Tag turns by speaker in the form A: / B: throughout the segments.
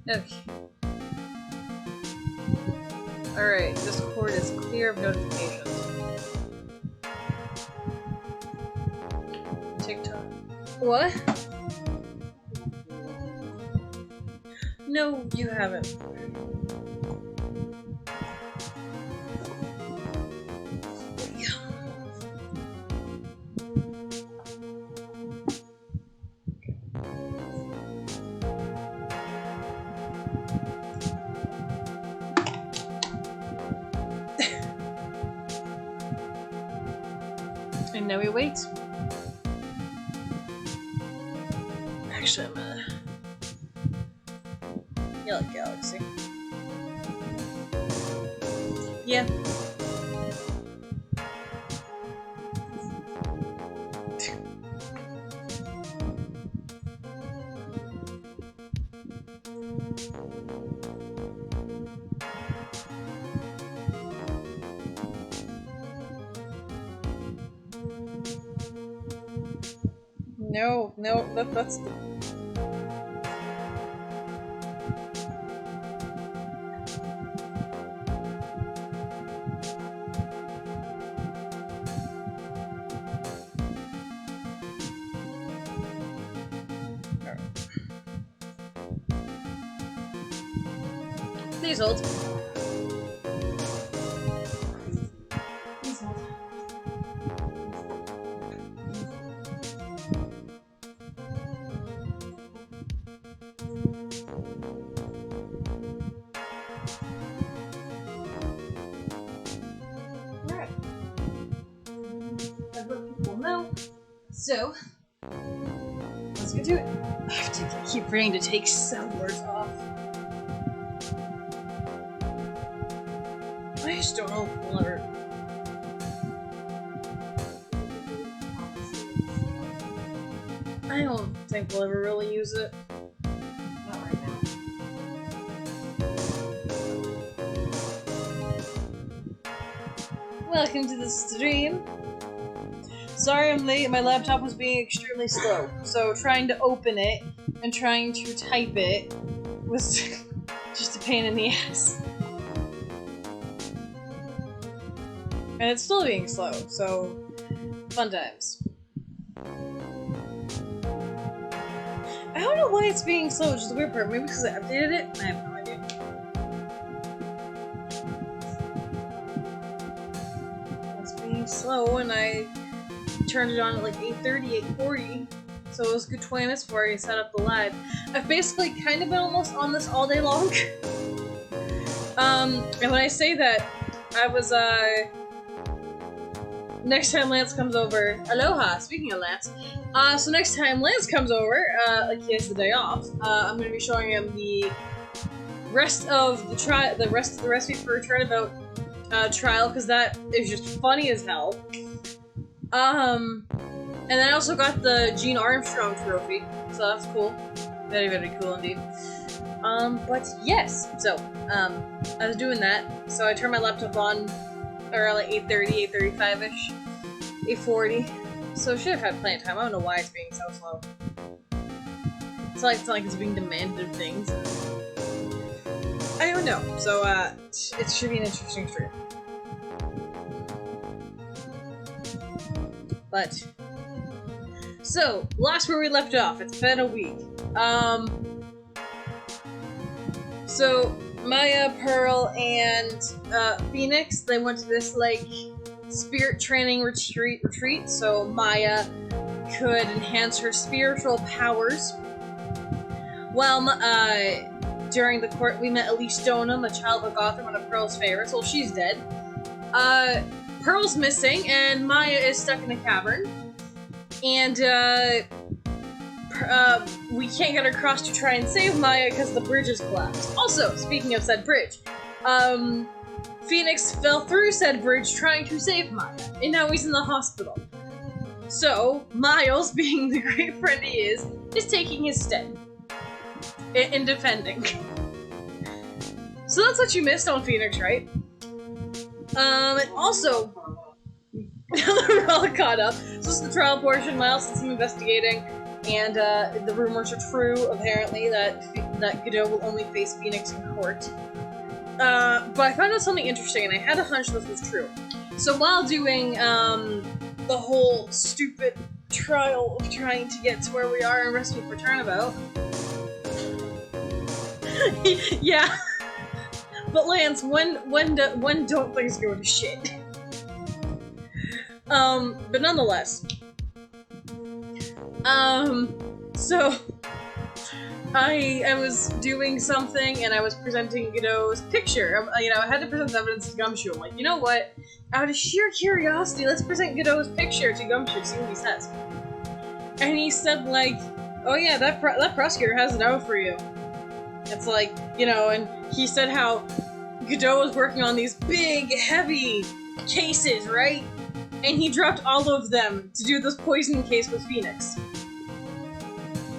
A: Okay. Alright, Discord is clear of notifications. TikTok. What? No, you haven't. And now we wait. Actually, I'm gonna yell at Galaxy. Yeah. No, that's the... Please hold. Please hold. Alright. I've let people know. So, let's get to it. I have to keep forgetting to take soundboards off. I just don't know if we'll ever... I don't think we'll ever really use it. Not right now. Welcome to the stream. Sorry I'm late, my laptop was being extremely slow, so trying to open it and trying to type it was just a pain in the ass. And it's still being slow, so fun times. I don't know why it's being slow, which is the weird part. Maybe because I updated it? I have no idea. It's being slow, and I turned it on at like 8:30, 8:40, so it was a good 20 minutes before I set up the live. I've basically kind of been almost on this all day long. And when I say that, I was, next time Lance comes over, aloha, speaking of Lance, so next time Lance comes over, like he has the day off, I'm gonna be showing him the rest of the recipe for Turnabout trial, because that is just funny as hell. And then I also got the Gene Armstrong trophy, so that's cool. Very, very cool indeed. But yes, so, I was doing that, so I turned my laptop on around like 8:30, 8:35-ish, 8:40, so I should have had plenty of time. I don't know why it's being so slow. It's not like it's being demanded of things. I don't know, so, it should be an interesting stream. But, so, last where we left off, it's been a week. So, Maya, Pearl, and Phoenix, they went to this, like, spirit training retreat, so Maya could enhance her spiritual powers. Well, during the court, we met Elise Stoneham, a child of Gotham, one of Pearl's favorites. Well, she's dead. Pearl's missing, and Maya is stuck in a cavern. And, we can't get across to try and save Maya because the bridge is collapsed. Also, speaking of said bridge, Phoenix fell through said bridge trying to save Maya, and now he's in the hospital. So, Miles, being the great friend he is taking his stead in defending. So that's what you missed on Phoenix, right? And also, we're all caught up. So this is the trial portion. Miles did some investigating, and the rumors are true, apparently, that that Godot will only face Phoenix in court. But I found out something interesting, and I had a hunch this was true. So while doing the whole stupid trial of trying to get to where we are in Rescue for Turnabout, yeah. But Lance, when don't things go to shit? But nonetheless, so I was doing something and I was presenting Godot's picture. You know, I had to present evidence to Gumshoe. I'm like, you know what? Out of sheer curiosity, let's present Godot's picture to Gumshoe, see what he says. And he said, like, oh yeah, that prosecutor has it out for you. It's like, you know, and he said how Godot was working on these big, heavy cases, right? And he dropped all of them to do this poison case with Phoenix.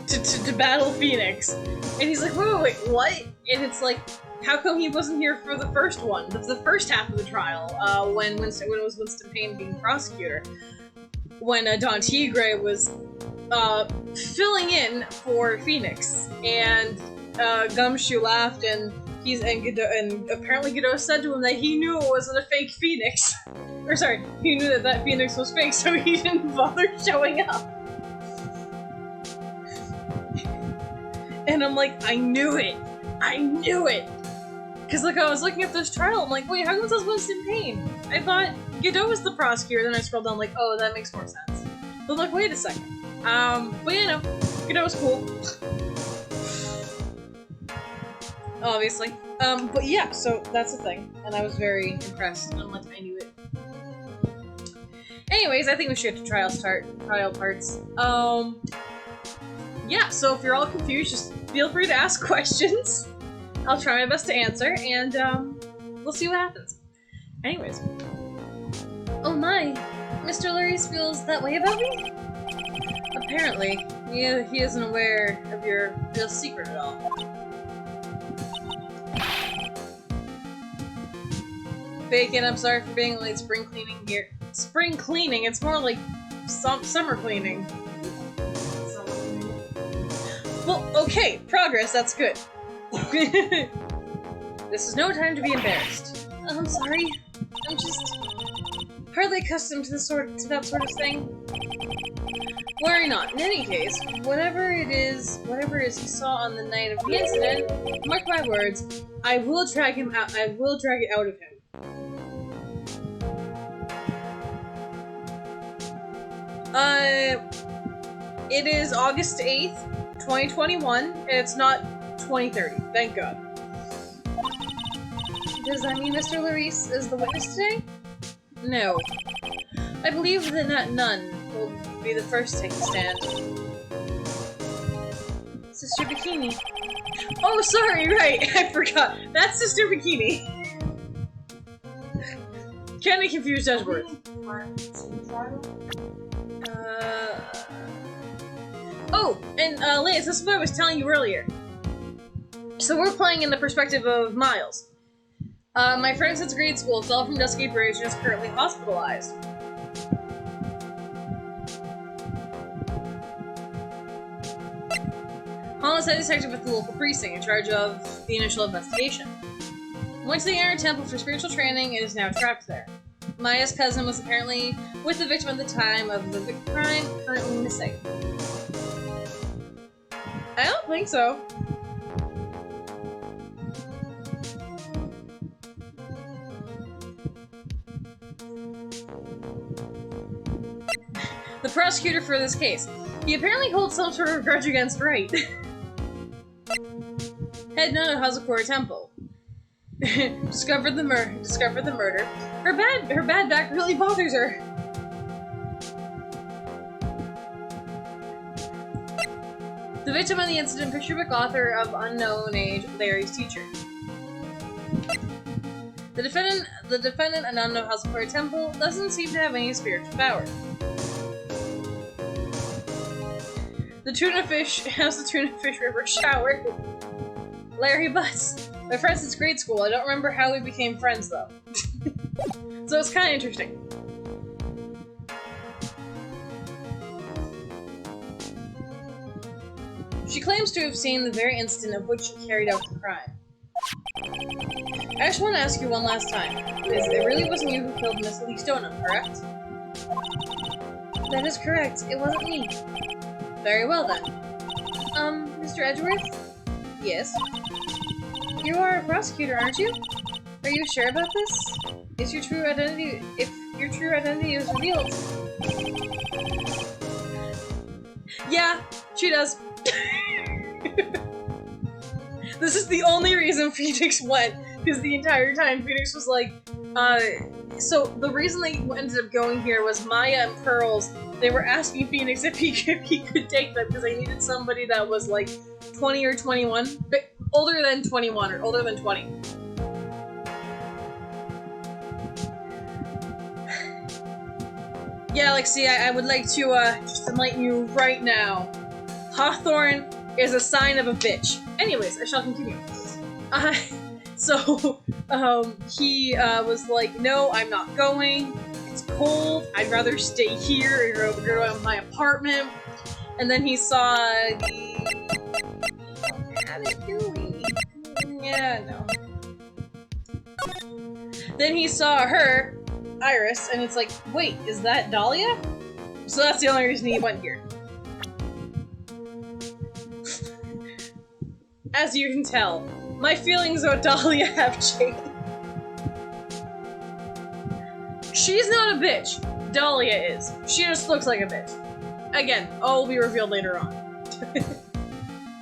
A: To battle Phoenix. And he's like, wait, what? And it's like, how come he wasn't here for the first one? The first half of the trial, when it was Winston Payne being prosecutor. When Don Tigre was filling in for Phoenix. And Gumshoe laughed, and apparently Godot said to him that he knew it wasn't a fake Phoenix. Or sorry, he knew that Phoenix was fake, so he didn't bother showing up. And I'm like, I knew it! I knew it! Cause like I was looking at this trial, I'm like, wait, how come it says Winston Payne? I thought Godot was the prosecutor, then I scrolled down like, oh, that makes more sense. But I'm like, wait a second. But you know, Godot was cool. Obviously. But yeah, so that's the thing. And I was very impressed. I'm like, I knew it. Anyways, I think we should get to trial parts. Yeah, so if you're all confused, just feel free to ask questions. I'll try my best to answer, and we'll see what happens. Anyways. Oh my, Mr. Larice feels that way about me? Apparently, he isn't aware of your real secret at all. Bacon, I'm sorry for being late spring cleaning here. Spring cleaning? It's more like summer cleaning. Well, okay, progress, that's good. This is no time to be embarrassed. I'm sorry. I'm just hardly accustomed to that sort of thing. Worry not. In any case, whatever it is you saw on the night of the incident, mark my words, I will drag him out. I will drag it out of him. It is August 8th, 2021, and it's not 2030. Thank God. Does that mean Mr. Larice is the witness today? No. I believe that none will be the first to take the stand. Sister Bikini. Oh, sorry, right, I forgot. That's Sister Bikini. Kinda confused Edgeworth. Oh, and Lance, this is what I was telling you earlier. So we're playing in the perspective of Miles. My friend since grade school fell from Dusky Bridge and is currently hospitalized. Homicide detective with the local precinct in charge of the initial investigation. Went to the Iron Temple for spiritual training and is now trapped there. Maya's cousin was apparently with the victim at the time of the crime, currently missing. I don't think so. The prosecutor for this case. He apparently holds some sort of grudge against Wright. Head nun of Hazakura Temple. discovered the murder. Her bad back really bothers her. The victim of the incident, picture book author of unknown age, Larry's teacher. The defendant, an unknown Hazakura Temple, doesn't seem to have any spiritual power. The tuna fish has the tuna fish river shower. Larry Butts. My friend since grade school. I don't remember how we became friends though. So it's kind of interesting. She claims to have seen the very instant of which she carried out the crime. I just want to ask you one last time. It really wasn't you who killed Miss Lee Stoneham, correct? That is correct. It wasn't me. Very well then. Mr. Edgeworth? Yes? You are a prosecutor, aren't you? Are you sure about this? If your true identity is revealed. Yeah, she does. This is the only reason Phoenix went, because the entire time Phoenix was like, so the reason they ended up going here was Maya and Pearls, they were asking Phoenix if he could take them, because they needed somebody that was like 20 or 21, but older than 21 or older than 20. Yeah, Lexi, I would like to just enlighten you right now. Hawthorne is a sign of a bitch. Anyways, I shall continue. He was like, no, I'm not going. It's cold. I'd rather stay here or go to my apartment. And then he saw the... How do we? Yeah, no. Then he saw her, Iris, and it's like, wait, is that Dahlia? So that's the only reason he went here. As you can tell, my feelings about Dahlia have changed. She's not a bitch. Dahlia is. She just looks like a bitch. Again, all will be revealed later on.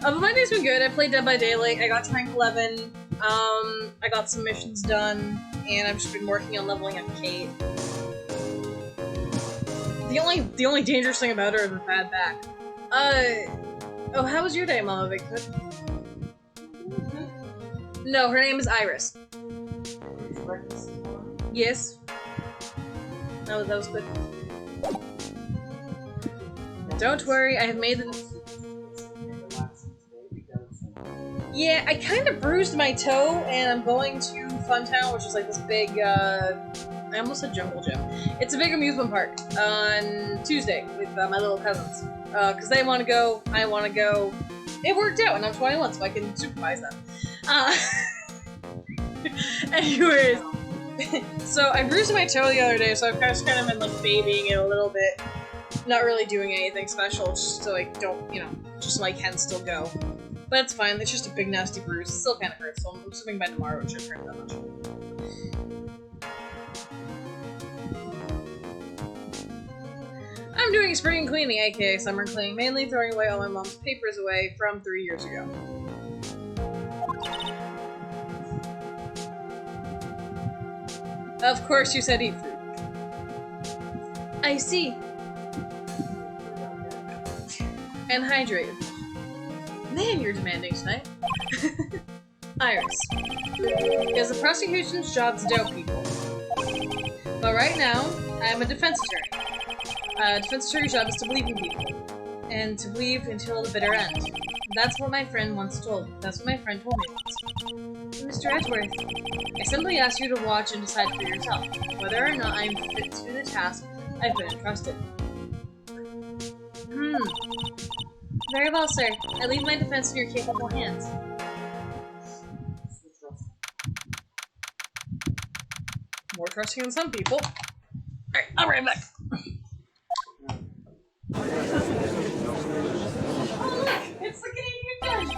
A: But my day's been good. I played Dead by Daylight. I got to rank 11. I got some missions done, and I've just been working on leveling up Kate. The only dangerous thing about her is her bad back. Oh, how was your day, Mama Bigfoot? No, her name is Iris. Yes. That was good. Don't worry, I have made the... Yeah, I kind of bruised my toe, and I'm going to Funtown, which is like this big, I almost said jungle gym. It's a big amusement park on Tuesday with my little cousins. Because they want to go, I want to go. It worked out, and I'm 21, so I can supervise them. Anyways, so I bruised my toe the other day, so I've just kind of been like babying it a little bit. Not really doing anything special, just so I don't, just so I can still go. But it's fine, it's just a big nasty bruise. It still kind of hurts, so I'm assuming by tomorrow it shouldn't hurt that much. I'm doing spring cleaning, aka summer cleaning, mainly throwing away all my mom's papers away from 3 years ago. Of course you said eat fruit. I see. And hydrate. Man, you're demanding tonight. Iris. It is the prosecution's job to doubt people. But right now, I am a defense attorney. A defense attorney's job is to believe in people. And to believe until the bitter end. That's what my friend once told. That's what my friend told me once. Mr. Edgeworth, I simply ask you to watch and decide for yourself whether or not I am fit to do the task I've been entrusted. Very well, sir. I leave my defense in your capable hands. More trusting than some people. Alright, I'll be right back. Oh look! It's the Canadian judge!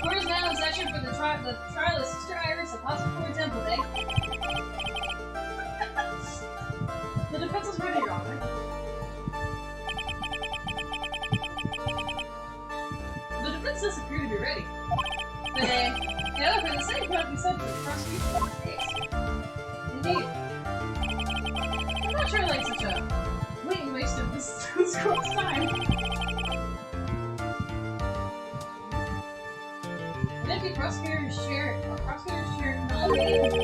A: Court is now in session for the trial of Sister Iris of Hospital Temple, eh? The defense is ready, Your Honor. The defense does appear to be ready. However, the same cannot be said for the prosecution of the case. Indeed. I'm not sure I like such a blatant waste of this court's time. An empty prosecutor's chair nominated. The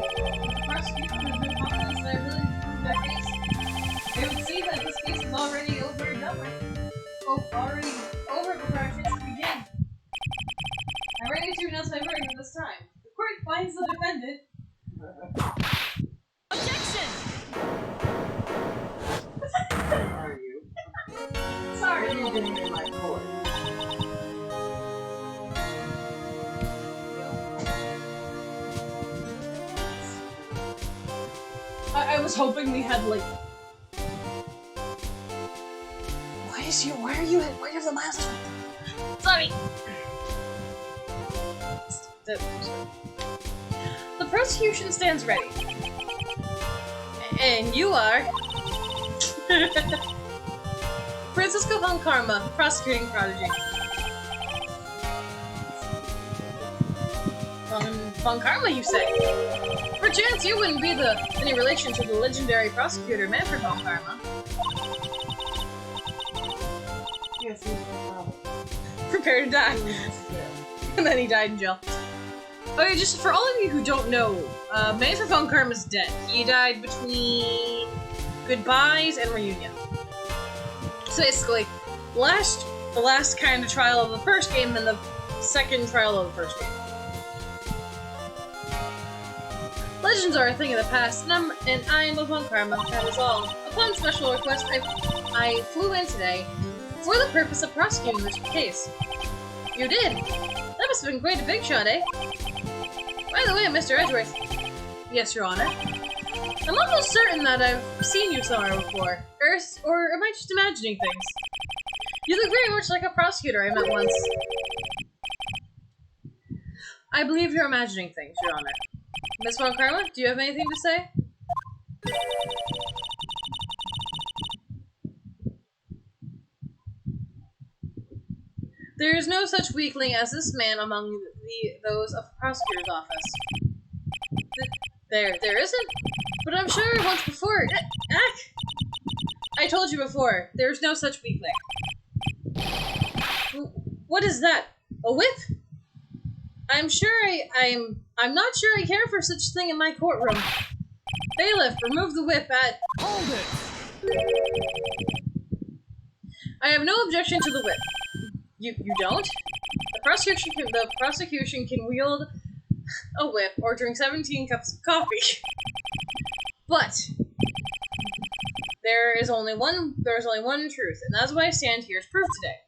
A: prosecution has been confident that I really proved that case. It would seem that this case is already over and done with. Already over before our chance to begin. I'm ready to announce my verdict at this time. The court finds the defendant. Objection!
B: Are you?
A: Sorry.
B: What are you doing in my court?
A: I was hoping we had, like... Why are you the last one? Sorry! The prosecution stands ready. And you are... Francisco von Karma, prosecuting prodigy. Von Karma, you say? Perchance you wouldn't be any relation to the legendary prosecutor Manfred von Karma.
B: Yes, he's
A: Prepare to die. And then he died in jail. Okay, just for all of you who don't know, Manfred von Karma's dead. He died between goodbyes and reunion. So basically, the last kind of trial of the first game and the second trial of the first game. Legends are a thing of the past, and I am von Karma, that is all. Upon special request, I flew in today for the purpose of prosecuting this case. You did? That must have been quite a big shot, eh? By the way, Mr. Edgeworth. Yes, Your Honor. I'm almost certain that I've seen you somewhere before. Or am I just imagining things? You look very much like a prosecutor I met once. I believe you're imagining things, Your Honor. Miss Von Karma, do you have anything to say? There is no such weakling as this man among those of the prosecutor's office. There isn't? But I'm sure once before... I told you before, there's no such weakling. What is that? A whip? I'm not sure I care for such a thing in my courtroom. Bailiff, remove the whip at...
C: Hold it!
A: I have no objection to the whip. You don't? The prosecution can wield a whip or drink 17 cups of coffee. But there is only one truth, and that's why I stand here as proof today.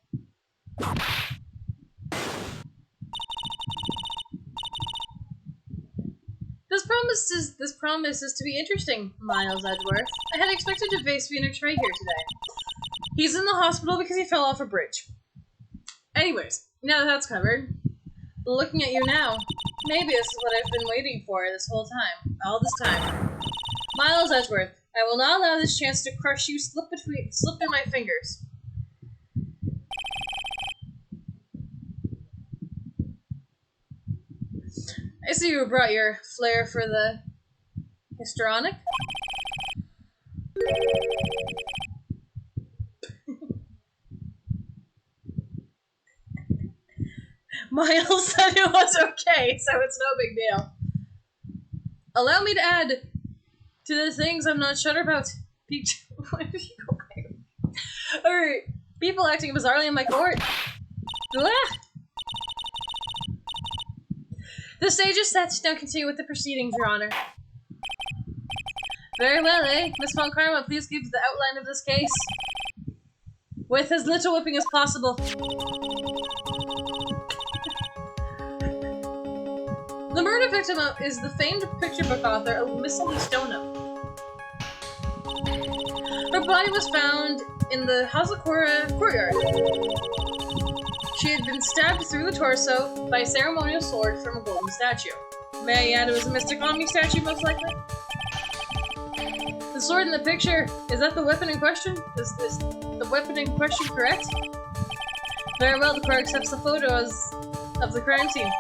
A: This promises to be interesting, Miles Edgeworth. I had expected to face Phoenix Wright here today. He's in the hospital because he fell off a bridge. Anyways, now that that's covered, looking at you now, maybe this is what I've been waiting for this whole time. All this time. Miles Edgeworth, I will not allow this chance to crush you slip through my fingers. I see you brought your flair for the histrionic. Miles said it was okay, so it's no big deal. Allow me to add to the things I'm not sure about. Alright, people acting bizarrely in my court. The stage is set. Now continue with the proceedings, Your Honor. Very well, eh? Miss Von Karma, please give the outline of this case. With as little whipping as possible. The murder victim is the famed picture book author, Miss Ellie Stono. Her body was found in the Hazakura courtyard. She had been stabbed through the torso by a ceremonial sword from a golden statue. May I add it was a Mystic Omni statue, most likely? The sword in the picture, is that the weapon in question? Is the weapon in question correct? Very well, the court accepts the photos of the crime scene.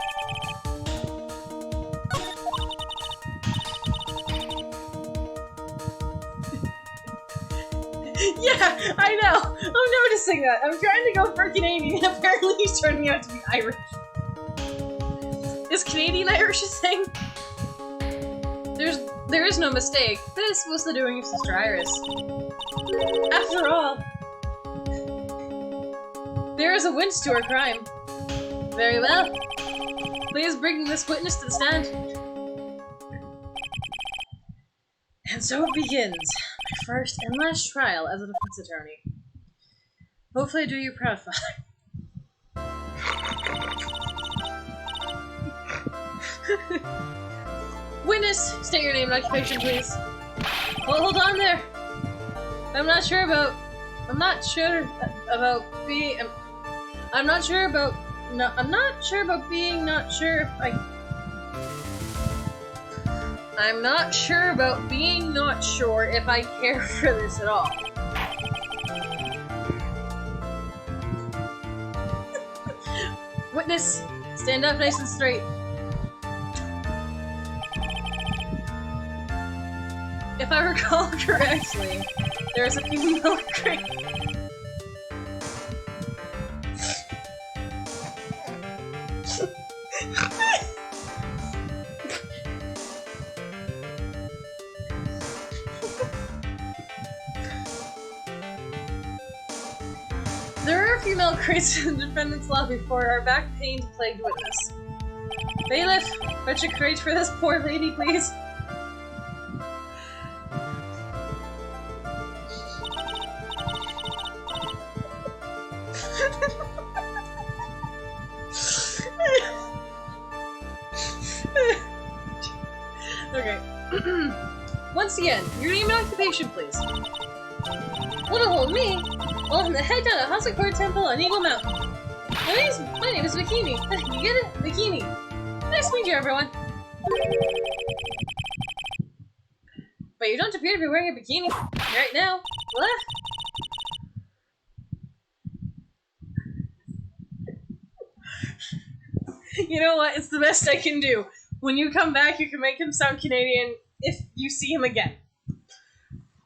A: Yeah, I know! I'm noticing that. I'm trying to go for Canadian, and apparently he's turning out to be Irish. Is Canadian Irish a thing? There is no mistake. This was the doing of Sister Iris. After all, there is a wince to her crime. Very well. Please bring this witness to the stand. And so it begins. My first and last trial as a defense attorney. Hopefully I do you proud, Father. Witness, state your name and occupation, please. Well, hold on there. I'm not sure about being. I'm not sure about being not sure if I. I'm not sure about being not sure if I care for this at all. Witness, stand up nice and straight. If I recall correctly, there's a female crate. There are female crates in the defendant's lobby for our back-pained plagued witness. Bailiff, fetch a crate for this poor lady, please. Okay. Once again, your name and occupation, please. What'll hold me? Well, I'm the head down at Hasakura Temple on Eagle Mountain. My name is Bikini. You get it? Bikini. Nice to meet you, everyone. But you don't appear to be wearing a bikini right now. What? You know what? It's the best I can do. When you come back, you can make him sound Canadian if you see him again.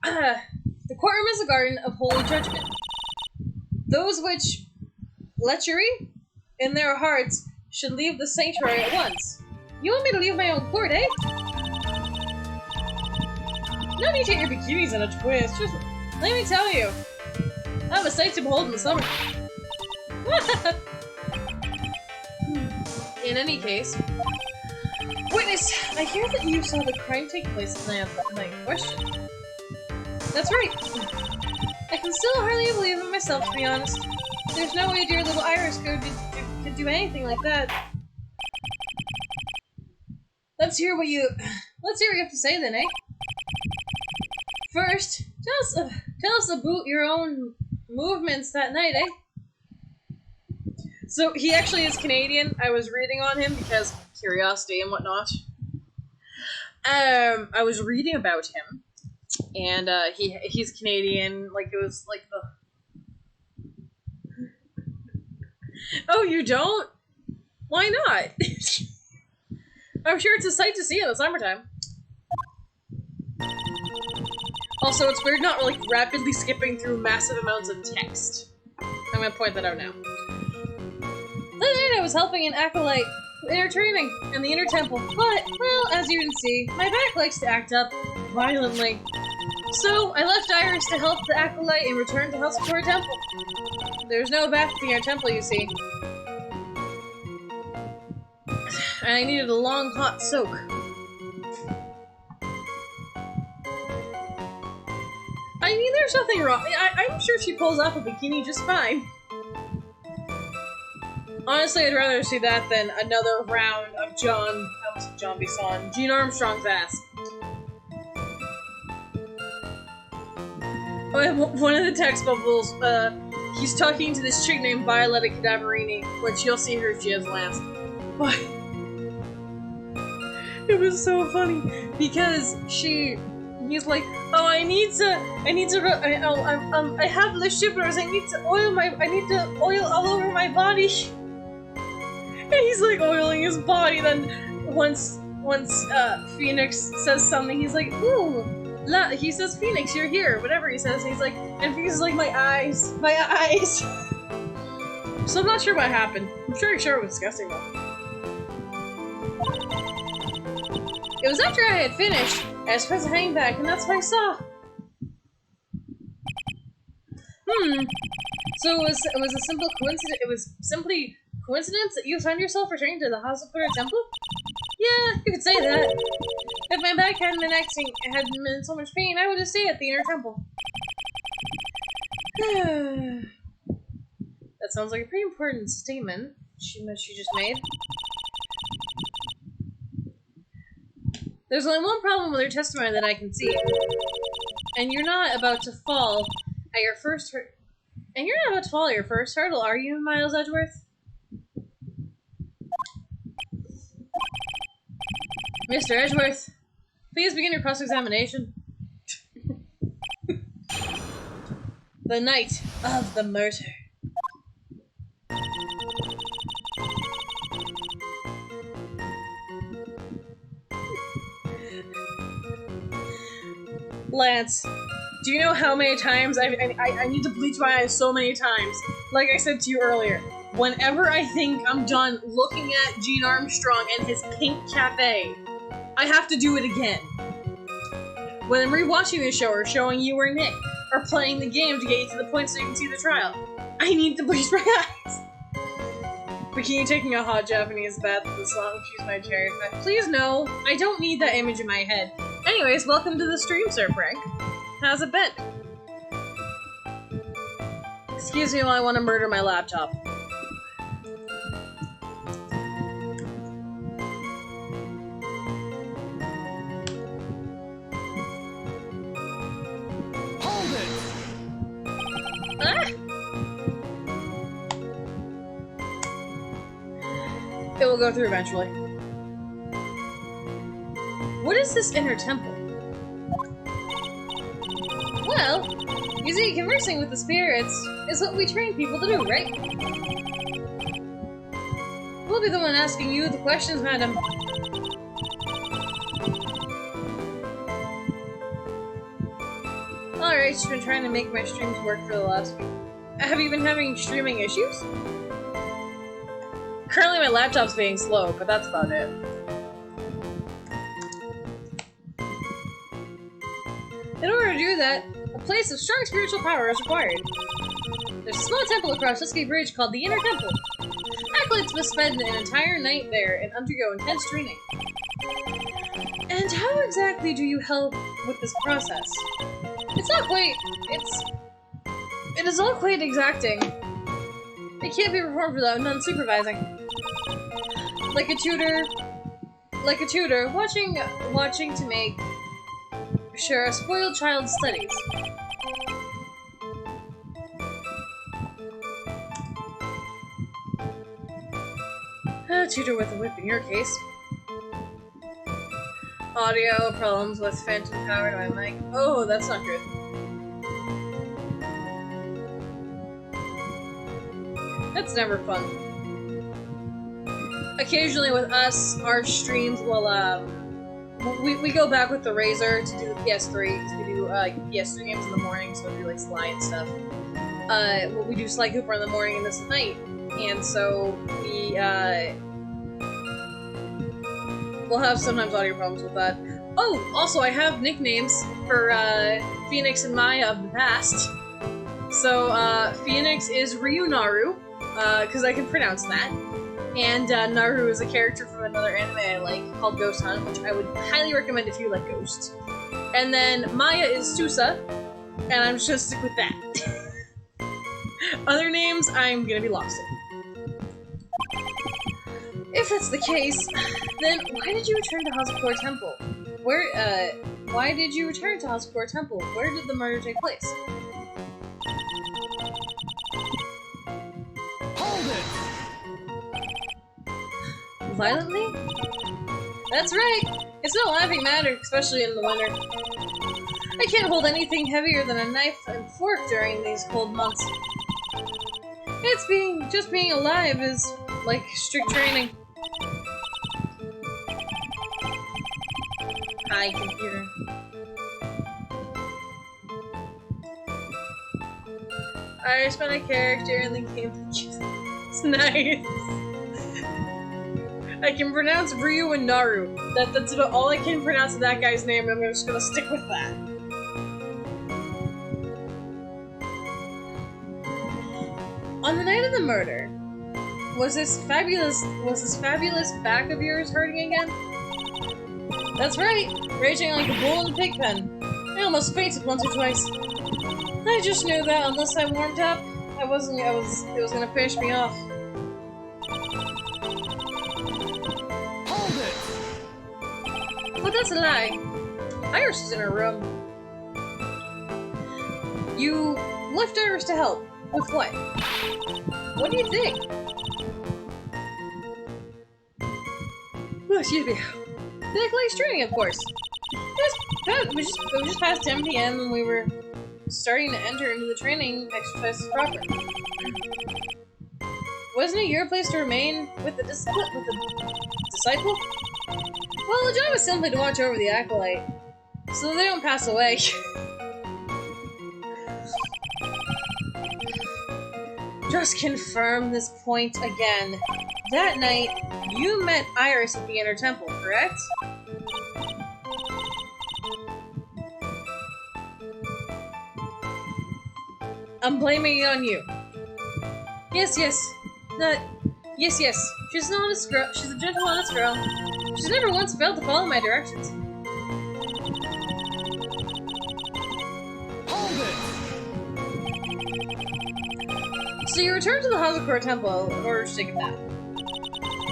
A: The courtroom is a garden of holy judgment. Those which lechery in their hearts should leave the sanctuary at once. You want me to leave my own court, eh? No need to get your bikinis in a twist. Just let me tell you, I have a sight to behold in the summer. In any case, witness, I hear that you saw the crime take place the night in question. That's right. I can still hardly believe it myself, to be honest. There's no way dear little Iris could do anything like that. Let's hear what you have to say then, eh? First, tell us about your own movements that night, eh? So he actually is Canadian. I was reading on him because curiosity and whatnot. I was reading about him, and he's Canadian. Like it was like the. Oh, you don't? Why not? I'm sure it's a sight to see in the summertime. Also, it's weird not like rapidly skipping through massive amounts of text. I'm gonna point that out now. The other night I was helping an acolyte with inner training in the inner temple, but, well, as you can see, my back likes to act up violently. So, I left Iris to help the acolyte and returned to Hasakura Temple. There's no bath in our temple, you see. And I needed a long, hot soak. I mean, there's nothing wrong. I'm sure she pulls off a bikini just fine. Honestly, I'd rather see that than another round of John Bisson, Gene Armstrong's ass. One of the text bubbles, he's talking to this chick named Violetta Cadaverini, which you'll see her if she has last. But it was so funny because he's like, oh, I have the shivers. I need to oil all over my body. And he's like oiling his body. Then once Phoenix says something, he's like, ooh. He says, Phoenix, you're here. Whatever he says, he's like, and Phoenix is like, my eyes. So I'm not sure what happened. I'm sure it was disgusting though. It was after I had finished, I was supposed to hang back, and that's what I saw. So it was a simple coincidence. It was simply coincidence that you found yourself returning to the Hasakura Temple? Yeah, you could say that. If my back hadn't been in so much pain, I would have stayed at the inner temple. That sounds like a pretty important statement she just made. There's only one problem with your testimony that I can see. And you're not about to fall at your first hurdle, are you, Miles Edgeworth? Mr. Edgeworth, please begin your cross-examination. The night of the murder. Lance, do you know how many times I need to bleach my eyes so many times? Like I said to you earlier, whenever I think I'm done looking at Gene Armstrong and his pink cafe, I have to do it again. When I'm rewatching the show or showing you or Nick, or playing the game to get you to the point so you can see the trial, I need to bleach my eyes. Bikini taking a hot Japanese bath with the song She's My Cherry Pie. Please no, I don't need that image in my head. Anyways, welcome to the stream, Sir Frank. How's it been? Excuse me while I want to murder my laptop.
C: Hold it!
A: Ah! It will go through eventually. What is this inner temple? Well, you see, conversing with the spirits is what we train people to do, right? We'll be the one asking you the questions, madam. Alright, she's been trying to make my streams work for the last week. Have you been having streaming issues? Currently my laptop's being slow, but that's about it. In order to do that, a place of strong spiritual power is required. There's a small temple across Husky Bridge called the Inner Temple. Acolytes must spend an entire night there and undergo intense training. And how exactly do you help with this process? It is all quite exacting. It can't be performed without none supervising. Like a tutor, watching to make sure a spoiled child studies. A tutor with a whip in your case. Audio problems with phantom power to my mic. Oh, that's not good. That's never fun. Occasionally with us, our streams will, we go back with the Razor to do the PS3, because we do, PS3 games in the morning, so we do, like, Sly and stuff. We do Sly Cooper in the morning and this at night, and so we, we'll have sometimes audio problems with that. Oh, also I have nicknames for, Phoenix and Maya of the past. So, Phoenix is Ryunaru, because I can pronounce that. And Naru is a character from another anime I like called Ghost Hunt, which I would highly recommend if you like Ghosts. And then Maya is Susa, and I'm just gonna stick with that. Other names, I'm gonna be lost in. If that's the case, then why did you return to Hazakor Temple? Why did you return to Hazakor Temple? Where did the murder take place?
C: Hold it!
A: Violently? That's right! It's no laughing matter, especially in the winter. I can't hold anything heavier than a knife and fork during these cold months. Just being alive is like strict training. Hi, computer. I spent a character in the game. It's nice. I can pronounce Ryu and Naru. That's about all I can pronounce of that guy's name, and I'm just gonna stick with that. On the night of the murder, was this fabulous back of yours hurting again? That's right, raging like a bull in a pig pen. I almost fainted once or twice. I just knew that unless I warmed up, it was gonna finish me off.
C: Hold it!
A: What that's a lie. Iris is in her room. You left Iris to help. With what? What do you think? Oh, excuse me. Like training, of course. It was just past 10 p.m. and we were starting to enter into the training exercises proper. Wasn't it your place to remain with the disciple? Well, the job is simply to watch over the acolyte, so they don't pass away. Just confirm this point again. That night, you met Iris at the Inner Temple, correct? I'm blaming it on you. Yes. Yes. She's an honest girl. She's a gentle, honest girl. She's never once failed to follow my directions. So you returned to the Hazakura Temple in order to take a nap.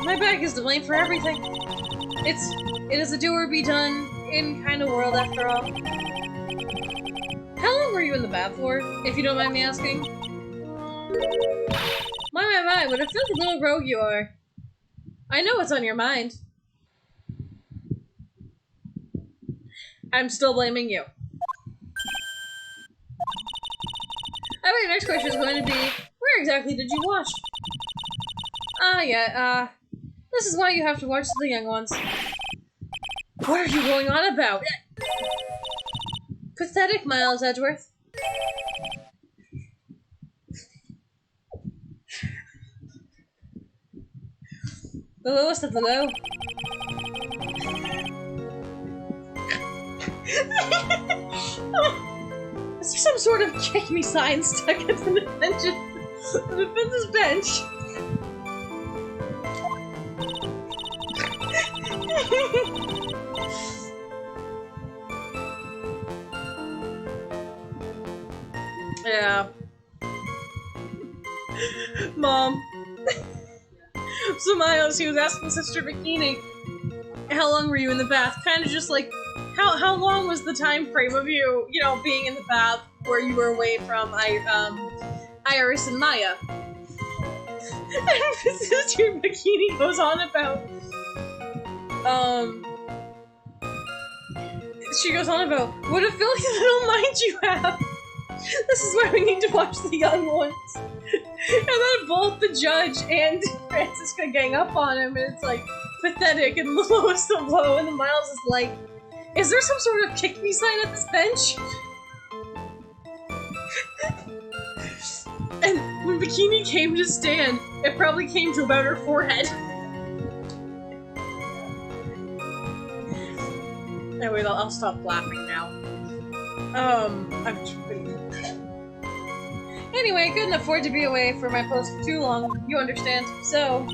A: My back is to blame for everything. It is a do-or-be-done-in kind of world after all. How long were you in the bath for, if you don't mind me asking? My, what a filthy little rogue you are. I know what's on your mind. I'm still blaming you. Alright, next question is going to be, where exactly did you wash? This is why you have to watch the young ones. What are you going on about? Pathetic, Miles Edgeworth. The lowest of the low. Is there some sort of kick me sign stuck at the defense's bench? Yeah. Mom. So Miles, he was asking Sister Bikini, how long were you in the bath? Kind of just like, how long was the time frame of you, being in the bath where you were away from Iris and Maya? And Sister Bikini goes on about, she goes on about, what a filthy little mind you have! This is why we need to watch the young ones. And then both the judge and Francisca gang up on him, and it's like pathetic and the lowest of low, and the Miles is like, is there some sort of kick me sign at this bench? And when Bikini came to stand, it probably came to about her forehead. Anyway, I'll stop laughing now. Anyway, I couldn't afford to be away from my post for too long, you understand, so...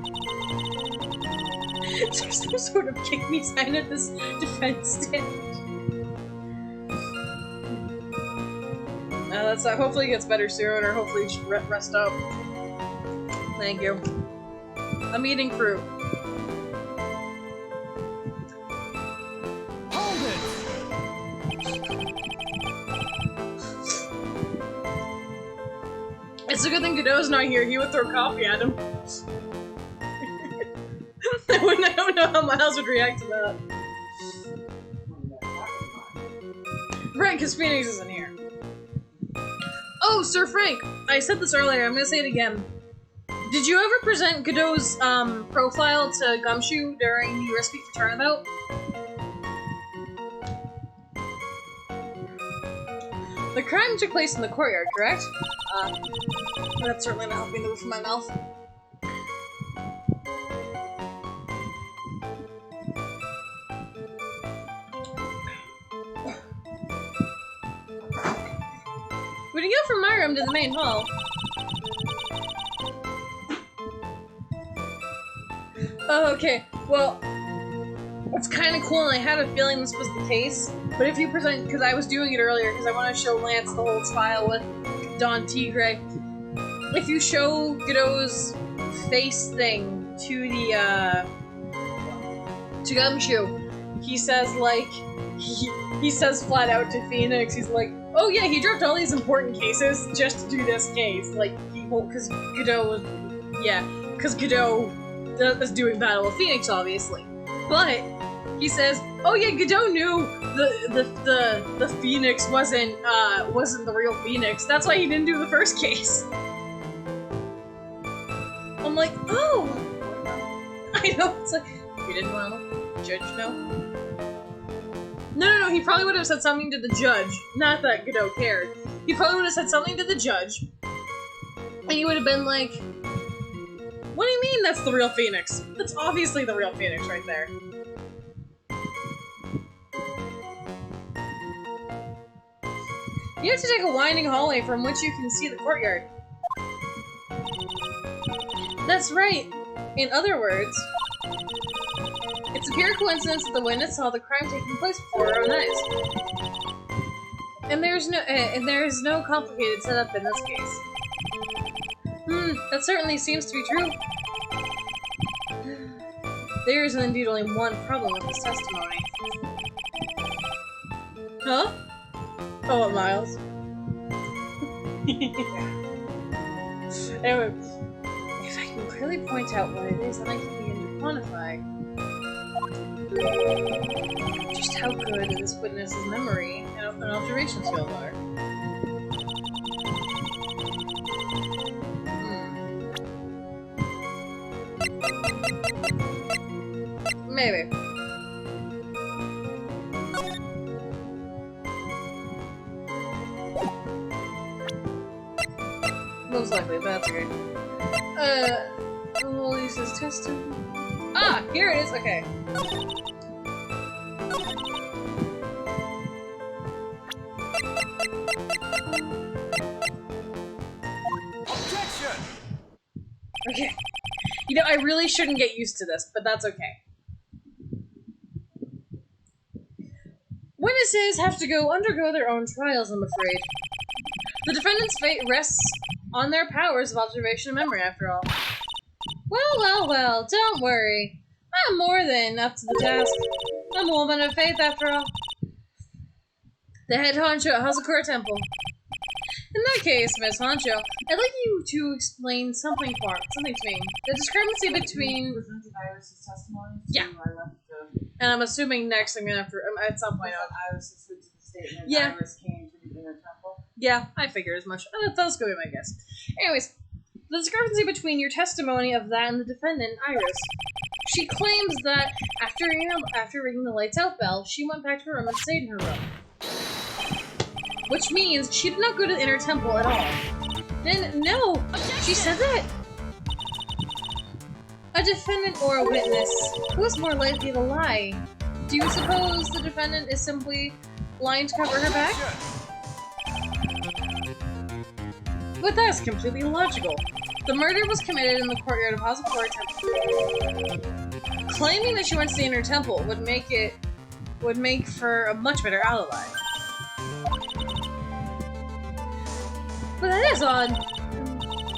A: There's some sort of kick me sign at this defense stand. Hopefully it gets better soon, or hopefully you should rest up. Thank you. I'm eating fruit. It's a good thing Godot's not here, he would throw coffee at him. I don't know how Miles would react to that. Right, because Phoenix isn't here. Oh, Sir Frank! I said this earlier, I'm gonna say it again. Did you ever present Godot's profile to Gumshoe during the Recipe for Turnabout? The crime took place in the courtyard, correct? That's certainly not helping the roof of my mouth. We can go from my room to the main hall. Oh, okay. Well, it's kind of cool, and I had a feeling this was the case. But if you present, because I was doing it earlier, because I want to show Lance the whole file with Don Tigre. If you show Godot's face thing to the to Gumshoe, he says, like, he says flat out to Phoenix, he's like, oh yeah, he dropped all these important cases just to do this case. Like, because Godot is doing battle with Phoenix, obviously. But he says, oh yeah, Godot knew the Phoenix wasn't the real Phoenix. That's why he didn't do the first case. I'm like, oh, I know. It's like, you didn't want to judge, no? No, he probably would have said something to the judge. Not that Godot cared. He probably would have said something to the judge. And he would have been like, what do you mean that's the real Phoenix? That's obviously the real Phoenix right there. You have to take a winding hallway from which you can see the courtyard. That's right. In other words, it's a pure coincidence that the witness saw the crime taking place before her own eyes. And there's no complicated setup in this case. That certainly seems to be true. There is indeed only one problem with this testimony. Huh? Oh, what, Miles? Anyway, if I can clearly point out what it is, then I can begin to quantify just how good this witness's memory and observation skills are. Maybe. Most likely, but that's okay. Lisa's testimony. Ah, here it is. Okay.
C: Objection!
A: Okay. You know, I really shouldn't get used to this, but that's okay. Witnesses have to undergo their own trials, I'm afraid. The defendant's fate rests on their powers of observation and memory, after all. Well, don't worry. I'm more than up to the task. I'm a woman of faith, after all. The head honcho at Hazakura Temple. In that case, Miss Honcho, I'd like you to explain something to me. The discrepancy between...
B: Presented Iris's testimony?
A: Yeah.
B: I left the...
A: And I'm assuming next I'm gonna have to... at some point...
B: Iris has to the statement.
A: Yeah.
B: Iris came to the inner temple.
A: Yeah, I figured as much. That's gonna be my guess. Anyways, the discrepancy between your testimony of that and the defendant, Iris. She claims that after ringing the lights out bell, she went back to her room and stayed in her room. Which means she did not go to the inner temple at all. Then, no! She said that! A defendant or a witness, who is more likely to lie? Do you suppose the defendant is simply lying to cover her back? But that's completely illogical. The murder was committed in the courtyard of Hazakura Temple. Claiming that she went to the inner temple would make for a much better alibi. But that is odd.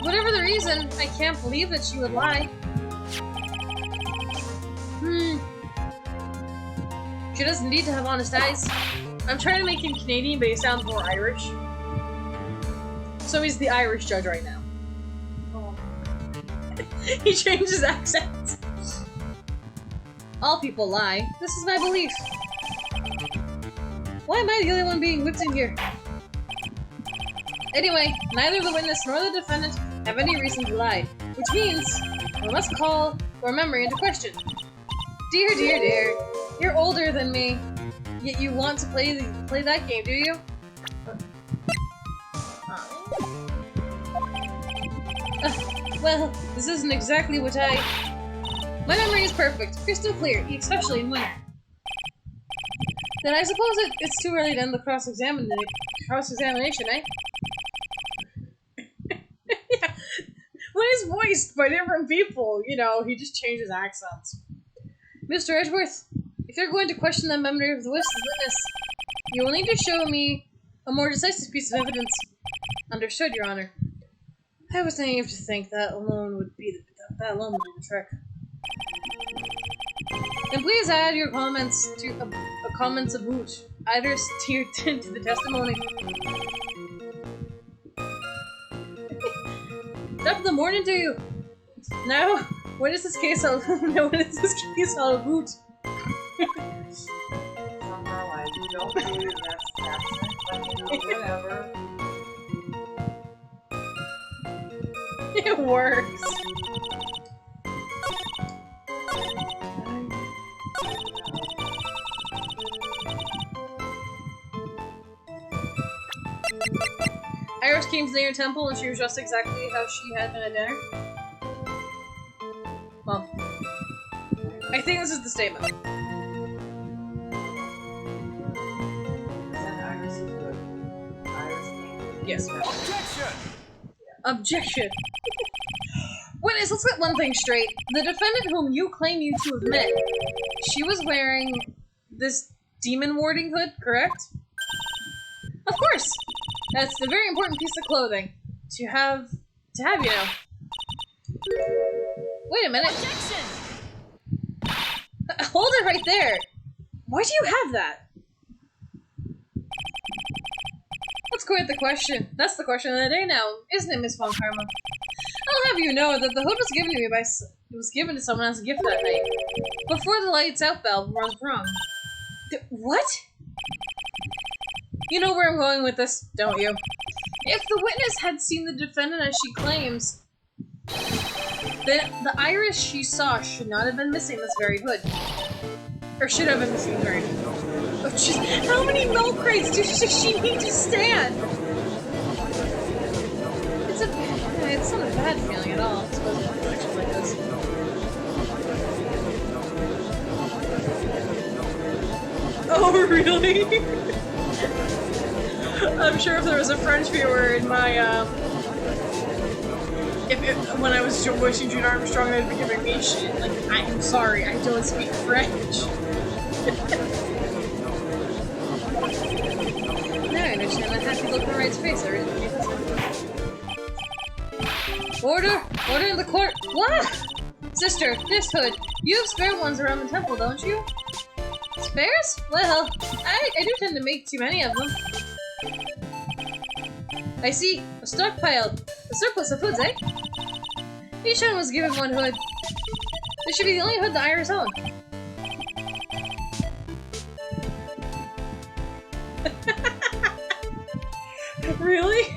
A: Whatever the reason, I can't believe that she would lie. She doesn't need to have honest eyes. I'm trying to make him Canadian, but he sounds more Irish. So he's the Irish judge right now.
B: Oh.
A: He changed his accent. All people lie. This is my belief. Why am I the only one being whipped in here? Anyway, neither the witness nor the defendant have any reason to lie, which means we must call your memory into question. Dear, you're older than me, yet you want to play that game, do you? Well, this isn't exactly what My memory is perfect, crystal clear, especially in winter. Then I suppose it's too early to end the cross-examination, eh? Yeah. When he's voiced by different people, you know, he just changes accents. Mr. Edgeworth, if you're going to question the memory of the witness, you will need to show me a more decisive piece of evidence. Understood, Your Honor. I was naive to think that alone would be the trick. And please add your comments to comments about either to the testimony. Top of the morning to you. Now, what is this case all? No, what is this case all about?
B: Somehow I don't believe that's whatever.
A: It works. Iris came to the inner temple and she was dressed exactly how she had been at dinner. Well, I think this is the statement. Yes.
C: Objection!
A: Objection! Witness, let's get one thing straight. The defendant whom you claim you to have met, she was wearing this demon warding hood, correct? Of course! That's a very important piece of clothing to have, you know. Wait a minute.
D: Objection!
A: Hold it right there. Why do you have that? That's quite the question. That's the question of the day now, isn't it, Miss Von Karma? I'll have you know that the hood was given to me by it was given to someone as a gift that night, before the lights out bell was rung. What? You know where I'm going with this, don't you? If the witness had seen the defendant as she claims, then the iris she saw should not have been missing this very hood. Or should have been missing the very hood. Oh, jeez. How many milk crates does she need to stand? It's not a bad feeling at all, I suppose, in a collection like this. Oh, really? I'm sure if there was a French viewer in my, when I was voicing June Armstrong, they'd be giving me shit. Like, I'm sorry, I don't speak French. Now I understand that happy look on Wright's face. Order! Order in the court! What? Sister, this hood. You have spare ones around the temple, don't you? Spares? Well, I do tend to make too many of them. I see. A stockpile. A surplus of hoods, eh? Each one was given one hood. This should be the only hood the Iris own. Really?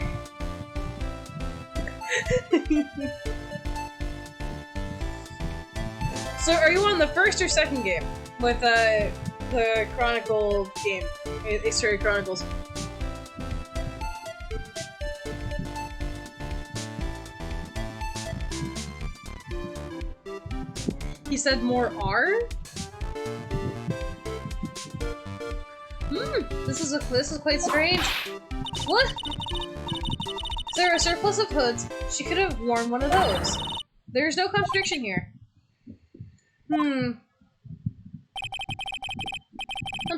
A: So, are you on the first or second game with the Chronicle game, History Chronicles? He said more R? This is quite strange. What? Is there a surplus of hoods? She could have worn one of those. There's no contradiction here. I'm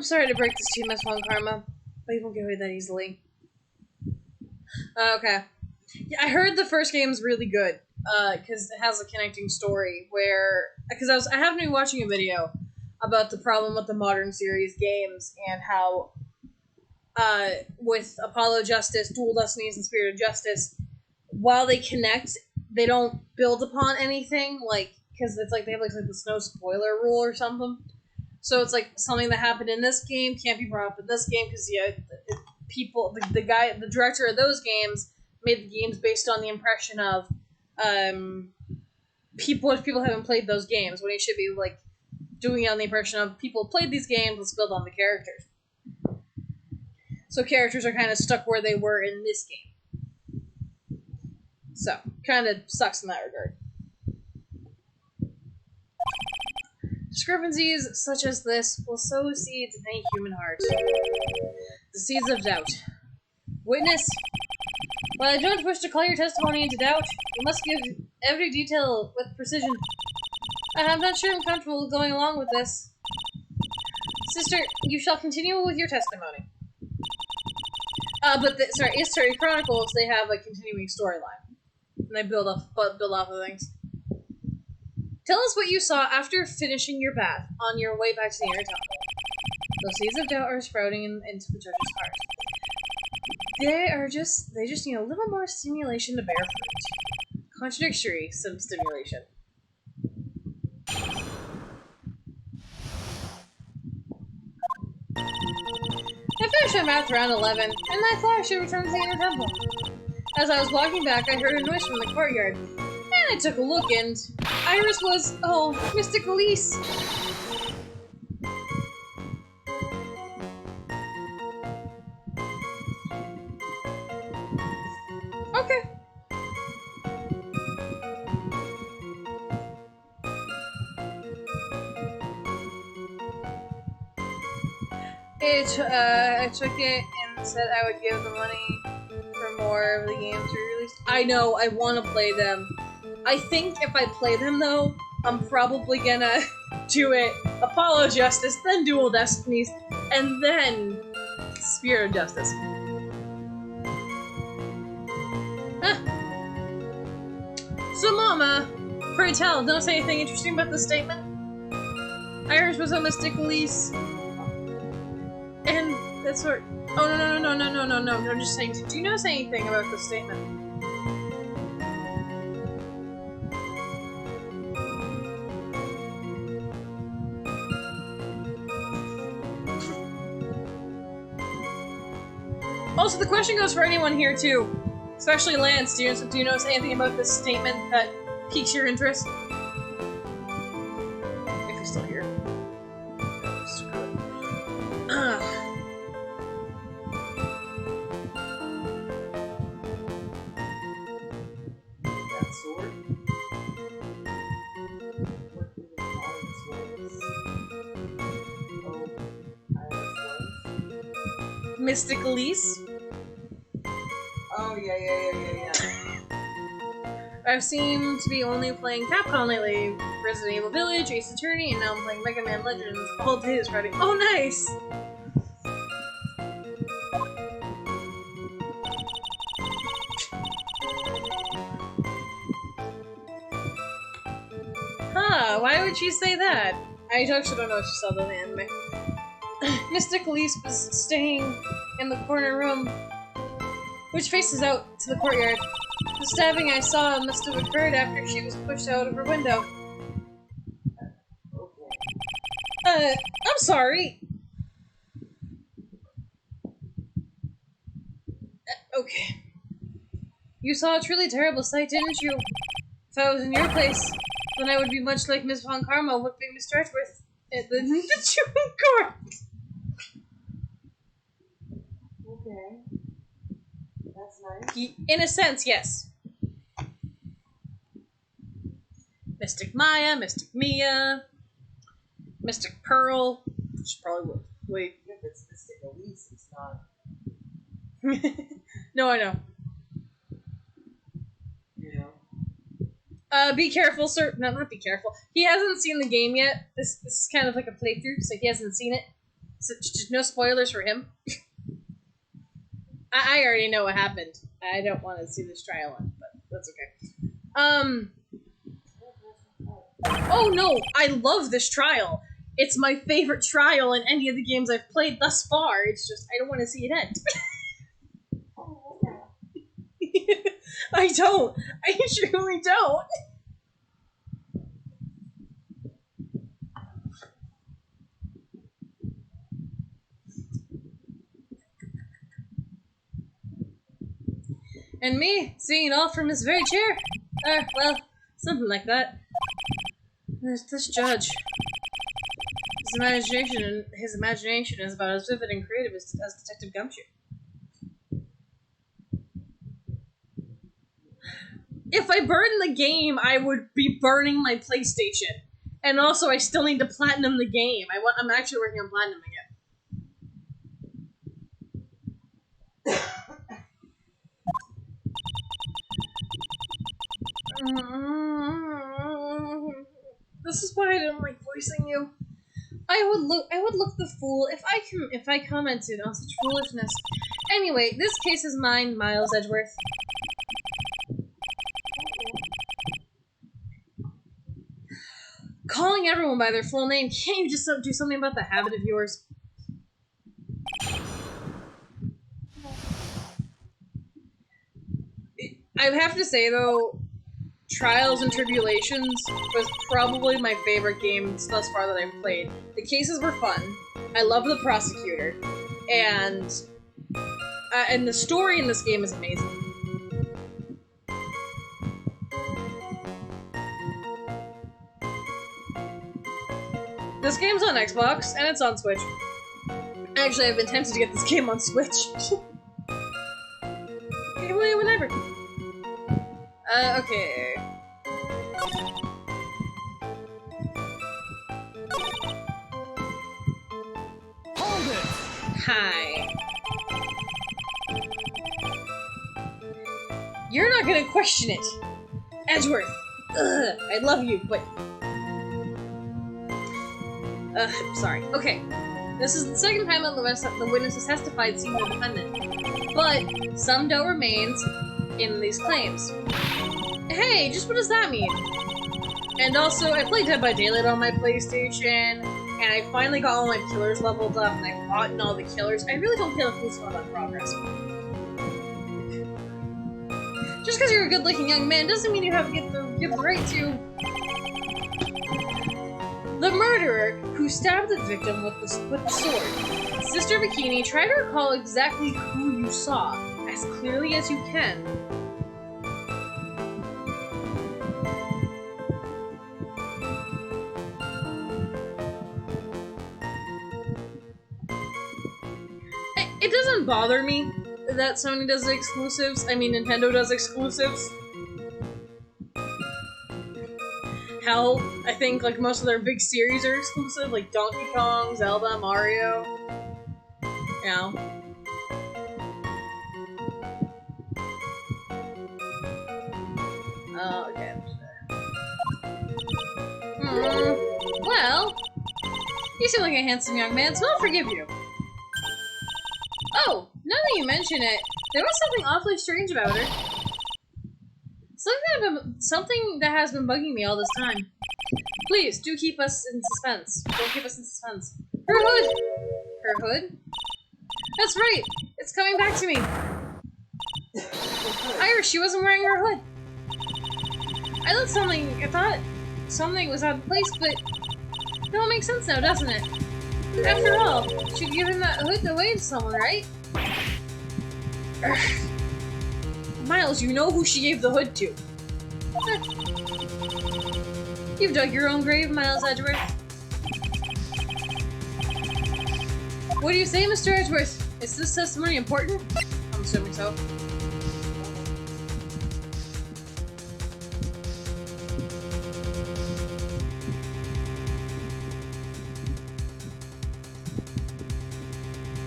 A: sorry to break this to you, Miss Von Karma, but you won't get away that easily. Okay. Yeah, I heard the first game's really good, because it has a connecting story where... Because I happened to be watching a video about the problem with the modern series games and how, with Apollo Justice, Dual Destinies, and Spirit of Justice, while they connect, they don't build upon anything, like, because it's like they have like this no spoiler rule or something. So it's like something that happened in this game can't be brought up in this game because the director of those games made the games based on the impression of people if people haven't played those games, when he should be like doing it on the impression of people played these games, let's build on the characters. So characters are kind of stuck where they were in this game. So kind of sucks in that regard. Discrepancies such as this will sow seeds in any human heart. The seeds of doubt. Witness, while I don't wish to call your testimony into doubt, you must give every detail with precision. I'm not sure I'm comfortable going along with this. Sister, you shall continue with your testimony. History Chronicles, they have a continuing storyline. And they build off of things. Tell us what you saw after finishing your bath on your way back to the inner temple. The seeds of doubt are sprouting into the judge's heart. They just need a little more stimulation to bear fruit. Contradictory, some stimulation. I finished my math around 11, and I thought I should return to the inner temple. As I was walking back, I heard a noise from the courtyard, and I took a look, and Iris was, Mystic Elise. Okay. I took it and said I would give the money for more of the games released. I know, I want to play them. I think if I play them, though, I'm probably gonna do it Apollo Justice, then Dual Destinies, and then Spirit of Justice. Huh. So, Mama, pray tell, don't say anything interesting about this statement. Iris was a Mystic Elise. And that's what. Oh, no. I'm just saying. Do you notice anything about this statement? Also, the question goes for anyone here, too. Especially Lance. Do you notice anything about this statement that piques your interest? If you're still here.
B: That sword? What do you call this was? Oh, Iris was?
A: Mystic Elise?
B: Oh, yeah.
A: I've seemed to be only playing Capcom lately. Resident Evil Village, Ace Attorney, and now I'm playing Mega Man Legends all day this Friday. Oh, nice! Huh, why would she say that? I actually don't know if she saw the anime. Mystic Elise was staying in the corner room, which faces out to the courtyard. The stabbing I saw must have occurred after she was pushed out of her window.
B: Okay.
A: I'm sorry. Okay. You saw a truly terrible sight, didn't you? If I was in your place, then I would be much like Miss Von Karma whipping Mr. Edgeworth at the chewing court.
B: Okay. That's nice.
A: In a sense, yes. Mystic Maya, Mystic Mia, Mystic Pearl, which is probably what. Wait.
B: If it's Mystic Elise, it's not.
A: No, I know.
B: You know?
A: Be careful, sir. No, not be careful. He hasn't seen the game yet. This is kind of like a playthrough, so he hasn't seen it. So just no spoilers for him. I already know what happened. I don't want to see this trial end, but that's okay. Oh no, I love this trial. It's my favorite trial in any of the games I've played thus far. It's just, I don't want to see it end.
B: Oh, yeah.
A: I don't. I truly don't. And me, seeing it all from his very chair. Well, something like that. There's this judge. His imagination is about as vivid and creative as Detective Gumshoe. If I burn the game, I would be burning my PlayStation. And also, I still need to platinum the game. I'm actually working on platinuming it. This is why I don't like voicing you. I would look the fool if I commented on such foolishness. Anyway, this case is mine, Miles Edgeworth. calling everyone by their full name. Can't you just do something about the habit of yours? I have to say, though, Trials and Tribulations was probably my favorite game thus far that I've played. The cases were fun. I love the prosecutor. And the story in this game is amazing. This game's on Xbox, and it's on Switch. Actually, I've been tempted to get this game on Switch. Whatever. Okay.
C: Hold it!
A: Hi. You're not gonna question it. Edgeworth. Ugh, I love you, but... sorry. Okay. This is the second time that the witness has testified seeing the defendant. But some doubt remains in these claims. Hey, just what does that mean? And also, I played Dead by Daylight on my PlayStation, and I finally got all my killers leveled up, and I fought in all the killers. I really don't feel a fool's about progress. Just because you're a good-looking young man doesn't mean you have to give the right to... The murderer who stabbed the victim with the sword. Sister Bikini, try to recall exactly who you saw, as clearly as you can. It doesn't bother me that Sony does exclusives. I mean, Nintendo does exclusives. Hell, I think like most of their big series are exclusive, like Donkey Kong, Zelda, Mario. You know. Oh, okay. Well, you seem like a handsome young man, so I'll forgive you. Oh, now that you mention it, there was something awfully strange about her. Something that has been bugging me all this time. Please, do keep us in suspense. Don't keep us in suspense. Her hood! Her hood? That's right! It's coming back to me! Irish, she wasn't wearing her hood! I thought something was out of place, but it all makes sense now, doesn't it? After all, she'd given that hood away to someone, right? Urgh. Miles, you know who she gave the hood to. You've dug your own grave, Miles Edgeworth. What do you say, Mr. Edgeworth? Is this testimony important? I'm assuming so.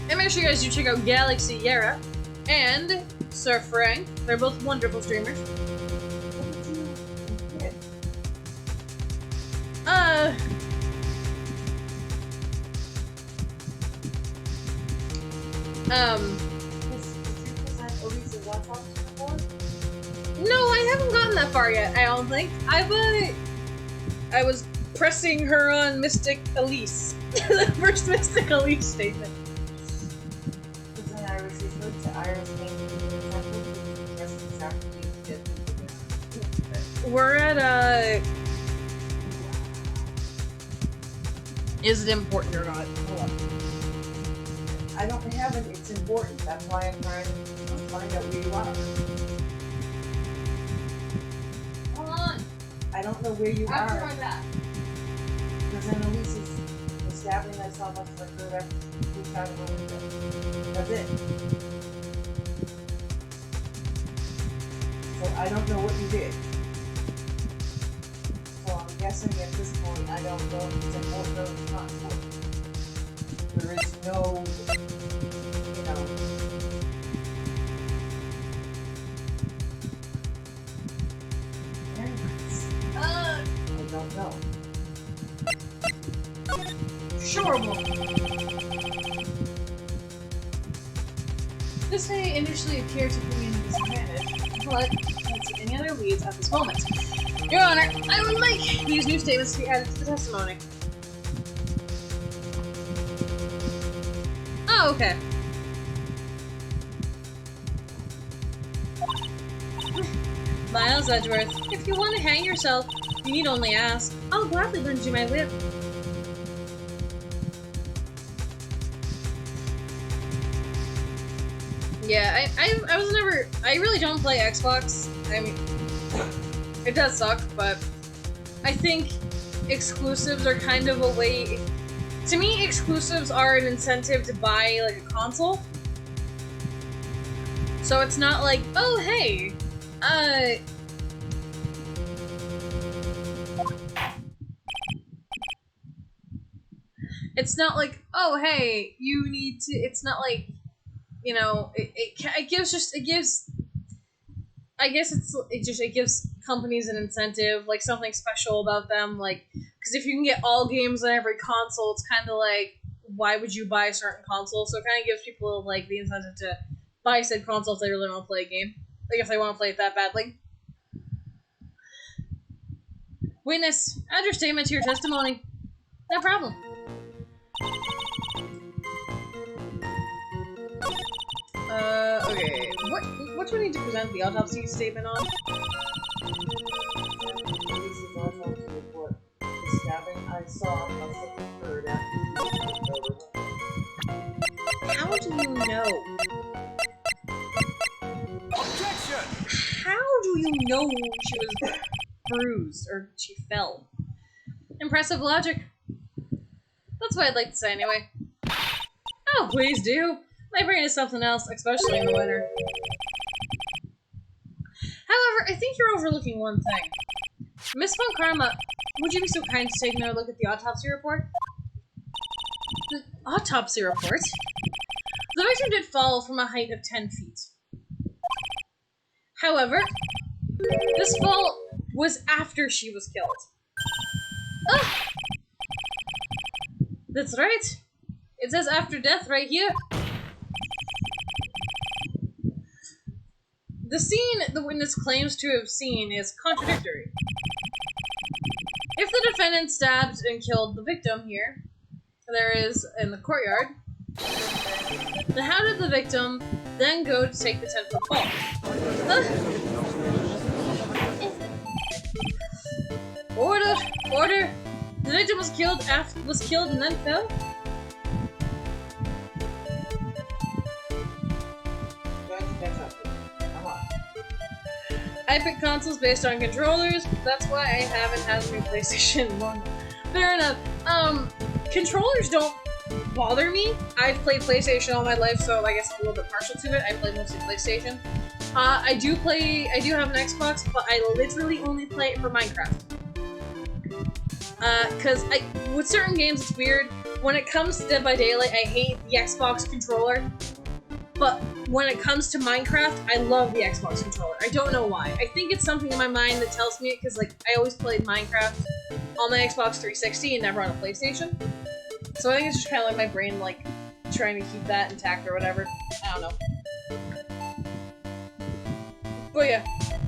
A: And make sure you guys do check out Galaxy Yara and Sir Frank. They're both wonderful streamers. No, I haven't gotten that far yet, I don't think. I was pressing her on Mystic Elise. The first Mystic Elise statement. We're at, is it important or not? Hold on.
B: I don't have it. It's important. That's why I'm trying to find out where you are.
A: Hold on.
B: I don't know where you
A: After
B: are.
A: my back.
B: Because then Elise is stabbing myself up for her who's out of the window. That's it. So I don't know what you did. So I'm guessing at this point I don't know if it's important or it's not important. There is no, you know, I don't know.
A: Sure, woman. This may initially appear to be an disadvantage, but I can't see any other leads at this moment. Your Honor, I would like these new statements to be added to the testimony. Oh, okay. Miles Edgeworth, if you want to hang yourself, you need only ask. I'll gladly lend you my whip. Yeah, I was never... I really don't play Xbox. I mean, it does suck, but I think exclusives are kind of a way... To me, exclusives are an incentive to buy, like, a console. So it's not like, oh, hey, it's not like, oh, hey, you need to, it's not like, you know, it gives, I guess it gives companies an incentive, like something special about them, like, because if you can get all games on every console, it's kind of like, why would you buy a certain console? So it kind of gives people, like, the incentive to buy said console if they really want to play a game. Like, if they want to play it that badly. Witness, add your statement to your testimony. No problem. Okay. What do we need to present the autopsy statement on?
B: This is Autopsy Report. The stabbing I saw must have occurred after
A: How do you know?
C: Objection!
A: How do you know she was bruised or she fell? Impressive logic. That's what I'd like to say anyway. Oh, please do. My brain is something else, especially in the winter. However, I think you're overlooking one thing. Miss Von Karma, would you be so kind to take another look at the autopsy report? The autopsy report? The victim did fall from a height of 10 feet. However, this fall was after she was killed. Ah! That's right. It says after death right here. The scene the witness claims to have seen is contradictory. If the defendant stabbed and killed the victim here, there is in the courtyard, then how did the victim then go to take the 10-foot fall? Order! The victim was killed and then fell? I pick consoles based on controllers, that's why I haven't had a new PlayStation 1. Fair enough. Controllers don't bother me. I've played PlayStation all my life, so I guess I'm a little bit partial to it. I play mostly PlayStation. I do have an Xbox, but I literally only play it for Minecraft. Cause with certain games it's weird. When it comes to Dead by Daylight, I hate the Xbox controller. But when it comes to Minecraft, I love the Xbox controller. I don't know why. I think it's something in my mind that tells me it, because like I always played Minecraft on my Xbox 360 and never on a PlayStation. So I think it's just kind of like my brain like trying to keep that intact or whatever. I don't know. But yeah,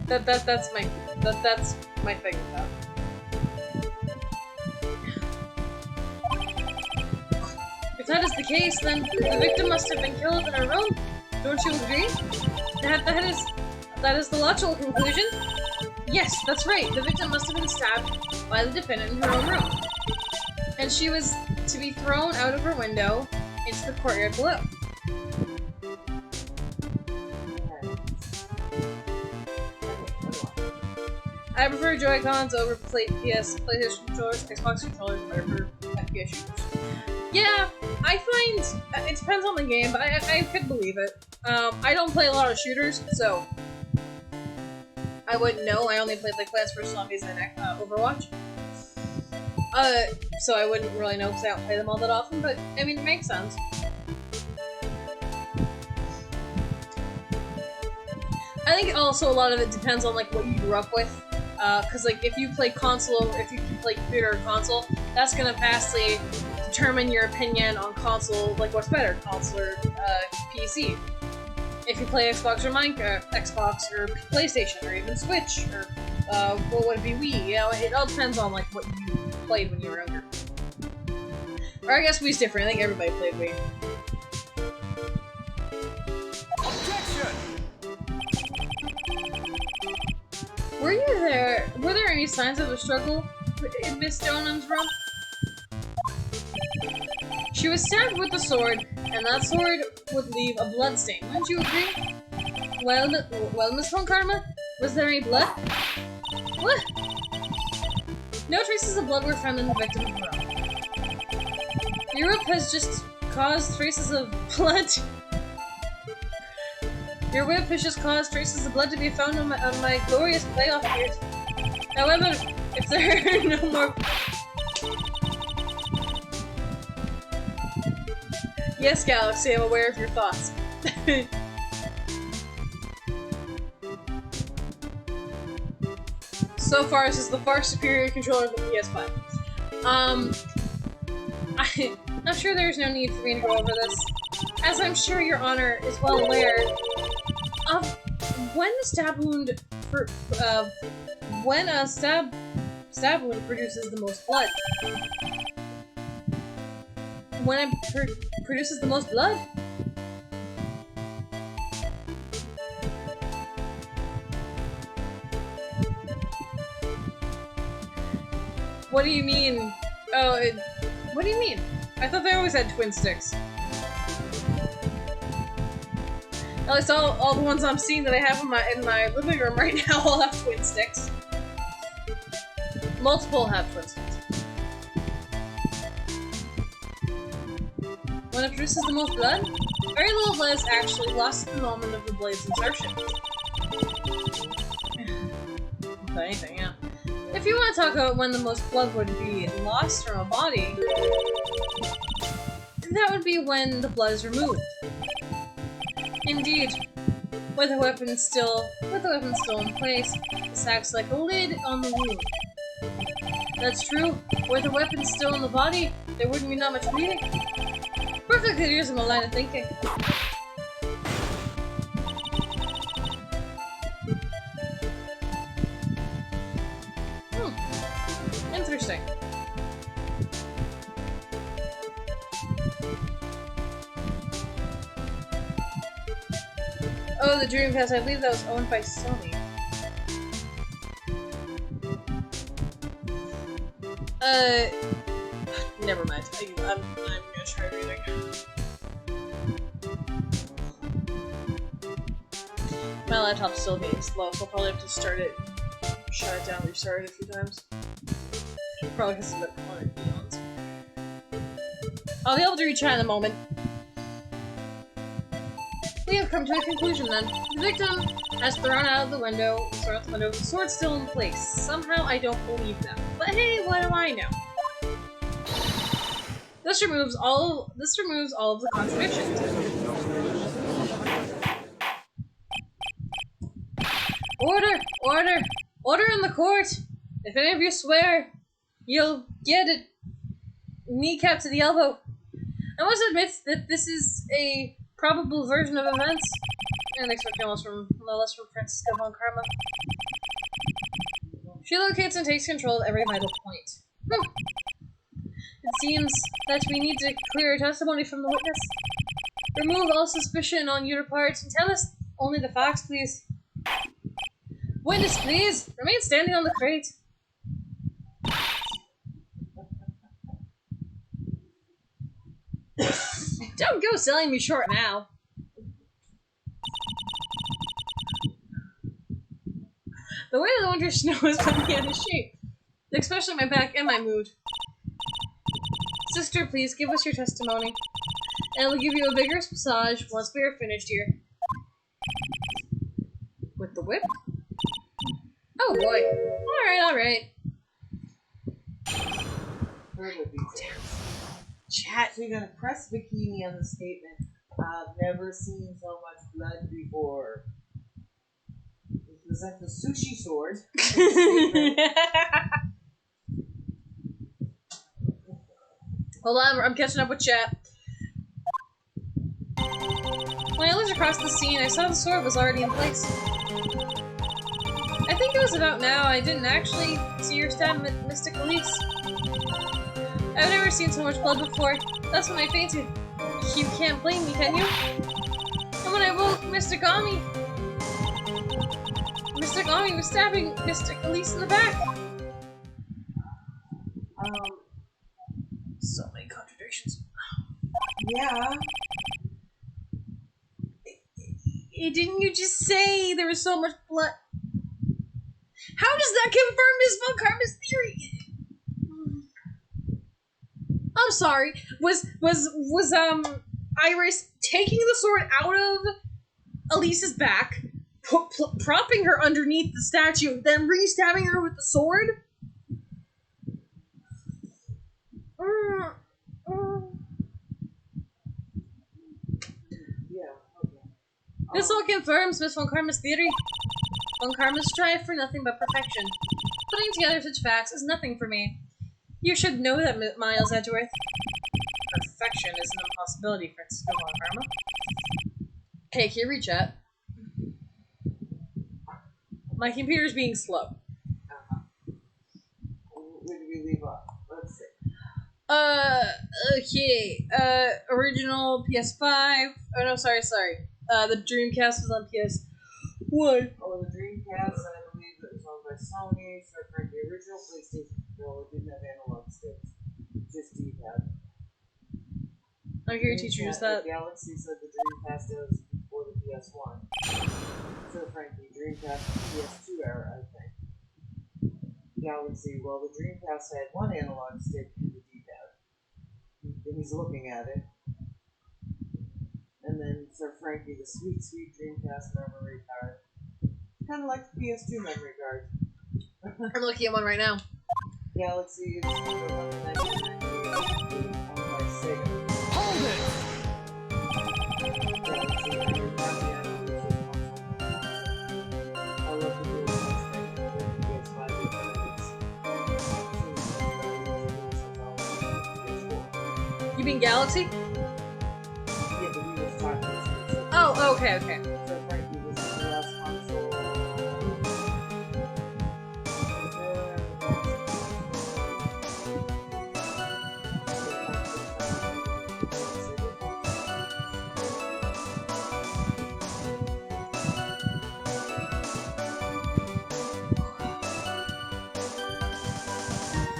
A: that's my thing with that. If that is the case, then the victim must have been killed in her room. Don't you agree? That is the logical conclusion. Yes, that's right. The victim must have been stabbed by the defendant in her own room. And she was to be thrown out of her window into the courtyard below. I prefer Joy-Cons over PlayStation controllers, Xbox controllers, whatever FPS shooters. Yeah, I find it depends on the game, but I could believe it. I don't play a lot of shooters, so I wouldn't know. I only played like Plants vs Zombies and Overwatch. So I wouldn't really know because I don't play them all that often. But I mean, it makes sense. I think also a lot of it depends on like what you grew up with. Because like if you play console, or if you play computer or console, that's gonna vastly determine your opinion on console, like what's better, console or PC. If you play Xbox or Xbox or PlayStation or even Switch or what would it be Wii? You know, it all depends on like what you played when you were younger. Or I guess Wii's different. I think everybody played Wii.
C: Objection!
A: Were you there? Were there any signs of a struggle in Miss Stonehams' room? She was stabbed with the sword, and that sword would leave a blood stain. Wouldn't you agree? Well, Miss Von Karma, was there any blood? What? No traces of blood were found in the victim's room. Your whip has just caused traces of blood. Your whip has just caused traces of blood to be found on my glorious playoff years. However, if there are no more... Yes, Galaxy, I'm aware of your thoughts. So far, this is the far superior controller of the PS5. I'm sure there's no need for me to go over this, as I'm sure Your Honor is well aware of when the stab wound when a stab wound produces the most blood. When it produces the most blood? What do you mean? Oh, what do you mean? I thought they always had twin sticks. At least all the ones I'm seeing that I have in my living room right now all have twin sticks. Multiple have twin sticks. When it produces the most blood, very little blood is actually lost at the moment of the blade's insertion. If anything, yeah. If you want to talk about when the most blood would be lost from a body, that would be when the blood is removed. Indeed, with the weapon still in place, this acts like a lid on the wound. That's true. With the weapon still in the body, there wouldn't be that much bleeding. Perfectly reasonable line of thinking. Interesting. Oh, the Dreamcast. I believe that was owned by Sony. Never mind. I'm gonna try reading. My laptop's still being slow, so I'll probably have to start it, shut it down, restart it a few times. Probably because of the quality. I'll be able to retry in a moment. We have come to a conclusion then. The victim has thrown out the window, with the sword still in place. Somehow I don't believe them. But hey, what do I know? This removes all of the contradictions. Order! Order! Order in the court! If any of you swear, you'll get it kneecap to the elbow. I must admit that this is a probable version of events. And expect no less from Francisca Von Karma. She locates and takes control of every vital point. It seems that we need to clear a testimony from the witness. Remove all suspicion on your part and tell us only the facts, please. Witness, please! Remain standing on the crate. Don't go selling me short now. The way the winter snow has put me out of shape, especially my back and my mood. Sister, please give us your testimony, and we'll give you a vigorous massage once we are finished here. With the whip? Oh boy. Alright.
B: Chat, so you're gonna press bikini on the statement. I've never seen so much blood before. Was that the Sushi Sword?
A: Hold on, I'm catching up with chat. When I looked across the scene, I saw the sword was already in place. I I think it was about now. I didn't actually see her stab Mystic Elise. I've never seen so much blood before. That's when I fainted. You can't blame me, can you? And when I woke, Mystic Ami was stabbing Mystic Elise in the back. So many contradictions.
B: Yeah.
A: Didn't you just say there was so much blood? How does that confirm Miss Von Karma's theory? I'm sorry. Was Iris taking the sword out of Elise's back, propping her underneath the statue, then re-stabbing her with the sword?
B: Yeah, okay.
A: This all confirms Miss Von Karma's theory. Von Karma strive for nothing but perfection. Putting together such facts is nothing for me. You should know that, Miles Edgeworth. Perfection is an impossibility, Francisco Von Karma. Hey, can you read chat? My computer's being slow.
B: Where did we leave off? Let's see.
A: Okay. Original PS5. Oh no, sorry. The Dreamcast was on PS1.
B: Oh, the Dreamcast, I believe it was owned by Sony. So for the original PlayStation controller, didn't have analog sticks, just D-pad.
A: I'm here to teach you that.
B: Galaxy said the Dreamcast was before the PS1. So frankly, Dreamcast was the PS2 era, I think. Galaxy, well, the Dreamcast had one analog stick and the D-pad. And he's looking at it. And then Sir Frankie, the sweet, sweet Dreamcast memory card. Kind of like the PS2 memory card.
A: I'm looking at one right now.
B: Galaxy is the 1998 owned by Sega.
C: Hold it!
B: Galaxy, and you're happy I don't use this console. I love the dual thing with the PS5
A: You mean Galaxy?
B: Yeah, but we was talking about it.
A: Oh, okay.
B: So Frankie, this is the last console.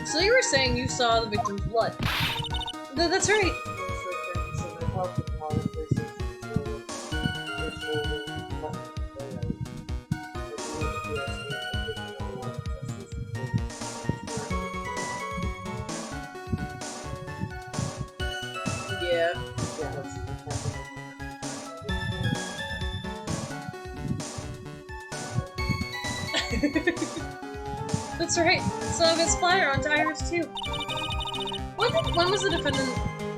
A: So you were saying you saw the victim's blood. That's right. Yeah. That's right. Some of its splatter onto Iris too.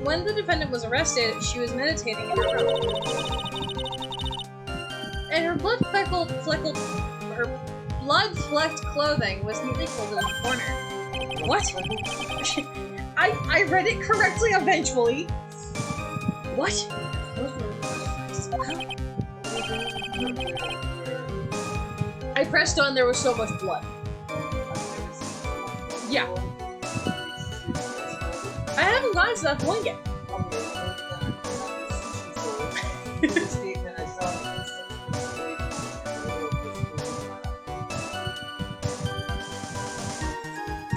A: When the defendant was arrested, she was meditating in her room. And her blood-flecked clothing was neatly folded in the corner. What? I read it correctly eventually. What? I pressed on, there was so much blood. Yeah. I haven't gotten to that point yet.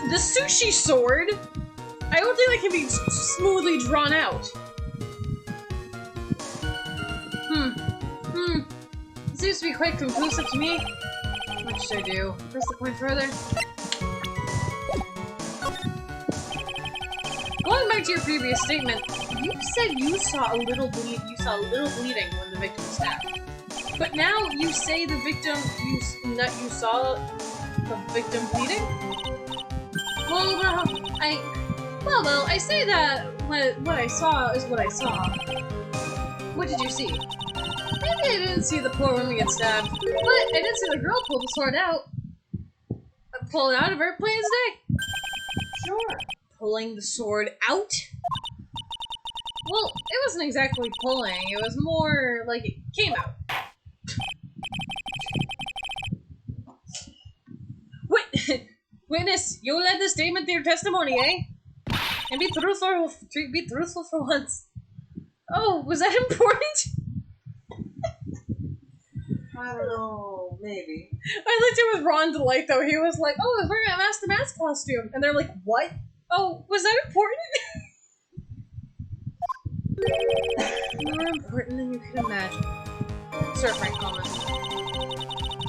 A: The Sushi Sword? I don't think that can be smoothly drawn out. It seems to be quite conclusive to me. What should I do? Press the point further. Going back to your previous statement, you said you saw a little bleeding when the victim was stabbed. But now you say the victim you saw the victim bleeding? Well, I say that what I saw is what I saw. What did you see? Maybe I didn't see the poor woman get stabbed, but I did see the girl pull the sword out. Pull it out of her, plain as day.
B: Sure.
A: Pulling the sword out? Well, it wasn't exactly pulling, it was more like it came out. Witness, you'll add the statement to your testimony, eh? And be truthful for once. Oh, was that important?
B: I don't know, maybe.
A: I looked at it with Ron Delight though. He was like, "Oh, I was wearing a Master Mask costume," and they're like, "What? Oh, was that important?" More important than you can imagine. Sir Frank comment.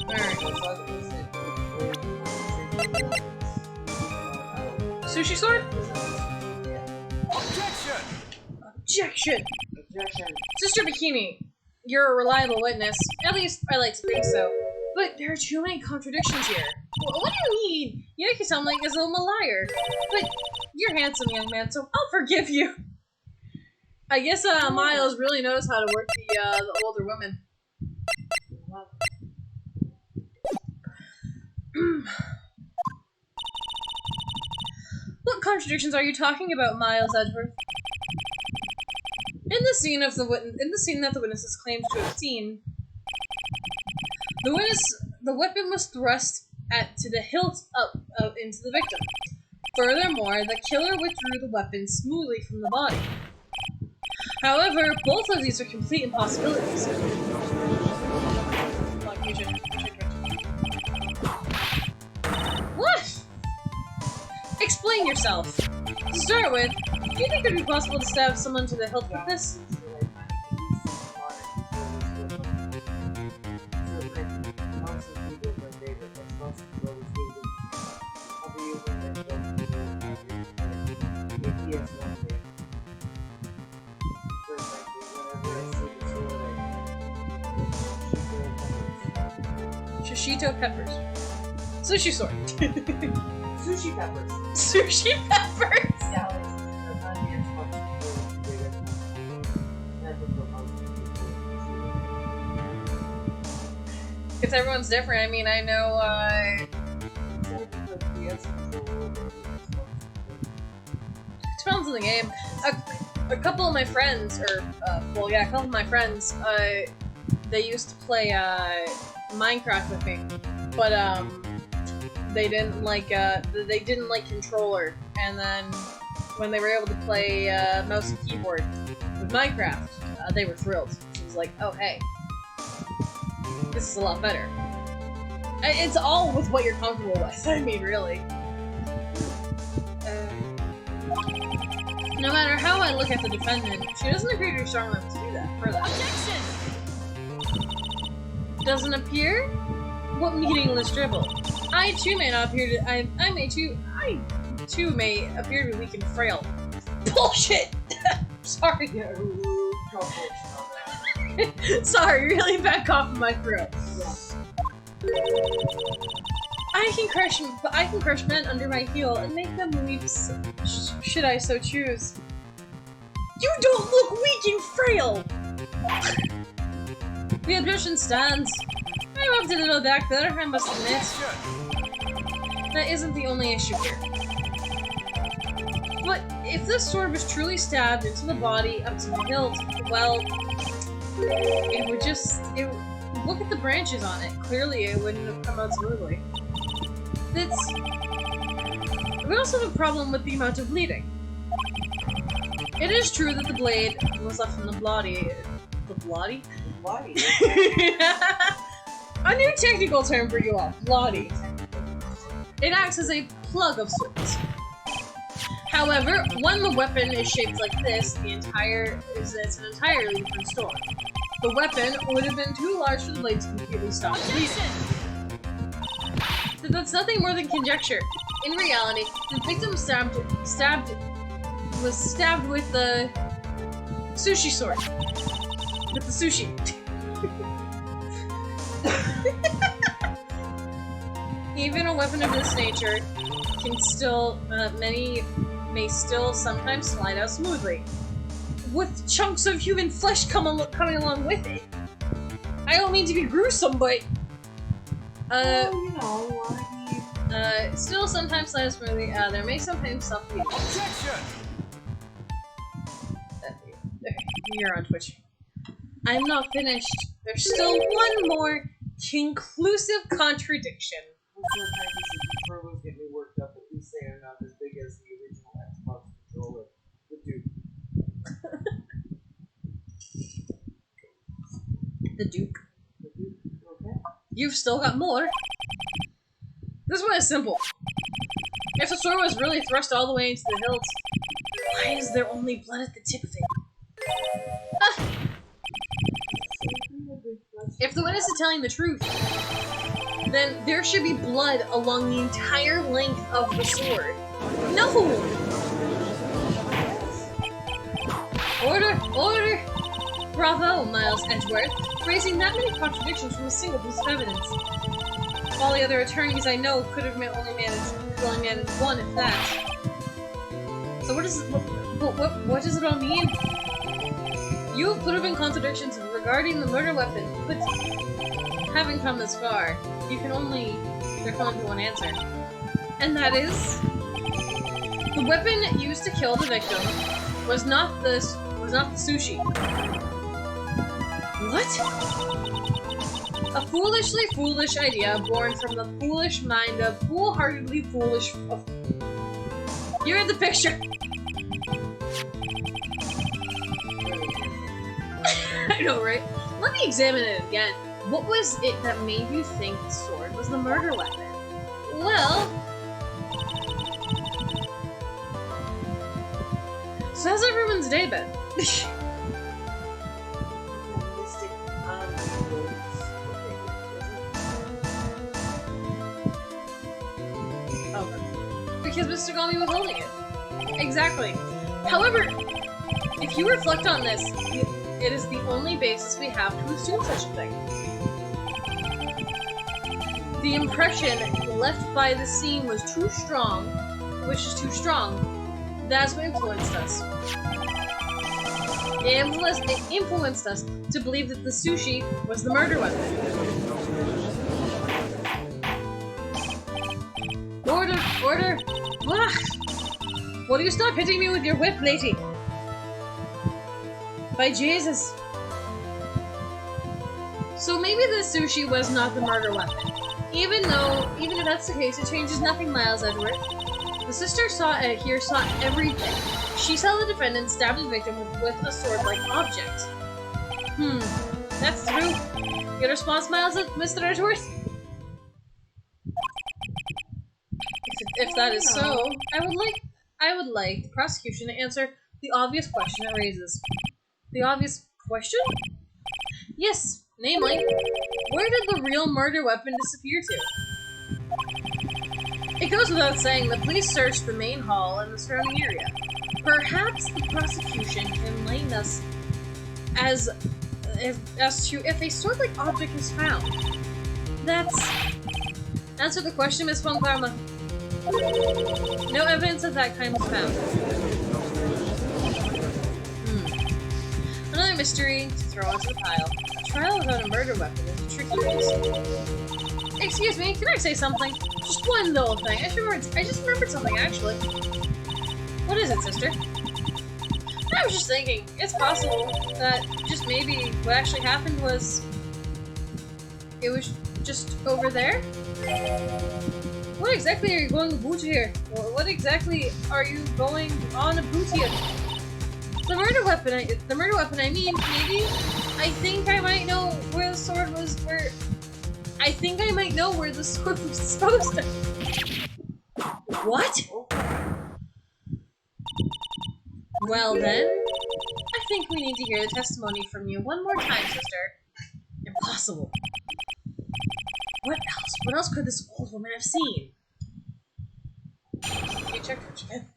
A: Alright. Sushi Sword?
C: Objection!
A: Objection!
B: Objection.
A: Sister Bikini, you're a reliable witness. At least I like to think so. But there are too many contradictions here. What do you mean? You make it sound like as though I'm a liar. But you're handsome, young man, so I'll forgive you. I guess Miles really knows how to work the older women. What contradictions are you talking about, Miles Edgeworth? In the scene that the witnesses claimed to have seen, the weapon was thrust to the hilt up into the victim. Furthermore, the killer withdrew the weapon smoothly from the body. However, both of these are complete impossibilities. What? Explain yourself. To start with, do you think it would be possible to stab someone to the hilt with this? Shishito peppers. Sushi Sword.
B: Sushi peppers.
A: Sushi peppers!
B: Yeah,
A: Because everyone's different. I mean, I know, depends on the game. A couple of my friends, a couple of my friends, they used to play, Minecraft with me, but they didn't like controller, and then when they were able to play mouse and keyboard with Minecraft, they were thrilled. It was like, oh hey, this is a lot better. It's all with what you're comfortable with. I mean, really. No matter how I look at the defendant, she doesn't appear to be strong enough to do that. For that. Objection! Doesn't appear? What meaningless dribble? I too may not appear to. I too may appear to be weak and frail. Bullshit! Sorry.
B: Yeah,
A: Sorry, really bad cough in my throat. I can crush men under my heel and make them weep. Should I so choose? You don't look weak and frail. The objection stands. I rubbed it in the back there, I must admit. That isn't the only issue here. But if this sword was truly stabbed into the body up to the hilt, well, it would look at the branches on it. Clearly it wouldn't have come out smoothly. We also have a problem with the amount of bleeding. It is true that the blade was left in the bloody. The bloody?
B: Bloody.
A: A new technical term for you all. Bloody. It acts as a plug of sorts. However, when the weapon is shaped like this, it's an entirely different story. The weapon would have been too large for the blade to completely stop bleeding. But that's nothing more than conjecture. In reality, the victim was stabbed with the sushi sword. With the sushi. Even a weapon of this nature can still, may still sometimes slide out smoothly, with chunks of human flesh coming along with it. I don't mean to be gruesome, but still sometimes slide out smoothly. There may sometimes self-bleed. You're on Twitch. I'm not finished. There's still one more conclusive contradiction. The Duke.
B: Okay.
A: You've still got more. This one is simple. If the sword was really thrust all the way into the hilt, why is there only blood at the tip of it? Ah! If the witness is telling the truth, then there should be blood along the entire length of the sword. No! Order! Order! Bravo, Miles Edgeworth, raising that many contradictions from a single piece of evidence. All the other attorneys I know could have only managed one, if that. So what does it all mean? You have put up in contradictions regarding the murder weapon, but having come this far, there can only be one answer. And that is... the weapon used to kill the victim was not the sushi. What? A foolishly foolish idea born from the foolish mind of foolhardily foolish... You're in the picture! I know, right? Let me examine it again. What was it that made you think the sword was the murder weapon? Well... so how's everyone's day been? Okay. Because Mr. Gami was holding it. Exactly. However, if you reflect on this, it is the only basis we have to assume such a thing. The impression left by the scene was too strong, that's what influenced us. It influenced us to believe that the sushi was the murder weapon. Order! Order! Ah! Will you stop hitting me with your whip, lady? By Jesus. So maybe the sushi was not the murder weapon. Even if that's the case, it changes nothing, Miles Edgeworth. The sister saw everything. She saw the defendant stab the victim with a sword-like object. That's true. Your response, Miles, Mr. Edgeworth? If that is so, I would like the prosecution to answer the obvious question it raises. The obvious question? Yes, namely, where did the real murder weapon disappear to? It goes without saying the police searched the main hall and the surrounding area. Perhaps the prosecution can enlighten us as to if a sword-like object is found. Answer the question, Miss Von Karma. No evidence of that kind was found. Another mystery to throw onto the pile. A trial without a murder weapon is a tricky case. Excuse me, can I say something? Just one little thing. I just remembered something, actually. What is it, sister? I was just thinking, it's possible that just maybe what actually happened was... it was just over there? What exactly are you going about here? Or what exactly are you going on about here? The murder weapon, I mean, maybe? I think I might know where the sword was, supposed to... What? Well then, I think we need to hear the testimony from you one more time, sister. Impossible. What else? What else could this old woman have seen? You checked her again.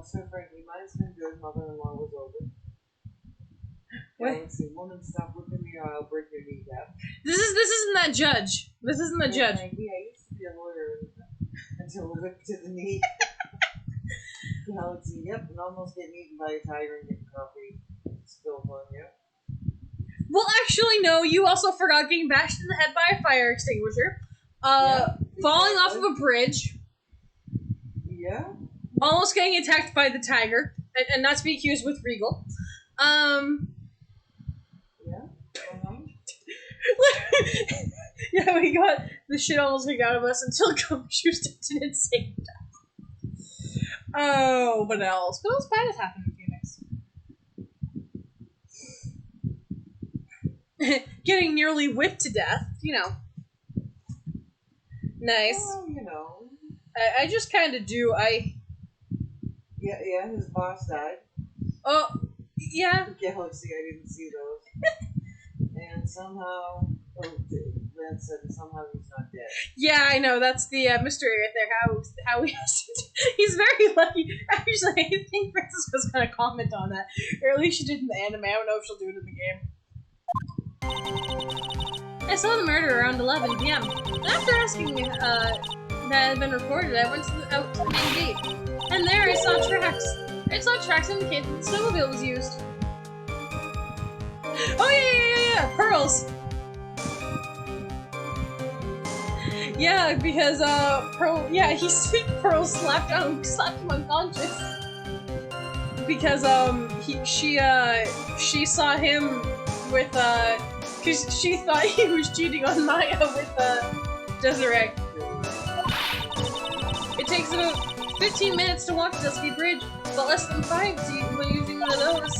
B: So frankly, mine's been good. Mother-in-law was over.
A: What?
B: Let's see. Woman, stop whipping me or I'll break your kneecap.
A: This isn't that judge. This isn't the judge.
B: Frankly, I used to be a lawyer until a whip to the knee. Let's see. Yep, and almost getting eaten by a tiger and getting coffee spilled on you.
A: Well, actually, no. You also forgot getting bashed in the head by a fire extinguisher. Falling off of a bridge.
B: Yeah.
A: Almost getting attacked by the tiger, and not to be accused with Regal.
B: Yeah.
A: Yeah, we got the shit almost kicked out of us until Gumshoe stepped in and saved us. Oh, what else? What else bad has happened in Phoenix? Getting nearly whipped to death, you know. Nice.
B: Well, you know.
A: I just kind of do.
B: Yeah, his boss died.
A: Oh, yeah.
B: Galaxy, I didn't see those. And somehow, Red said that somehow he's not dead.
A: Yeah, I know. That's the mystery right there. How he's very lucky. Actually, I think Francis was going to comment on that. Or at least she did in the anime. I don't know if she'll do it in the game. I saw the murder around 11 p.m. After asking that had been reported, I went out to the main gate. And there I saw tracks. I saw tracks indicating the snowmobile was used. Oh, yeah. Pearls. Yeah, because, Pearl slapped him unconscious. Because, she saw him with, cause she thought he was cheating on Maya with, Desiree. It takes about 15 minutes to walk to Dusky Bridge, but less than 5 when using one of those.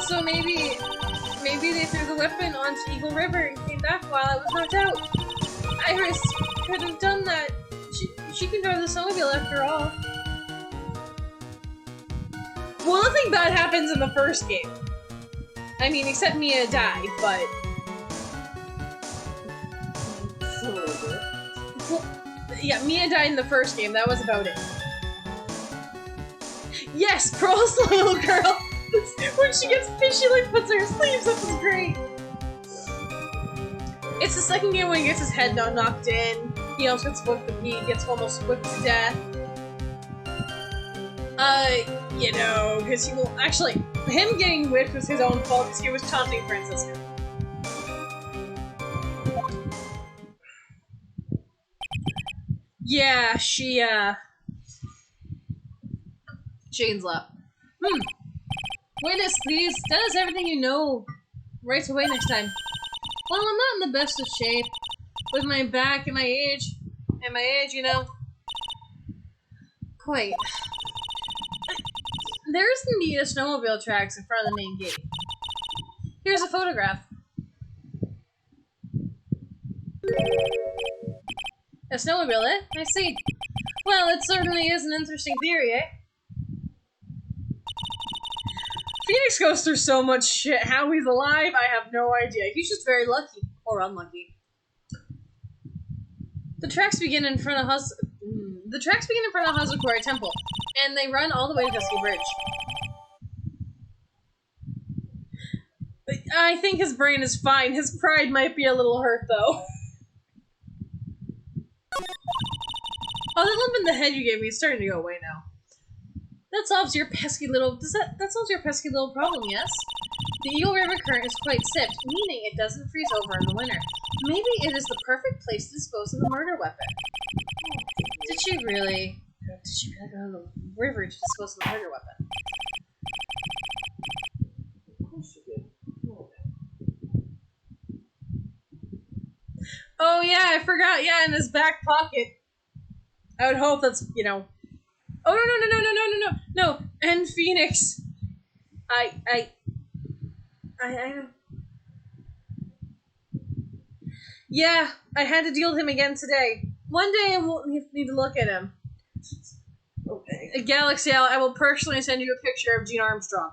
A: So maybe they threw the weapon onto Eagle River and came back while I was knocked out. Iris could have done that. She can drive the snowmobile after all. Well, nothing bad happens in the first game. I mean, except Mia died, but... Well, yeah, Mia died in the first game. That was about it. Yes, Pearl's the little girl! When she gets pissed, she like puts her sleeves up. It's great. It's the second game when he gets his head knocked in. He almost gets gets almost whipped to death. You know, because he will actually him getting whipped was his own fault because he was taunting Francisca. Yeah, Shane's lap. Witness, please. Tell us everything you know right away next time. Well, I'm not in the best of shape. With my back and my age, you know. Quite. There is indeed a snowmobile tracks in front of the main gate. Here's a photograph. A snowmobile, eh? I see. Well, it certainly is an interesting theory, eh? Phoenix goes through so much shit. How he's alive, I have no idea. He's just very lucky. Or unlucky. The tracks begin in front of Hazakori Temple, and they run all the way to Dusky Bridge. I think his brain is fine. His pride might be a little hurt, though. Oh, that lump in the head you gave me is starting to go away now. That solves your pesky little... That solves your pesky little problem, yes? The Eagle River current is quite sipped, meaning it doesn't freeze over in the winter. Maybe it is the perfect place to dispose of the murder weapon. Did she really go to the river to dispose of the murder weapon?
B: Of course she did.
A: Oh yeah, I forgot. Yeah, in his back pocket. I would hope that's, you know... Oh, no. And Phoenix. Yeah, I had to deal with him again today. One day I won't need to look at him.
B: Okay.
A: Galaxy, I will personally send you a picture of Gene Armstrong.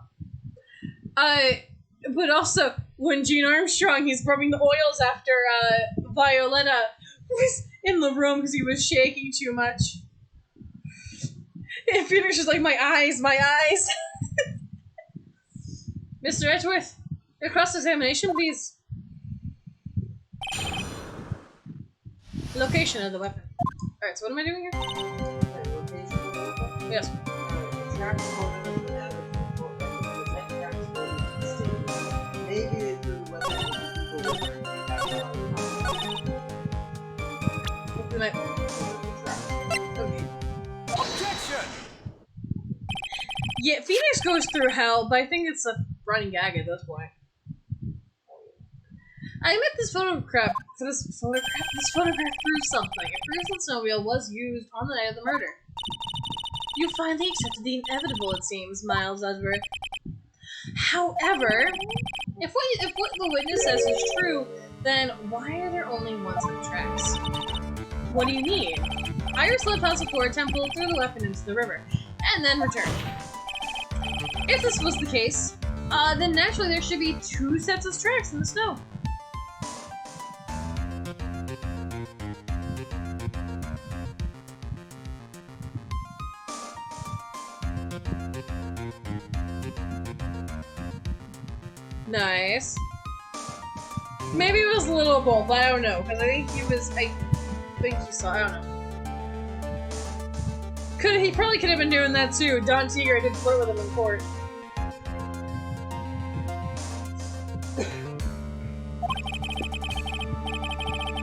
A: But also, when Gene Armstrong, he's rubbing the oils after, Violetta was in the room because he was shaking too much. And Phoenix was like, my eyes. Mr. Edgeworth, your cross-examination, please. Location of the weapon. Alright, so what am I doing here?
B: Okay, location of the weapon?
A: Yes.
B: Tracks photos of the maybe they threw the weapon into the river and came back
A: Okay.
C: Objection!
A: Yeah, Phoenix goes through hell, but I think it's a running gag at this point. I met this photograph proves something. It proves the snowmobile was used on the night of the murder. You finally accepted the inevitable, it seems, Miles Edgeworth. However, if what the witness says is true, then why are there only one set of tracks? What do you mean? Iris left House of Four Temple, threw the weapon into the river, and then returned. If this was the case, then naturally there should be two sets of tracks in the snow. Nice. Maybe it was a little both, but I don't know, because I think he saw, I don't know. He probably could have been doing that too. Don Tiger did flirt with him in court.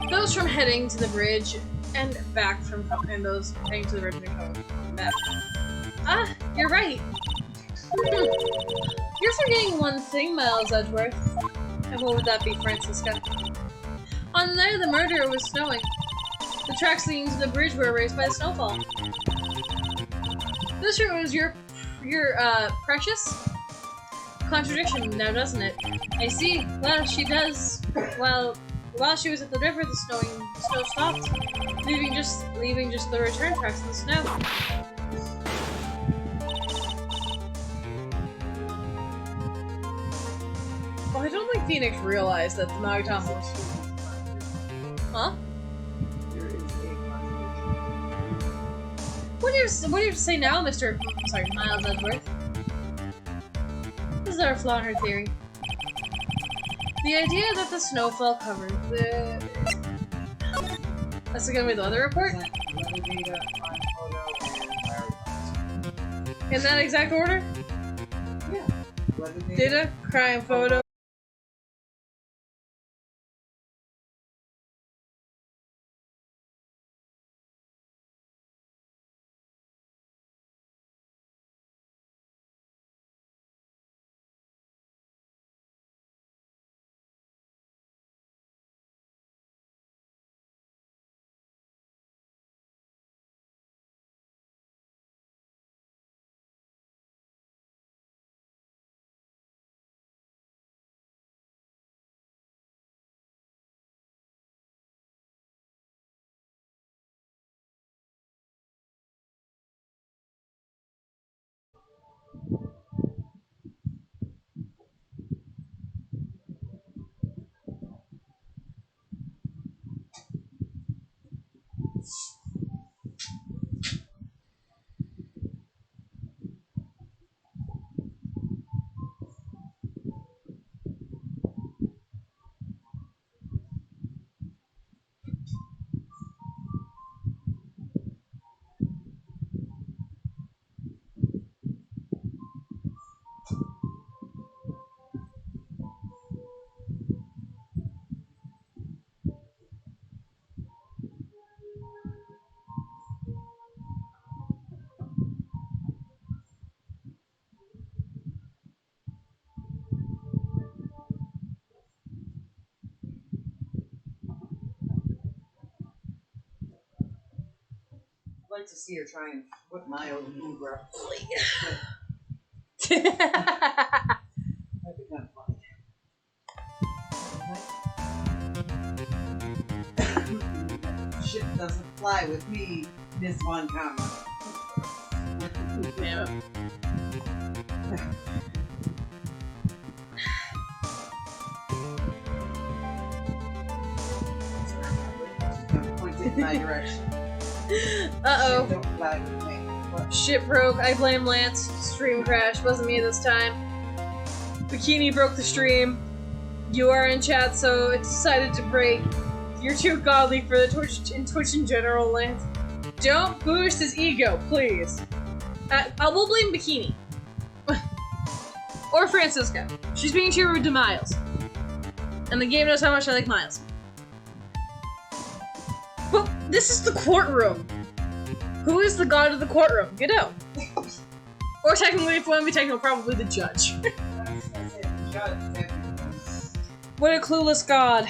A: Those from heading to the bridge and back from those heading to the bridge and coming back. Ah, you're right. You're forgetting one thing, Miles Edgeworth. And what would that be, Francisca? On the night of the murder, it was snowing. The tracks leading to the bridge were erased by the snowfall. This sure was your precious contradiction now, doesn't it? I see. Well, she does. Well, while she was at the river, the snow stopped, leaving just the return tracks in the snow. Well, I don't think Phoenix realized that the Nagaton was. Huh?
B: There is a contradiction.
A: What do you have to say now, Miles Edgeworth? This is our flaw in her theory. The idea that the snowfall covered the... That's gonna be the other report?
B: Weather data, crime photo, and diary files.
A: In that exact order?
B: Yeah. Weather
A: Data, crime photo.
B: I'd like to see her try and whip my old Uber. That'd be kind of funny. Shit doesn't fly with me, Miss One Comma.
A: Yeah.
B: Pointed in my direction.
A: Uh-oh.
B: Shit don't fly with me. What?
A: Shit broke. I blame Lance. Stream crash. Wasn't me this time. Bikini broke the stream. You are in chat, so it decided to break. You're too godly for the Twitch in general, Lance. Don't boost his ego, please. I will blame Bikini. Or Francisca. She's being too rude to Miles. And the game knows how much I like Miles. But this is the courtroom. Who is the god of the courtroom? You know. Or technically, if we want to be technical, probably the judge. What a clueless god.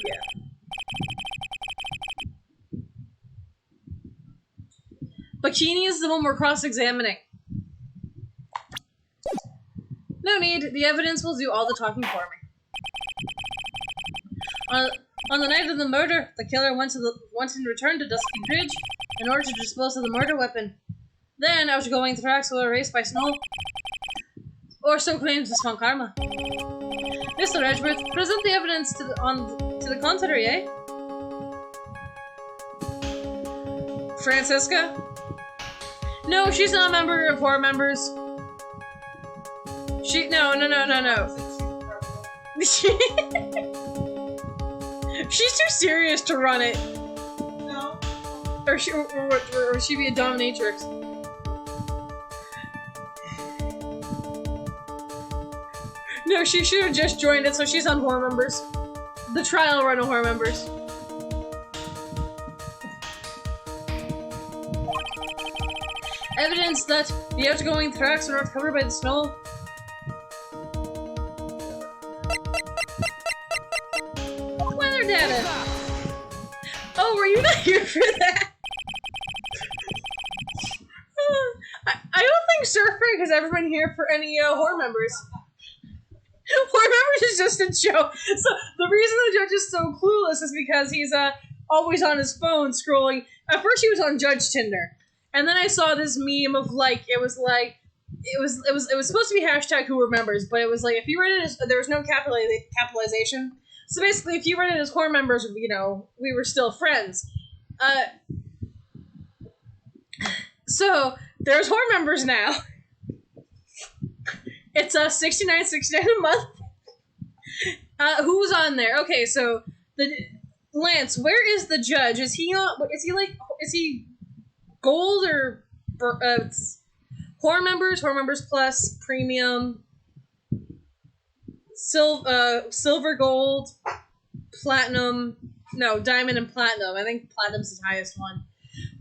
A: Yeah. Bikini is the one we're cross-examining. No need. The evidence will do all the talking for me. On the night of the murder, the killer went and returned to Dusky Bridge in order to dispose of the murder weapon. Then, after going through tracks were erased by snow, or so claims the Swan Karma. Mr. Edgeworth, present the evidence to the contrary, eh? Francisca? No, she's not a member of horror members. No. She's too serious to run it.
B: No.
A: Or she'd be a dominatrix. No, she should have just joined it, so she's on horror members. The trial run of horror members. Evidence that the outgoing tracks are not covered by the snow. Weather data. Oh, were you not here for that? I don't think Surfing has ever been here for any horror members. Horror members is just a joke. So the reason the judge is so clueless is because he's always on his phone scrolling. At first he was on Judge Tinder. And then I saw this meme of it was supposed to be hashtag who remembers, but it was like if you read it as there was no capitalization. So basically if you read it as horror members, we were still friends. So there's horror members now. It's $69.69 a month. Who's on there? Okay, so Lance, where is the judge? Is he gold or it's horror members plus premium, silver, gold, platinum, no, diamond and platinum. I think platinum's the highest one.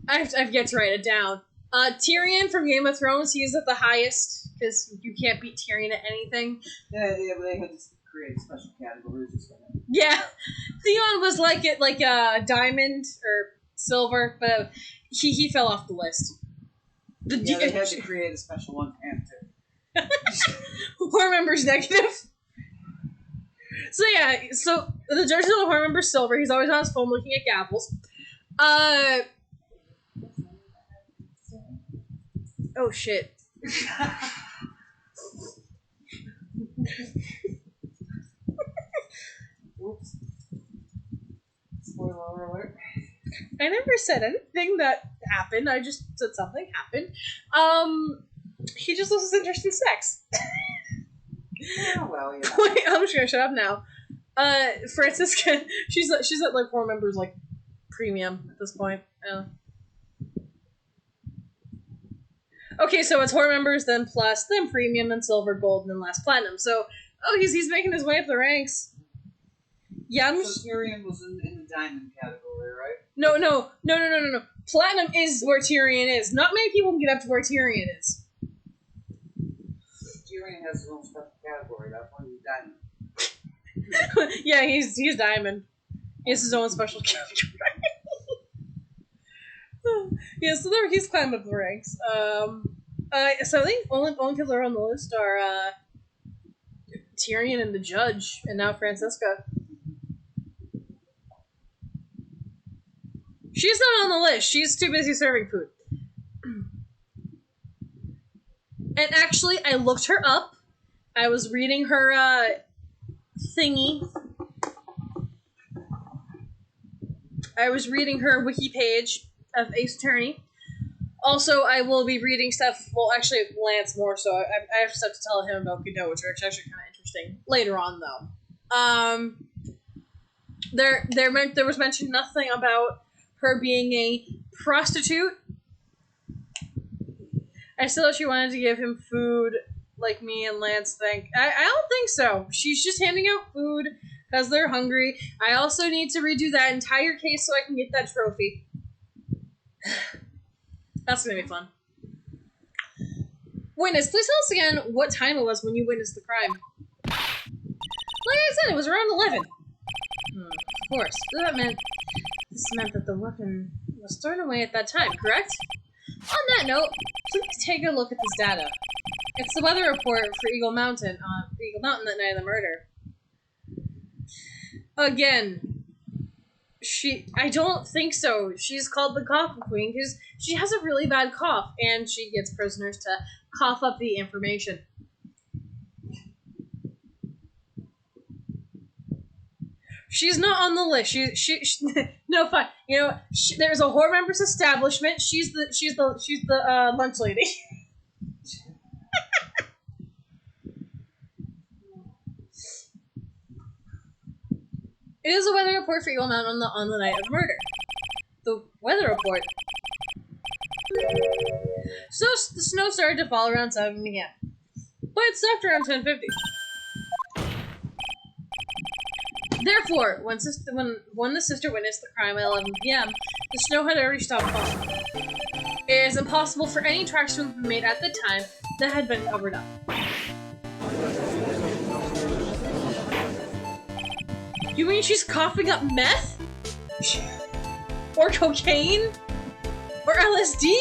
A: I've yet to write it down. Tyrion from Game of Thrones, he's at the highest because you can't beat Tyrion at anything.
B: Yeah, they had to create special categories.
A: Yeah, Theon was like diamond or silver, but he fell off the list.
B: They had to create a special one for him too.
A: Horror members negative. So yeah, so the judge is on horror member silver. He's always on his phone looking at gapples. Oh shit.
B: Oops. Spoiler alert.
A: I never said anything that happened. I just said something happened. He just loses interest in sex.
B: Oh, well, yeah.
A: Wait, I'm just gonna shut up now. Francisca, she's at like horror members like premium at this point. Okay, so it's horror members, then plus, then premium, then silver, gold, and then last platinum. So, he's making his way up the ranks. Yeah,
B: So Tyrion was in the diamond category, right?
A: No. Platinum is where Tyrion is. Not many people can get up to where Tyrion is.
B: Tyrion has his own special category. That's why he's diamond.
A: Yeah, he's diamond. He has his own special category. Yeah, so he's climbed up the ranks. So I think only people that are on the list are Tyrion and the judge, and now Francisca. She's not on the list. She's too busy serving food. And actually, I looked her up. I was reading her thingy. I was reading her wiki page of Ace Attorney. Also, I will be reading stuff. Well, actually, Lance more so. I have stuff to tell him about Godot, which are actually kind of interesting later on, though. There was mentioned nothing about her being a prostitute. I still thought she wanted to give him food, like me and Lance think. I don't think so. She's just handing out food because they're hungry. I also need to redo that entire case so I can get that trophy. That's gonna be fun. Witness, please tell us again what time it was when you witnessed the crime. Like I said, it was around 11. Of course. This meant that the weapon was thrown away at that time, correct? On that note, please take a look at this data. It's the weather report for Eagle Mountain that night of the murder. Again, I don't think so. She's called the Cough Queen because she has a really bad cough, and she gets prisoners to cough up the information. She's not on the list. She no, fine. You know, there's a Horde members establishment. She's the lunch lady. It is a weather report for Eagle Mountain on the night of the murder. The weather report. So the snow started to fall around 7 p.m. But it stopped around 10:50. Therefore, when the sister witnessed the crime at 11 p.m., the snow had already stopped falling. It is impossible for any tracks to have been made at the time that had been covered up. You mean she's coughing up meth? Or cocaine? Or LSD?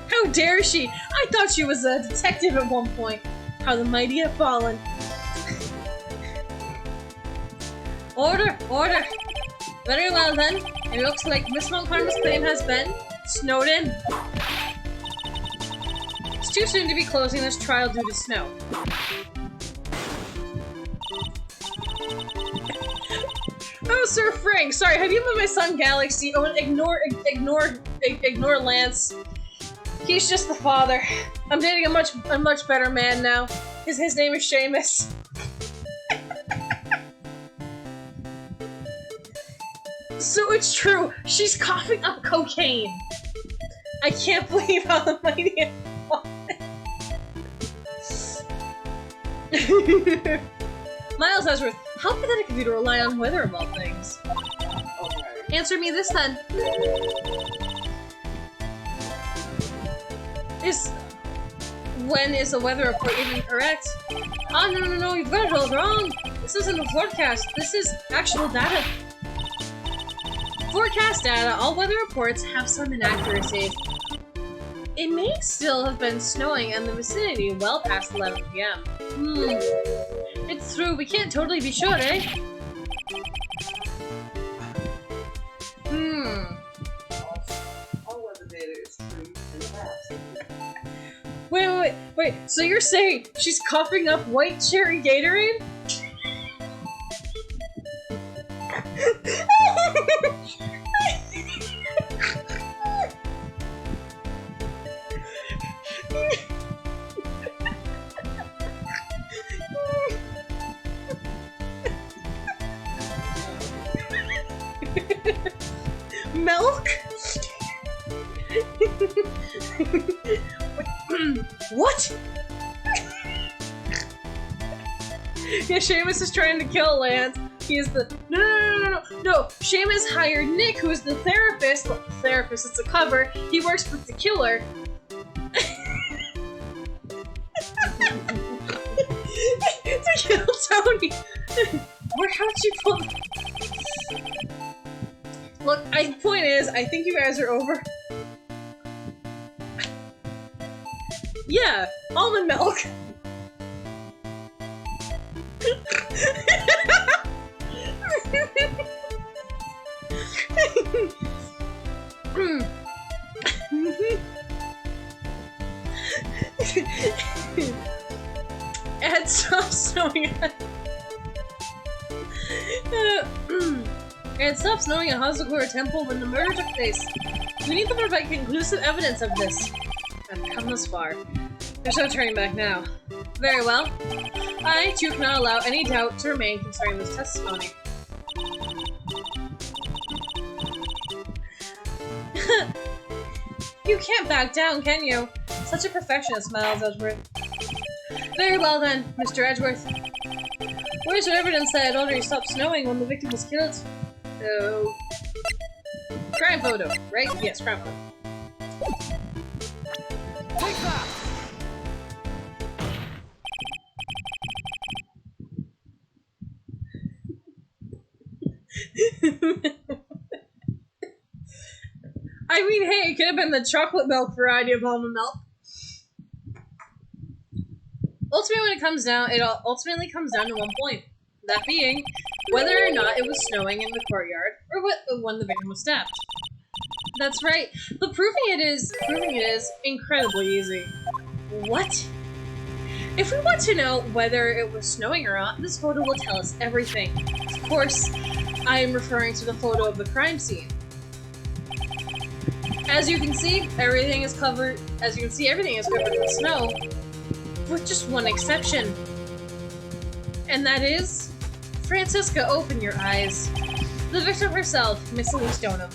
A: How dare she? I thought she was a detective at one point. How the mighty have fallen. Order! Order! Very well then. It looks like Miss Montgomery's claim has been snowed in. It's too soon to be closing this trial due to snow. Oh, Sir Frank, sorry, have you met my son Galaxy? Oh, and ignore Lance. He's just the father. I'm dating a much better man now. His name is Seamus. So it's true, she's coughing up cocaine. I can't believe how the mighty have fallen. Miles Ezworth, how pathetic of you to rely on weather of all things. Okay. Answer me this then. When is the weather report even correct? Oh, no, you've got it all wrong. This isn't a forecast, this is actual data. Forecast data, all weather reports have some inaccuracies. It may still have been snowing in the vicinity well past 11 p.m. It's true, we can't totally be sure, eh?
B: All weather data is true and fast.
A: Wait, so you're saying she's coughing up white cherry Gatorade? Milk? What? Yeah, Seamus is trying to kill Lance. He is the no. Seamus hired Nick, who is the therapist. Well, the therapist, it's a cover. He works with the killer. To kill Tony. How'd you pull? Look, point is, I think you guys are over. Yeah, almond milk. It stopped snowing. It stopped snowing at Hazakura Temple when the murder took place. We need to provide conclusive evidence of this. I've come this far. There's no turning back now. Very well. I, too, cannot allow any doubt to remain concerning this testimony. You can't back down, can you? Such a perfectionist, Miles Edgeworth. Very well then, Mr. Edgeworth. Where's your evidence that it already stopped snowing when the victim was killed? Oh. Crime photo, right? Yes, crime photo.
C: Take that!
A: I mean, hey, it could have been the chocolate milk variety of almond milk. Ultimately, when it comes down, it ultimately comes down to one point. That being, whether or not it was snowing in the courtyard, or when the victim was stabbed. That's right, but proving it is incredibly easy. What? If we want to know whether it was snowing or not, this photo will tell us everything. Of course, I am referring to the photo of the crime scene. As you can see, everything is covered in snow, with just one exception. And that is, Francisca, open your eyes. The victim herself, Miss Elise Stoneham.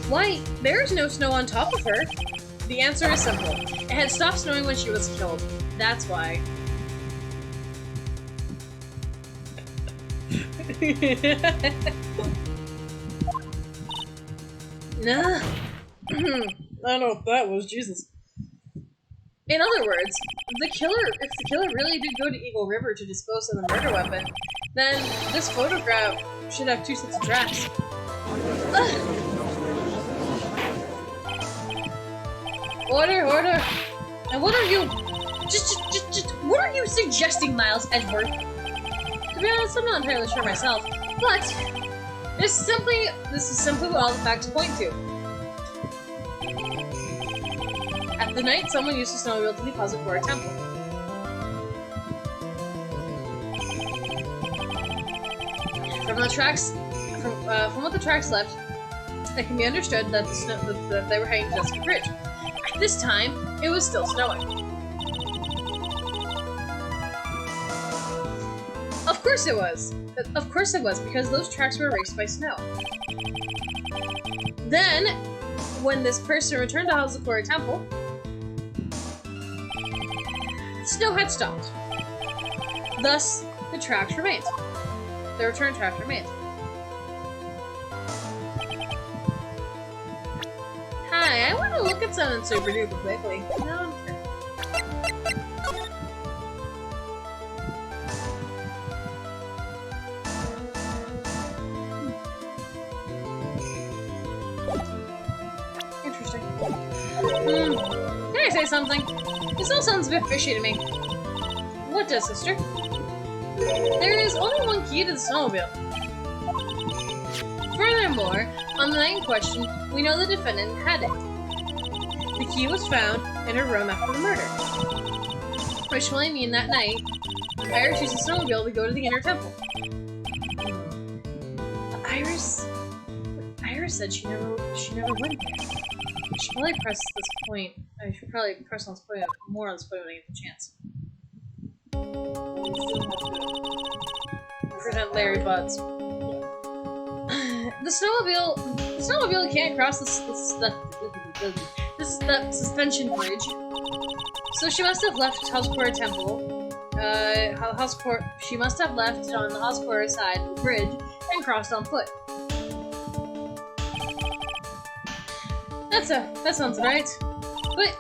A: Why, there is no snow on top of her. The answer is simple. It had stopped snowing when she was killed. That's why. Nah. I don't know what that was, Jesus. In other words, if the killer really did go to Eagle River to dispose of the murder weapon, then this photograph should have 2 sets of tracks. Order! And what are you... what are you suggesting, Miles Edgeworth? To be honest, I'm not entirely sure myself, but this is simply what all the facts point to. At the night, someone used a snowmobile to deposit for a temple. From what the tracks left, it can be understood that that they were heading to Dusky Bridge. At this time, it was still snowing. Of course it was. Of course it was, because those tracks were erased by snow. Then, when this person returned to Hazakura Temple, the snow had stopped. Thus, the tracks remained. The return tracks remained. Hi, I want to look at something super duper quickly. No, interesting. Can I say something? This all sounds a bit fishy to me. What does, sister? There is only one key to the snowmobile. Furthermore, on the night in question, we know the defendant had it. The key was found in her room after the murder. Which will mean that night, Iris used the snowmobile to go to the inner temple. Iris said she never went there. I should probably press this point. I should probably press on this point more on this point when I get the chance. Present Larry Butts. The snowmobile can't cross the suspension bridge. So she must have left Hazakura Temple. She must have left on the Hazakura side of the bridge and crossed on foot. That sounds right. But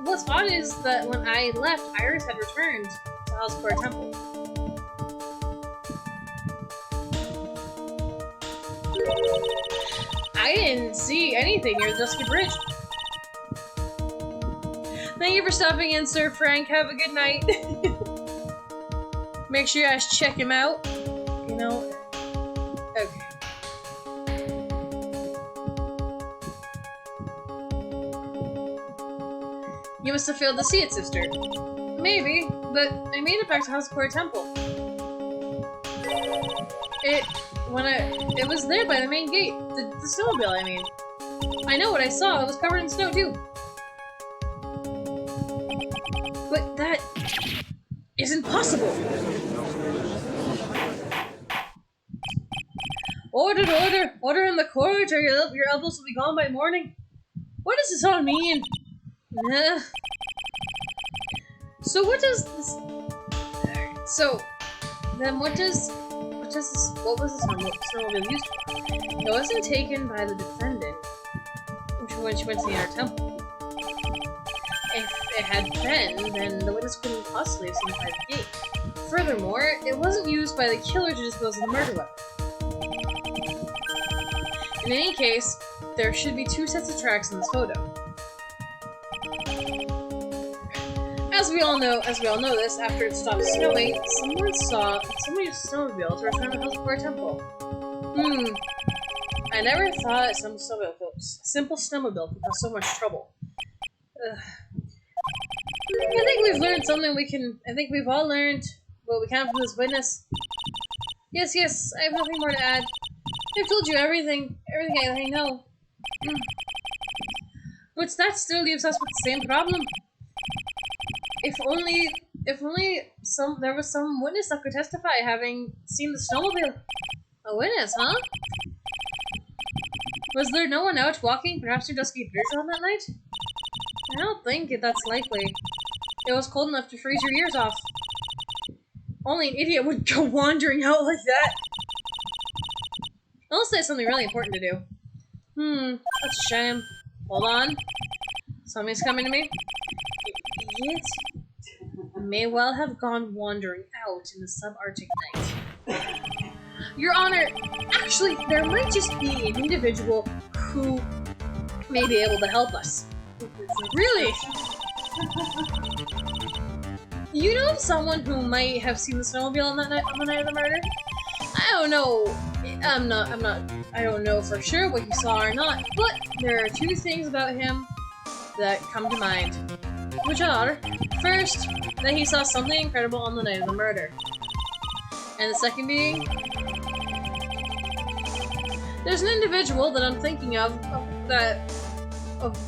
A: what's odd is that when I left, Iris had returned to Hazakura Temple. I didn't see anything near the Dusky Bridge. Thank you for stopping in, Sir Frank. Have a good night. Make sure you guys check him out. You know. Okay. You must have failed to see it, sister. Maybe, but I made it back to Hazakura Temple. It was there by the main gate. The snowmobile, I mean. I know what I saw. It was covered in snow, too. But that isn't possible. Order! Order in the court, or your elbows will be gone by morning. What does this all mean? So what does this... So, then what was this snowmobile used for? It wasn't taken by the defendant when she went to the inner temple. If it had been, then the witness couldn't possibly have seen it by the gate. Furthermore, it wasn't used by the killer to dispose of the murder weapon. In any case, there should be 2 sets of tracks in this photo. As we all know this, after it stopped snowing, someone used a snowmobile to return the house for a temple. I never thought a simple snowmobile could cause so much trouble. Ugh. I think we've learned something I think we've all learned what we can from this witness. Yes, I have nothing more to add. I've told you everything I know. But that still leaves us with the same problem. If only there was some witness that could testify having seen the snowmobile. A witness, huh? Was there no one out walking, perhaps through dusky bridge on that night? I don't think that's likely. It was cold enough to freeze your ears off. Only an idiot would go wandering out like that. Unless there's something really important to do. That's a shame. Hold on. Something's coming to me. The idiot may well have gone wandering out in the subarctic night. Your Honor, actually, there might just be an individual who may be able to help us. Really? You know someone who might have seen the snowmobile on the night of the murder? I don't know. I don't know for sure what he saw or not, but there are 2 things about him that come to mind. Which are, first, that he saw something incredible on the night of the murder. And the second being, there's an individual that I'm thinking of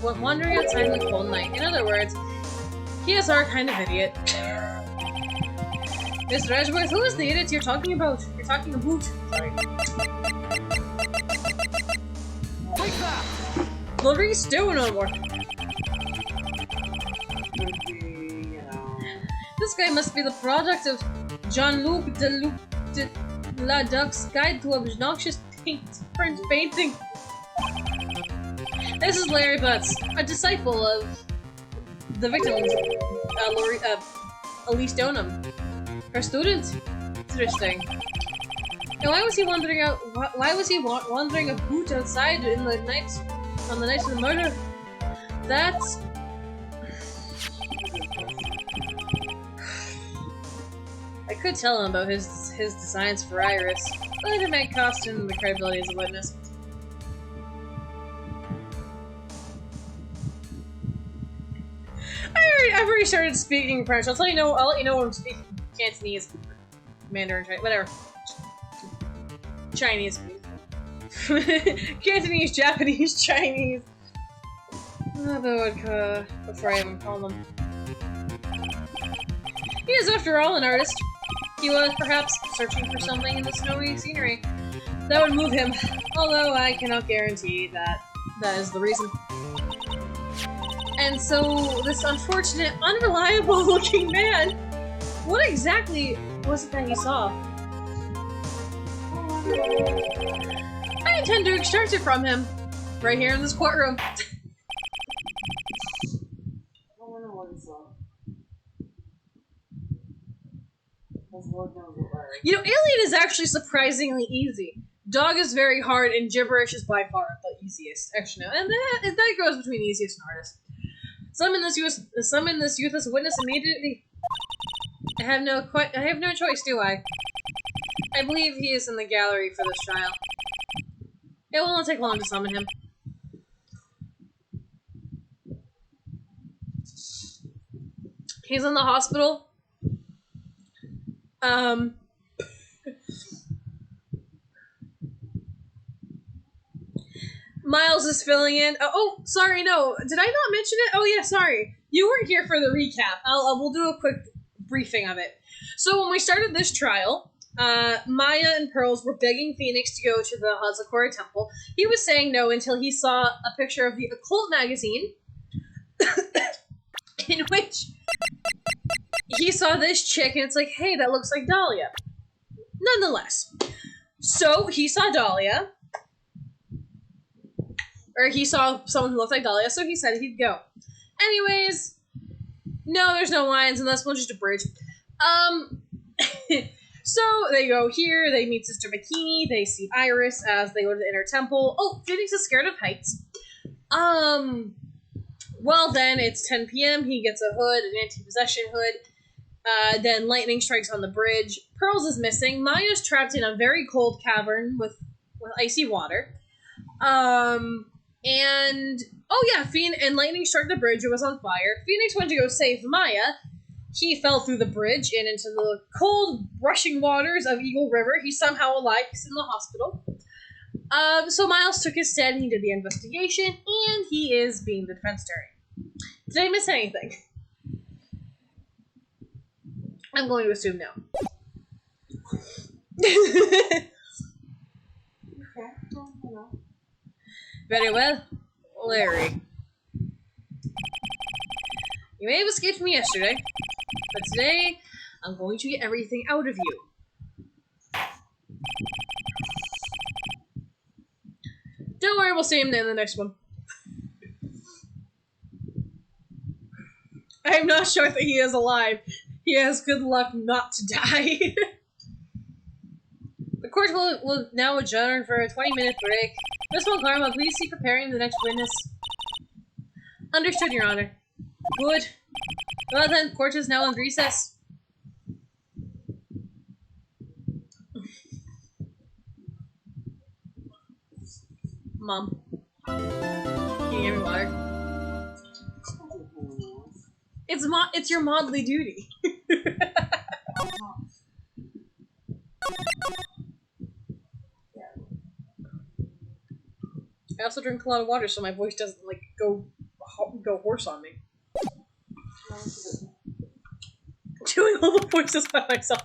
A: wandering outside in the cold night. In other words, he is our kind of idiot. Mr. Edgeworth, who is the idiot you're talking about? You're talking about. Sorry.
C: Take that!
A: What are you doing no more?
B: Could be,
A: This guy must be the product of Jean-Luc de Laduc's Guide to Obnoxious Print Painting. This is Larry Butts, a disciple of the victim, Elise Donham. Her student? Interesting. And why was he wandering out? Why was he wandering a boot outside on the night of the murder? That's. I could tell him about his designs for Iris, but it might cost him the credibility as a witness. I've already started speaking French. I'll let you know when I'm speaking Cantonese, Mandarin, whatever. Chinese. Cantonese, Japanese, Chinese. Before I even call them. He is, after all, an artist. He was perhaps searching for something in the snowy scenery that would move him, although I cannot guarantee that is the reason. And so, this unfortunate, unreliable-looking man, what exactly was it that he saw? I intend to extract it from him, right here in this courtroom.
B: I wonder what he saw. Because Lord knows what Larry.
A: You know, Alien is actually surprisingly easy. Dog is very hard, and Gibberish is by far the easiest. Actually, no, and that goes between easiest and hardest. Summon this youth as a witness immediately. I have no choice, do I? I believe he is in the gallery for this trial. It will not take long to summon him. He's in the hospital. Miles is filling in. Oh, sorry, no. Did I not mention it? Oh, yeah, sorry. You weren't here for the recap. We'll do a quick briefing of it. So when we started this trial, Maya and Pearls were begging Phoenix to go to the Hazakura Temple. He was saying no until he saw a picture of the Occult magazine in which he saw this chick, and it's like, hey, that looks like Dahlia. Nonetheless. So he saw Dahlia. Or he saw someone who looked like Dahlia, so he said he'd go. Anyways, no, there's no lines, and that's just a bridge. So they go here, they meet Sister Bikini, they see Iris as they go to the inner temple. Oh, Phoenix is scared of heights. Well then, it's 10 p.m., he gets a hood, an anti-possession hood. Then lightning strikes on the bridge. Pearls is missing. Maya's trapped in a very cold cavern with icy water. And oh yeah, and lightning struck the bridge. It was on fire. Phoenix went to go save Maya. He fell through the bridge and into the cold, rushing waters of Eagle River. He's somehow alive. He's in the hospital. So Miles took his stand. He did the investigation, and he is being the defense attorney. Did I miss anything? I'm going to assume no. Very well, Larry. You may have escaped me yesterday, but today I'm going to get everything out of you. Don't worry, we'll see him in the next one. I'm not sure that he is alive. He has good luck not to die. The court will now adjourn for a 20-minute break. Miss Karma, please see preparing the next witness. Understood, Your Honor. Good. Well then, court is now in recess. Mom. Can you give me water? It's your modly duty. I also drink a lot of water, so my voice doesn't like go hoarse on me. Doing all the voices by myself.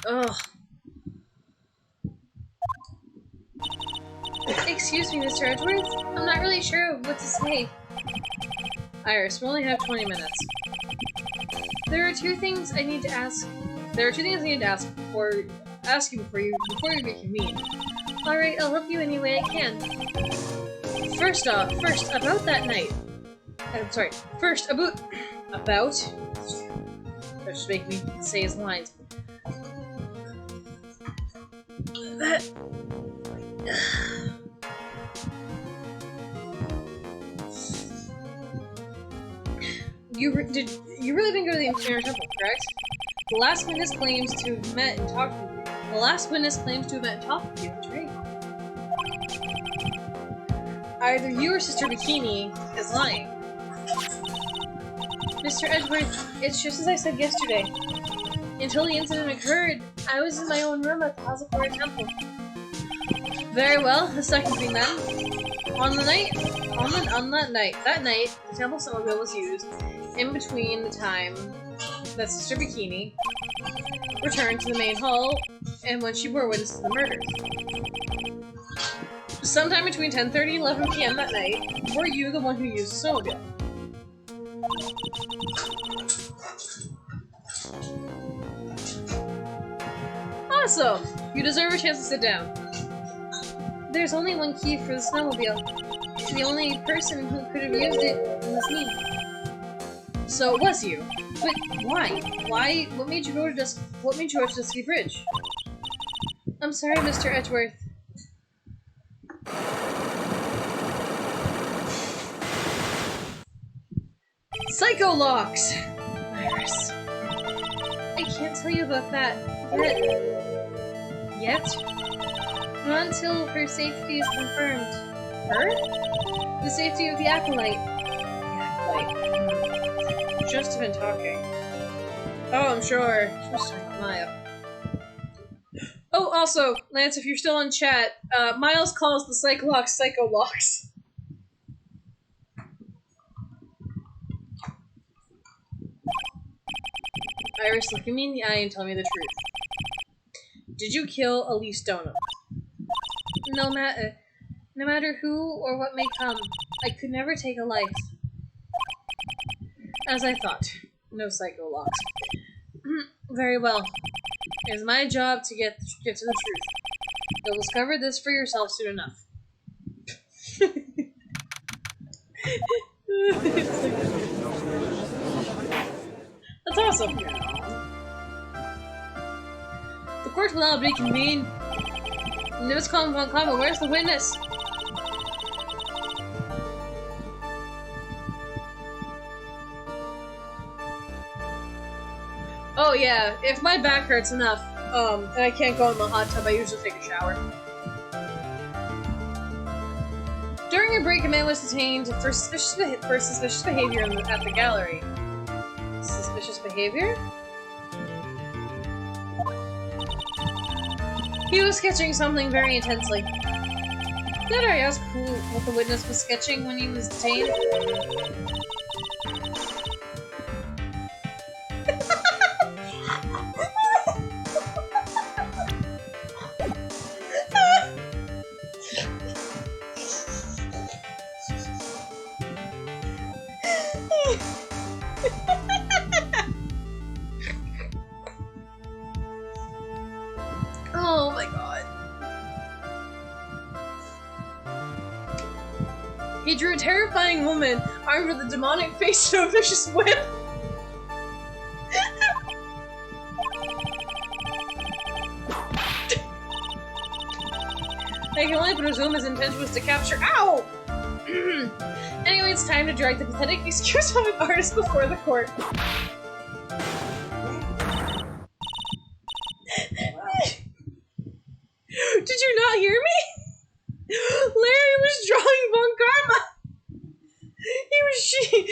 A: Ugh. Excuse me, Mr. Edgeworth. I'm not really sure what to say. Iris, we only have 20 minutes. There are two things I need to ask. Ask you before you reconvene. All right, I'll help you any way I can. First, about that night. First, about. That just make me say his lines. That. You really didn't go to the inner temple, correct? The last witness claims to have met and talked with you. That's right. Either you or Sister Bikini is lying. Mr. Edgeworth, it's just as I said yesterday. Until the incident occurred, I was in my own room at the Hazakura Temple. Very well, the second thing then. That night, the temple snowmobile was used in between the time that Sister Bikini returned to the main hall and when she bore witness to the murder. Sometime between 10:30 and 11 p.m. that night, were you the one who used the snowmobile? Awesome! You deserve a chance to sit down. There's only one key for the snowmobile. The only person who could have used it was me. So it was you. But why? What made you rush to Dusky Bridge? I'm sorry, Mr. Edgeworth. Psycho locks! Iris. I can't tell you about that yet. Not until her safety is confirmed. Her? The safety of the Acolyte. Just been talking. Oh, I'm sure. Just Maya. Oh, also, Lance, if you're still in chat, Miles calls the Psycholocks Psycho Locks. Iris, look me in the eye and tell me the truth. Did you kill Elise Donham? No matter who or what may come, I could never take a life. As I thought. No psycho locks. Very well. It is my job to get to the truth. You'll discover this for yourself soon enough. That's awesome. court will now reconvene. News come, where's the witness? Oh yeah, if my back hurts enough, and I can't go in the hot tub, I usually take a shower. During a break, a man was detained for suspicious behavior at the gallery. Suspicious behavior? He was sketching something very intensely. Did I ask what the witness was sketching when he was detained? Oh my god. He drew a terrifying woman armed with a demonic face and a vicious whip. I can only presume his intention was to capture— Ow! Anyway, it's time to drag the pathetic excuse of an artist before the court. Did you not hear me? Larry was drawing Von Karma. She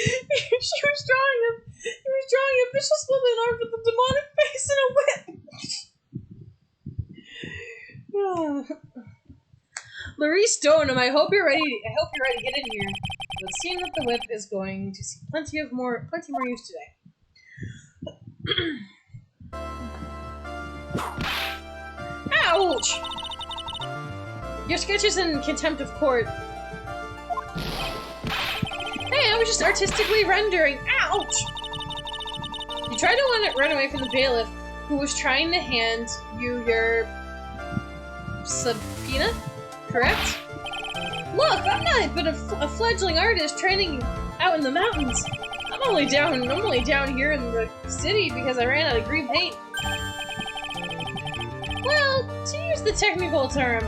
A: was drawing him. He was drawing a vicious woman armed with a demonic face and a whip. Larry Stoneham, I hope you're ready to get in here. It would seem that the whip is going to see plenty more use today. Ouch! Your sketch is in contempt of court. Hey, I was just artistically rendering. Ouch! You tried to run away from the bailiff, who was trying to hand you your subpoena, correct? Look, I'm not but a fledgling artist training out in the mountains. I'm only down here in the city because I ran out of green paint. Well, to use the technical term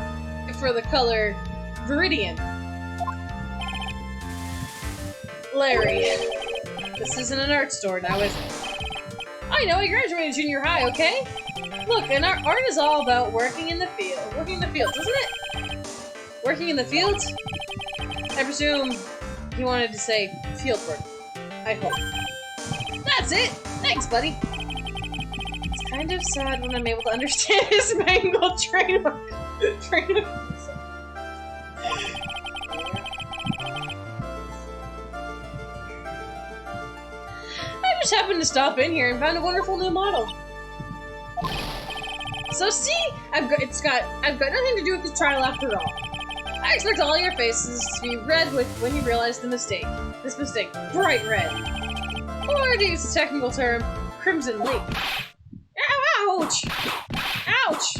A: for the color, Viridian. Larry, this isn't an art store now, is it? I know, I graduated junior high, okay? Look, and art is all about working in the fields, isn't it? Working in the fields? I presume he wanted to say field work. I hope. That's it! Thanks, buddy! It's kind of sad when I'm able to understand his mangled train of I just happened to stop in here and found a wonderful new model. So see, I've got nothing to do with this trial after all. I expect all your faces to be red when you realize this mistake, bright red. Or to use the technical term, crimson lake. Ow, ouch! Ouch!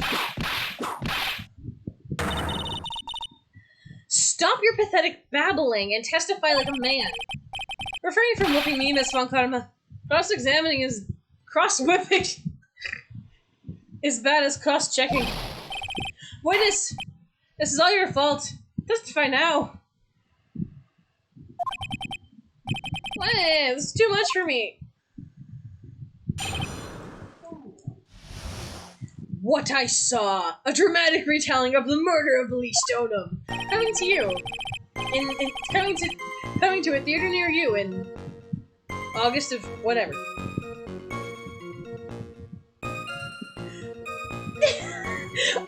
A: Stop your pathetic babbling and testify like a man. Refrain from whooping me, Miss Von Karma. Cross-examining is cross-whipping as bad as cross-checking. Witness, this is all your fault. Testify now. This is too much for me. What I saw! A dramatic retelling of the murder of Lee Stoneham. Coming to you. Coming to a theater near you in August of whatever.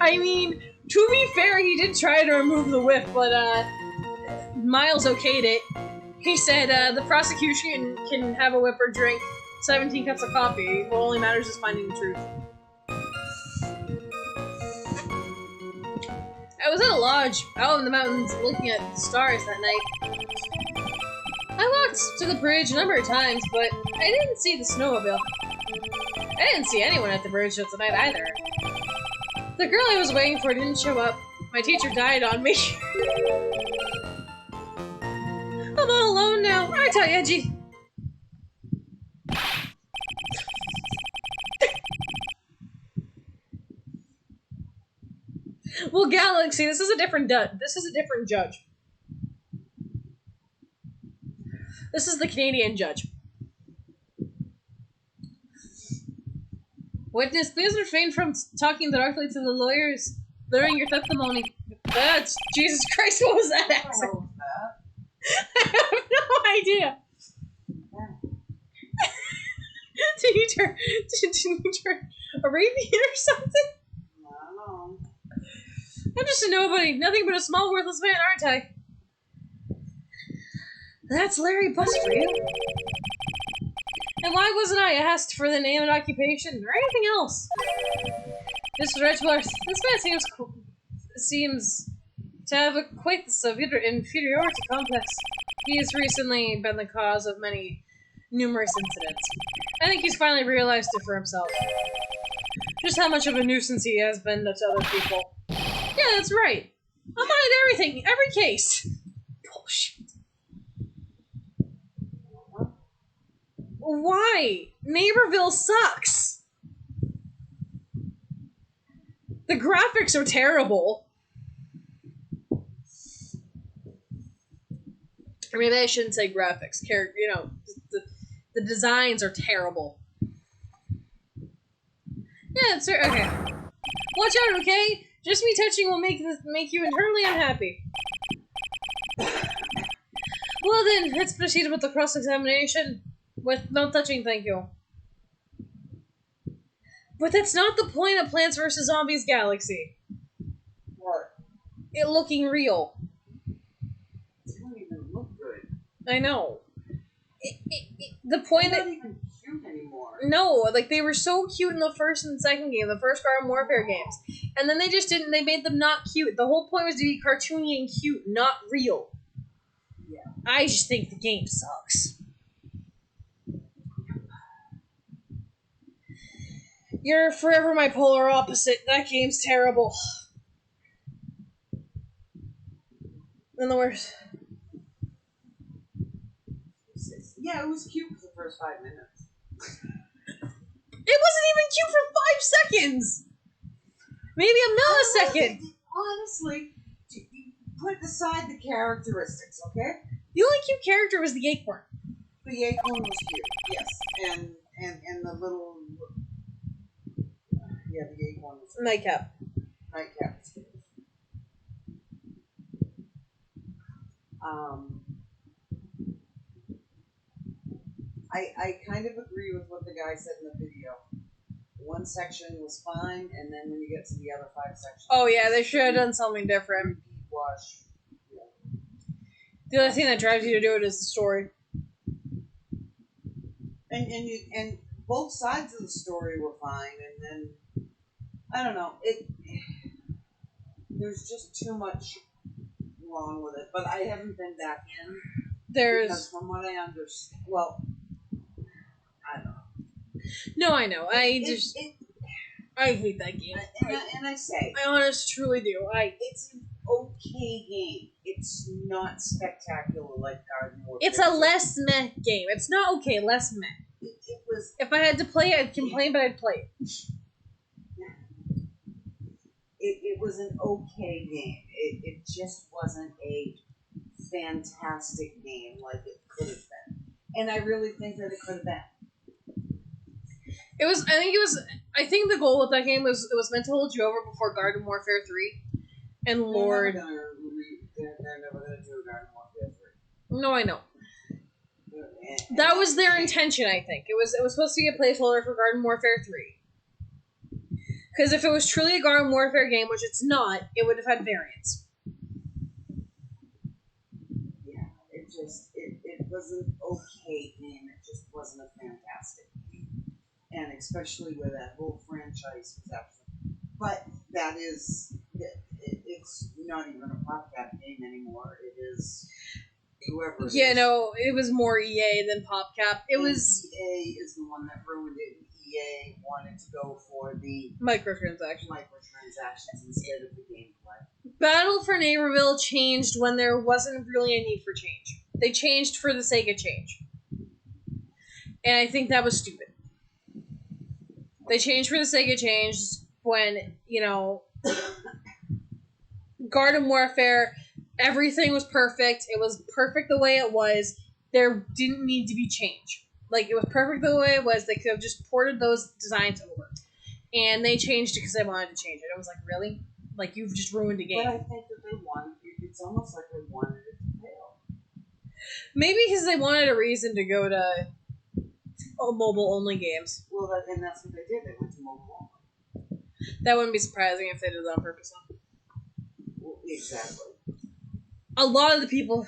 A: I mean, to be fair, he did try to remove the whip, but Miles okayed it. He said the prosecution can have a whip or drink 17 cups of coffee. What only matters is finding the truth. I was at a lodge out in the mountains looking at the stars that night. I walked to the bridge a number of times, but I didn't see the snowmobile. I didn't see anyone at the bridge tonight either. The girl I was waiting for didn't show up. My teacher died on me. I'm all alone now, aren't I, Edgy? Well, Galaxy, this is a different judge. This is the Canadian judge. Witness, please refrain from talking directly to the lawyers during your testimony. That's Jesus Christ. What was that accent?
B: What that?
A: I have no idea. Did you turn Arabian or something?
B: I don't know.
A: I'm just a nobody, nothing but a small, worthless man, aren't I? That's Larry Bus for you. And why wasn't I asked for the name and occupation or anything else? Mr. Redworth, this man seems to have quite the severe inferiority complex. He has recently been the cause of many numerous incidents. I think he's finally realized it for himself. Just how much of a nuisance he has been to other people. Yeah, that's right. I'm behind everything, every case. Bullshit. Why? Neighborville sucks. The graphics are terrible. Or maybe I shouldn't say graphics. You know, the designs are terrible. Yeah, it's okay. Watch out, okay? Just me touching will make you internally unhappy. Well then, let's proceed with the cross-examination. With no touching, thank you. But that's not the point of Plants vs. Zombies Galaxy.
B: What?
A: It looking real.
B: It doesn't even look good.
A: I know. The point
B: They're
A: that...
B: not even cute anymore.
A: No, like, they were so cute in the first and second game, the first Garden Warfare games. And then they just didn't, they made them not cute. The whole point was to be cartoony and cute, not real.
B: Yeah.
A: I just think the game sucks. You're forever my polar opposite. That game's terrible. In the worst.
B: Yeah, it was cute for the first 5 minutes.
A: It wasn't even cute for 5 seconds! Maybe a millisecond!
B: Honestly, put aside the characteristics, okay?
A: The only cute character was the acorn.
B: The acorn was cute, yes. And the little... Yeah, the acorn was cute.
A: Nightcap.
B: Nightcap was cute. I kind of agree with what the guy said in the video. One section was fine, and then when you get to the other 5 sections...
A: Oh yeah, they should have done something different.
B: Repeat wash. Yeah.
A: The other thing that drives you to do it is the story.
B: And both sides of the story were fine, and then I don't know, there's just too much wrong with it. But I haven't been back in because from what I understand, well, I don't know.
A: No, I know. I hate that game.
B: And I say,
A: I honestly truly do.
B: it's an okay game. It's not spectacular like Garden Warfare.
A: It's a less meh game. It's not okay, less meh.
B: It was.
A: If I had to play it, I'd complain, but I'd play it.
B: It was an okay game. It just wasn't a fantastic game like it could have been. And I really think that it could have been.
A: I think the goal with that game was it was meant to hold you over before Garden Warfare 3. And Lord.
B: They're never going to do Garden Warfare 3.
A: No, I know. That was their intention, I think. It was supposed to be a placeholder for Garden Warfare 3. Because if it was truly a Garden Warfare game, which it's not, it would have had variants.
B: Yeah, it was an okay game. It just wasn't a fantastic game. And especially where that whole franchise was actually. But that is, it's not even a PopCap game anymore. It is whoever it is.
A: Yeah, no, it was more EA than PopCap.
B: EA is the one that ruined it. EA wanted to go for the
A: microtransactions
B: instead of the gameplay.
A: Battle for Neighborville changed when there wasn't really a need for change. They changed for the sake of change. And I think that was stupid. They changed for the sake of change when, Garden Warfare, everything was perfect. It was perfect the way it was. There didn't need to be change. Like, it was perfect the way it was. They could have just ported those designs over. And they changed it because they wanted to change it. I was like, really? Like, you've just ruined a game.
B: But I think that they wanted it. It's almost like they wanted it to fail.
A: Maybe because they wanted a reason to go to mobile-only games.
B: Well, and that's what they did. They went to mobile only.
A: That wouldn't be surprising if they did that on purpose.
B: Well, exactly.
A: A lot of the people...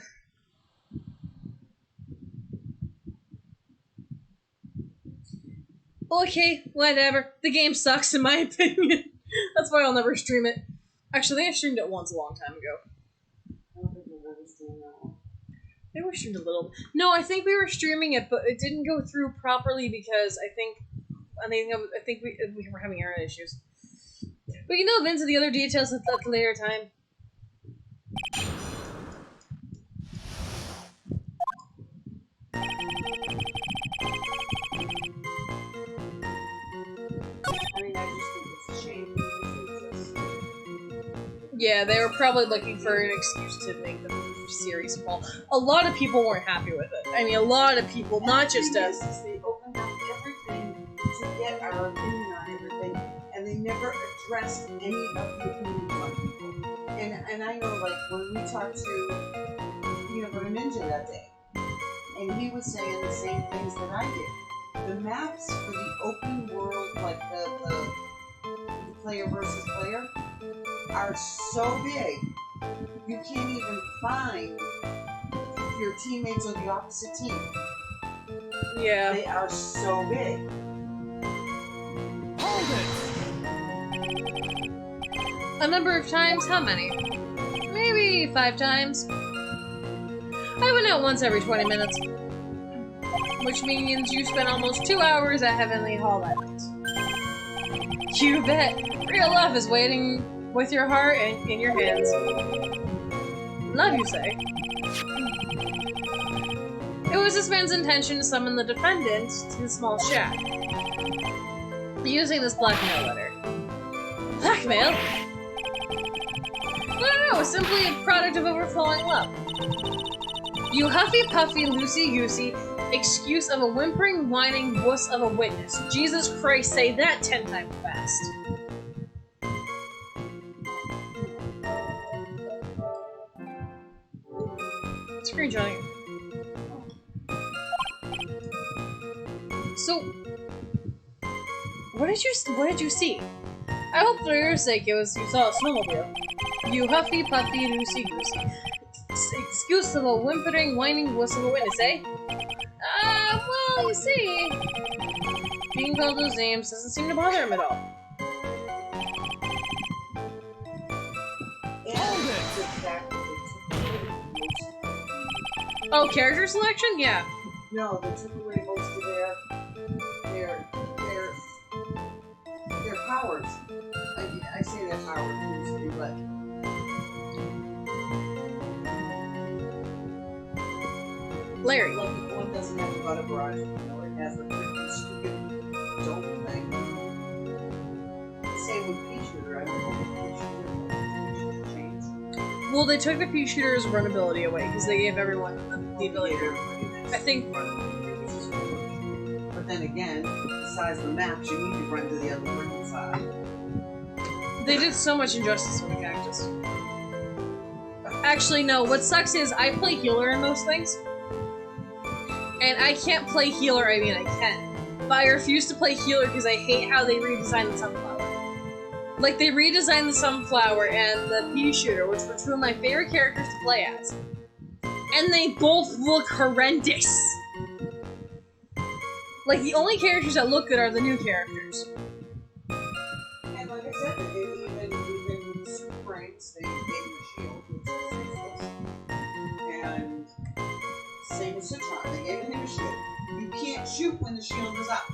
A: Okay, whatever. The game sucks, in my opinion. That's why I'll never stream it. Actually, I think I streamed it once a long time ago.
B: I don't think we've ever streamed that one.
A: Maybe we streamed a little. No, I think we were streaming it, but it didn't go through properly because I think we were having error issues. We can delve into the other details at a later time.
B: I mean, I just think it's a shame because they just...
A: Yeah, they were probably looking for an excuse to make the series fall. A lot of people weren't happy with it. I mean, a lot of people, not just us.
B: They opened up everything to get our opinion on everything, and they never addressed any of the opinions on people. And I know, like, when we talked to Peanut Butter Ninja that day, and he was saying the same things that I did. The maps for the open world, like the player versus player, are so big, you can't even find your teammates on the opposite team.
A: Yeah.
B: They are so big.
C: Hold it!
A: A number of times? How many? Maybe 5 times. I went out once every 20 minutes. Which means you spent almost 2 hours at Heavenly Hall that night. You bet. Real love is waiting with your heart and in your hands. Love, you say? It was this man's intention to summon the defendant to the small shack, using this blackmail letter. Blackmail? No, it was simply a product of overflowing love. You huffy-puffy, loosey-goosey excuse of a whimpering, whining wuss of a witness. Jesus Christ, say that 10 times fast. Screenshotting. So, what did you see? I hope for your sake you saw a snowmobile. You huffy puffy loosey goosey. Excuse of a whimpering, whining wuss of a witness, eh? Well, you see, being called those names doesn't seem to bother him at all. Oh, character selection? Yeah.
B: No, they took away most of their powers. I say their powers loosely, but
A: Larry.
B: like if one doesn't have a butter brush, you know, it has a freaking stupid dome thing. Same with pea shooter. I don't know if pea shooter changed.
A: Well, they took the pea shooter's run ability away because they gave everyone the ability to. I think.
B: But then again, the size of the maps, you need to run to the other freaking side.
A: They did so much injustice with the cactus. Actually, no. What sucks is I play healer in most things. And I can't play healer, I mean I can. But I refuse to play healer because I hate how they redesigned the sunflower. Like, they redesigned the sunflower and the pea shooter, which were two of my favorite characters to play as. And they both look horrendous. Like, the only characters that look good are the new characters.
B: And like I said, they even Super Brains, they gave him a shield, which was useless. And same with Citron, they gave him a shield. You can't shoot when the shield is up.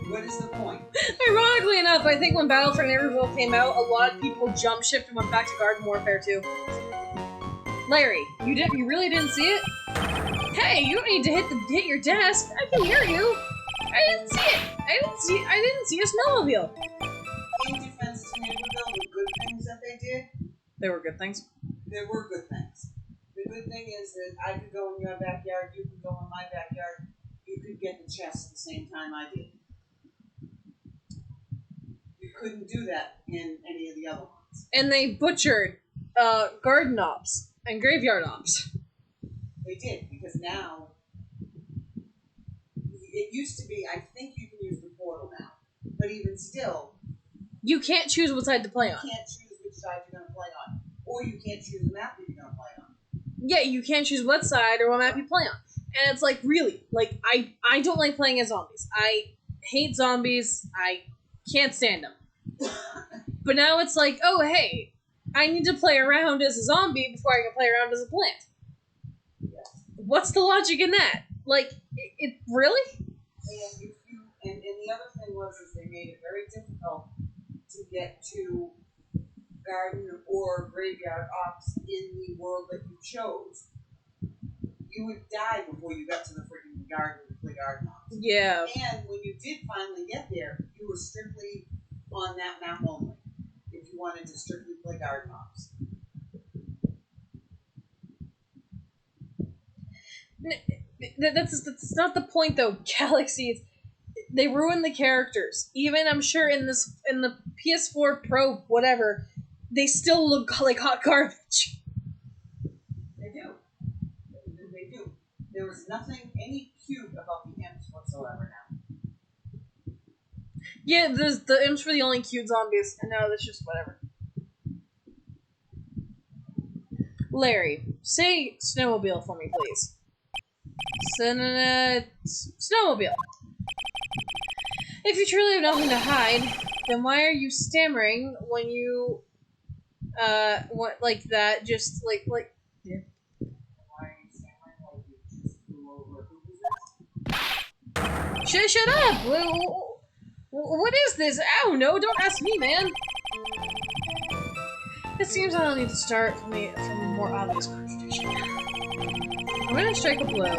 B: What is the point?
A: Ironically enough, I think when Battle for Neighborville came out, a lot of people jump shipped and went back to Garden Warfare 2. Larry, you really didn't see it? Hey, you don't need to hit your desk. I can hear you. I didn't see it. I didn't see a snowmobile.
B: In defense to Neighborville, the good things that they did,
A: They were good things.
B: there were good things. The good thing is that I could go in your backyard, you could go in my backyard, you could get the chest at the same time I did. You couldn't do that in any of the other ones.
A: And they butchered garden ops and graveyard ops.
B: They did, because now, it used to be, I think you can use the portal now, but even still,
A: You can't choose what side to play on.
B: you can't choose which side you're going to play on. Or you can't choose the map that you're going to play on.
A: Yeah, you can't choose what side or what map you play on. And it's like, really, like, I don't like playing as zombies. I hate zombies. I can't stand them. But now it's like, oh, hey, I need to play around as a zombie before I can play around as a plant.
B: Yes.
A: What's the logic in that? Like, it really?
B: And the other thing was is they made it very difficult to get to garden or graveyard ops in the world that you chose. You would die before you got to the freaking garden to play garden ops.
A: Yeah.
B: And when you did finally get there, you were strictly on that map only. If you wanted to strictly play garden ops.
A: That's not the point, though. Galaxies, they ruin the characters. Even, I'm sure, in the PS4 Pro, whatever, they still look like hot garbage.
B: They do. They do. There was nothing, any cute about the imps whatsoever now.
A: Yeah, the imps were the only cute zombies, and now that's just whatever. Larry, say snowmobile for me, please. Snowmobile. If you truly have nothing to hide, then why are you stammering when you, what, like that, just, like, yeah.
B: Why are you stammering like you just flew over who was this?
A: Shut up! What is this? Ow, no, don't ask me, man! It seems I'll need to start from a more obvious contradiction. I'm gonna strike a blow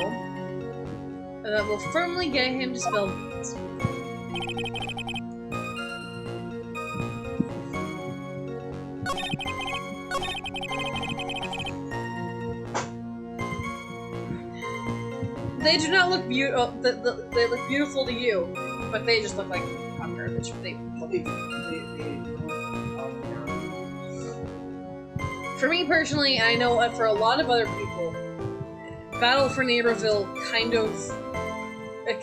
A: that will firmly get him to spell beans. They do not look beautiful. They look beautiful to you, but they just look like hot garbage. For me personally, and I know for a lot of other people, Battle for Neighborville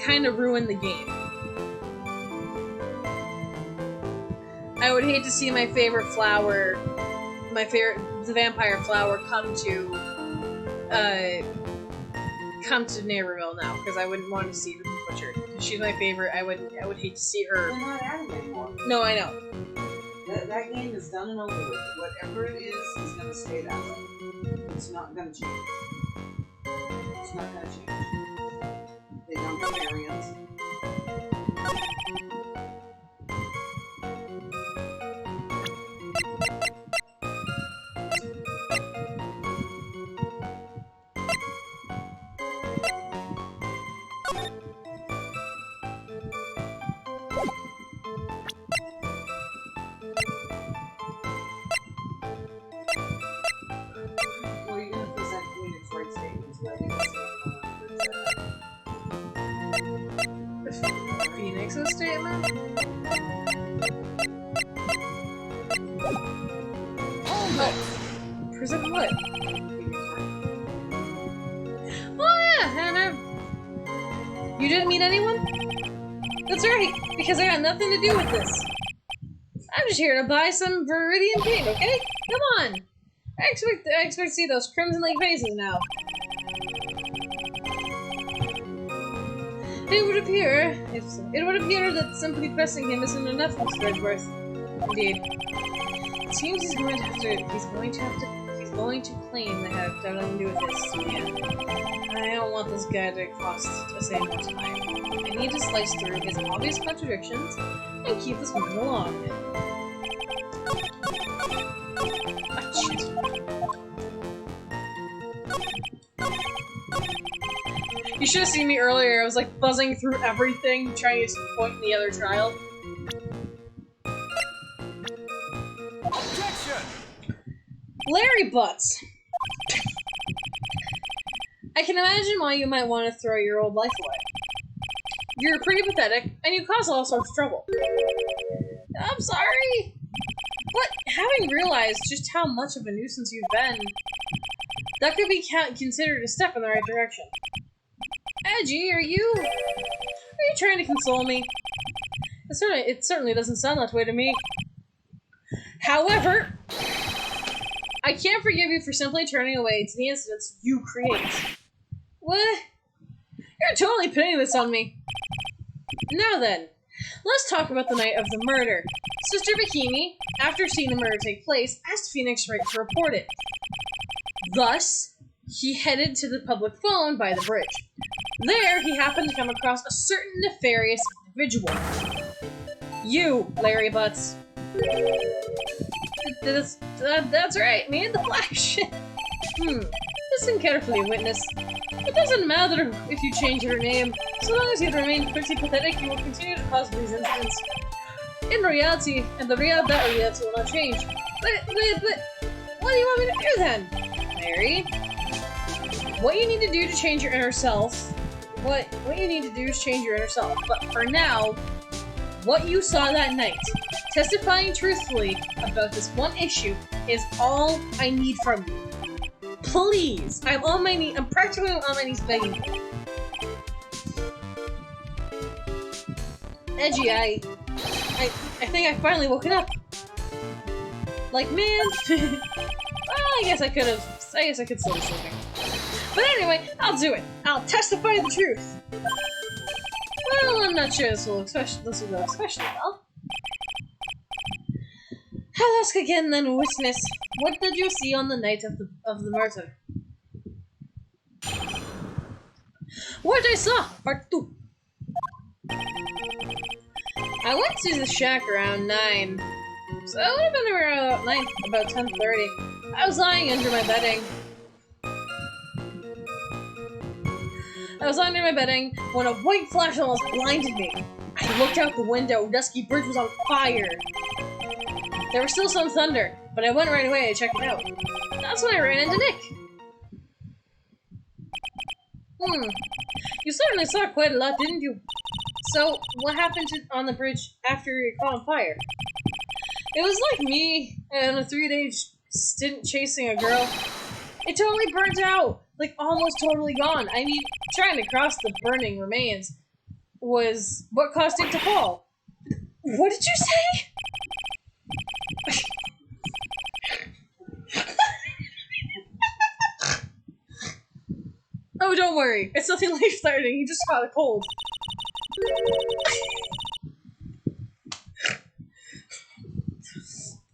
A: kind of ruined the game. I would hate to see my favorite flower, the vampire flower, come to Neighborville now, because I wouldn't want to see her butchered. She's my favorite. I would hate to see her.
B: They're not adding anymore.
A: No, I know.
B: That game is done and over with. Whatever it is going to stay that way. It's not going to change. It's not going to change. They don't have variants.
A: Phoenix's statement? Oh, present what? Oh yeah, and you didn't meet anyone? That's right, because I got nothing to do with this. I'm just here to buy some Viridian paint, okay? Come on! I expect to see those Crimson Lake faces now. It would appear that simply pressing him isn't enough, Mr. Edgeworth. Indeed. It seems he's going to claim to have done nothing to do with this. Yeah. I don't want this guy to cost a same more time. I need to slice through his obvious contradictions and keep this moving along. Ah, shit. You should have seen me earlier. I was like buzzing through everything, trying to get some point in the other trial.
C: Objection! Attention!
A: Larry Butts. I can imagine why you might want to throw your old life away. You're pretty pathetic, and you cause all sorts of trouble. I'm sorry, but having realized just how much of a nuisance you've been, that could be considered a step in the right direction. Edgy, are you trying to console me? It certainly doesn't sound that way to me. However, I can't forgive you for simply turning away to the incidents you create. What? You're totally pinning this on me. Now then, let's talk about the night of the murder. Sister Bikini, after seeing the murder take place, asked Phoenix Wright to report it. Thus, he headed to the public phone by the bridge. There, he happened to come across a certain nefarious individual. You, Larry Butts. That's right, me in the flesh. Listen carefully, witness. It doesn't matter if you change your name. So long as you remain pretty pathetic, you will continue to cause these incidents. In reality, that reality will not change. But, what do you want me to do then? Mary? What you need to do to change your inner self, what you need to do is change your inner self. But for now, what you saw that night, testifying truthfully about this one issue, is all I need from you. Please! I'm on my knees. I'm practically on my knees begging you. Edgy, I think I finally woken up. Like, man. Well, I guess I could still be sleeping. But anyway, I'll do it. I'll testify the truth. Well, I'm not sure this will go especially well. I'll ask again then, witness. What did you see on the night of the murder? What I saw, part 2. I went to the shack around 9. So it would have been around 9, about 10:30. I was lying under my bedding. When a white flash almost blinded me. I looked out the window. Dusky Bridge was on fire. There was still some thunder, but I went right away to check it out. That's when I ran into Nick. You certainly saw quite a lot, didn't you? So, what happened on the bridge after it caught on fire? It was like me and a 3-day stint chasing a girl. It totally burnt out. Like, almost totally gone. I mean, trying to cross the burning remains was what caused it to fall. What did you say? Oh, don't worry. It's nothing life-threatening. He just caught a cold.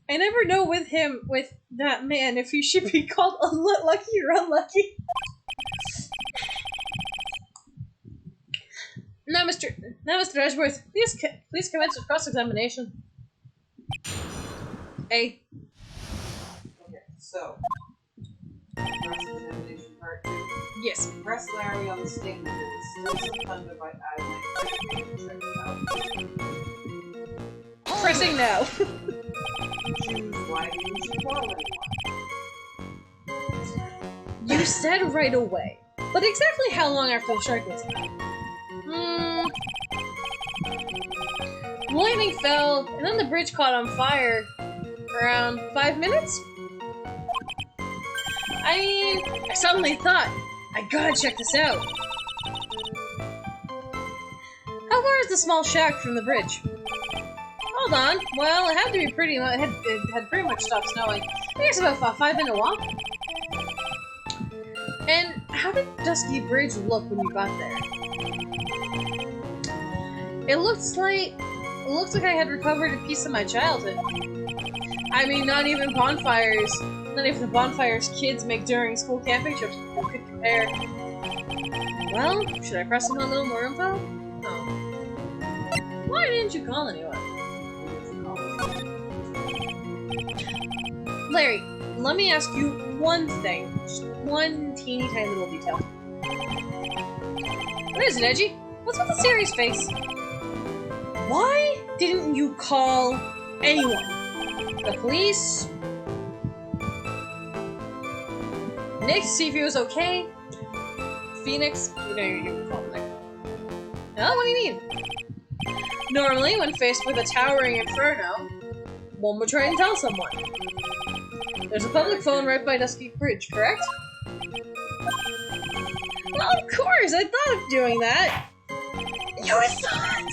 A: I never know with that man, if he should be called lucky or unlucky. Now, Mr. Edgeworth, please commence with cross-examination. A.
B: Okay, so cross-examination part 2.
A: Yes.
B: Press Larry on the statement that is still suspended by idling. Check it out.
A: Pressing now.
B: Choose why didn't you call anyone?
A: You said right away. But exactly how long after the strike was that? Lightning fell, and then the bridge caught on fire. Around 5 minutes? I mean, I suddenly thought, I gotta check this out. How far is the small shack from the bridge? Hold on. Well, it had to be pretty. It had pretty much stopped snowing. I guess about a 5-minute walk. And how did Dusky Bridge look when you got there? It looks like I had recovered a piece of my childhood. I mean, not even the bonfires kids make during school camping trips could compare. Well, should I press him a little more info? No. Why didn't you call anyone? Larry, let me ask you one thing. Just one teeny tiny little detail. What is it, Edgy? What's with the serious face? Why didn't you call anyone? The police? Nick to see if he was okay. Phoenix, you know you can call him Nick. Oh, what do you mean? Normally, when faced with a towering inferno, one would try and tell someone. There's a public phone right by Dusky Bridge, correct? Well, of course, I thought of doing that. You thought?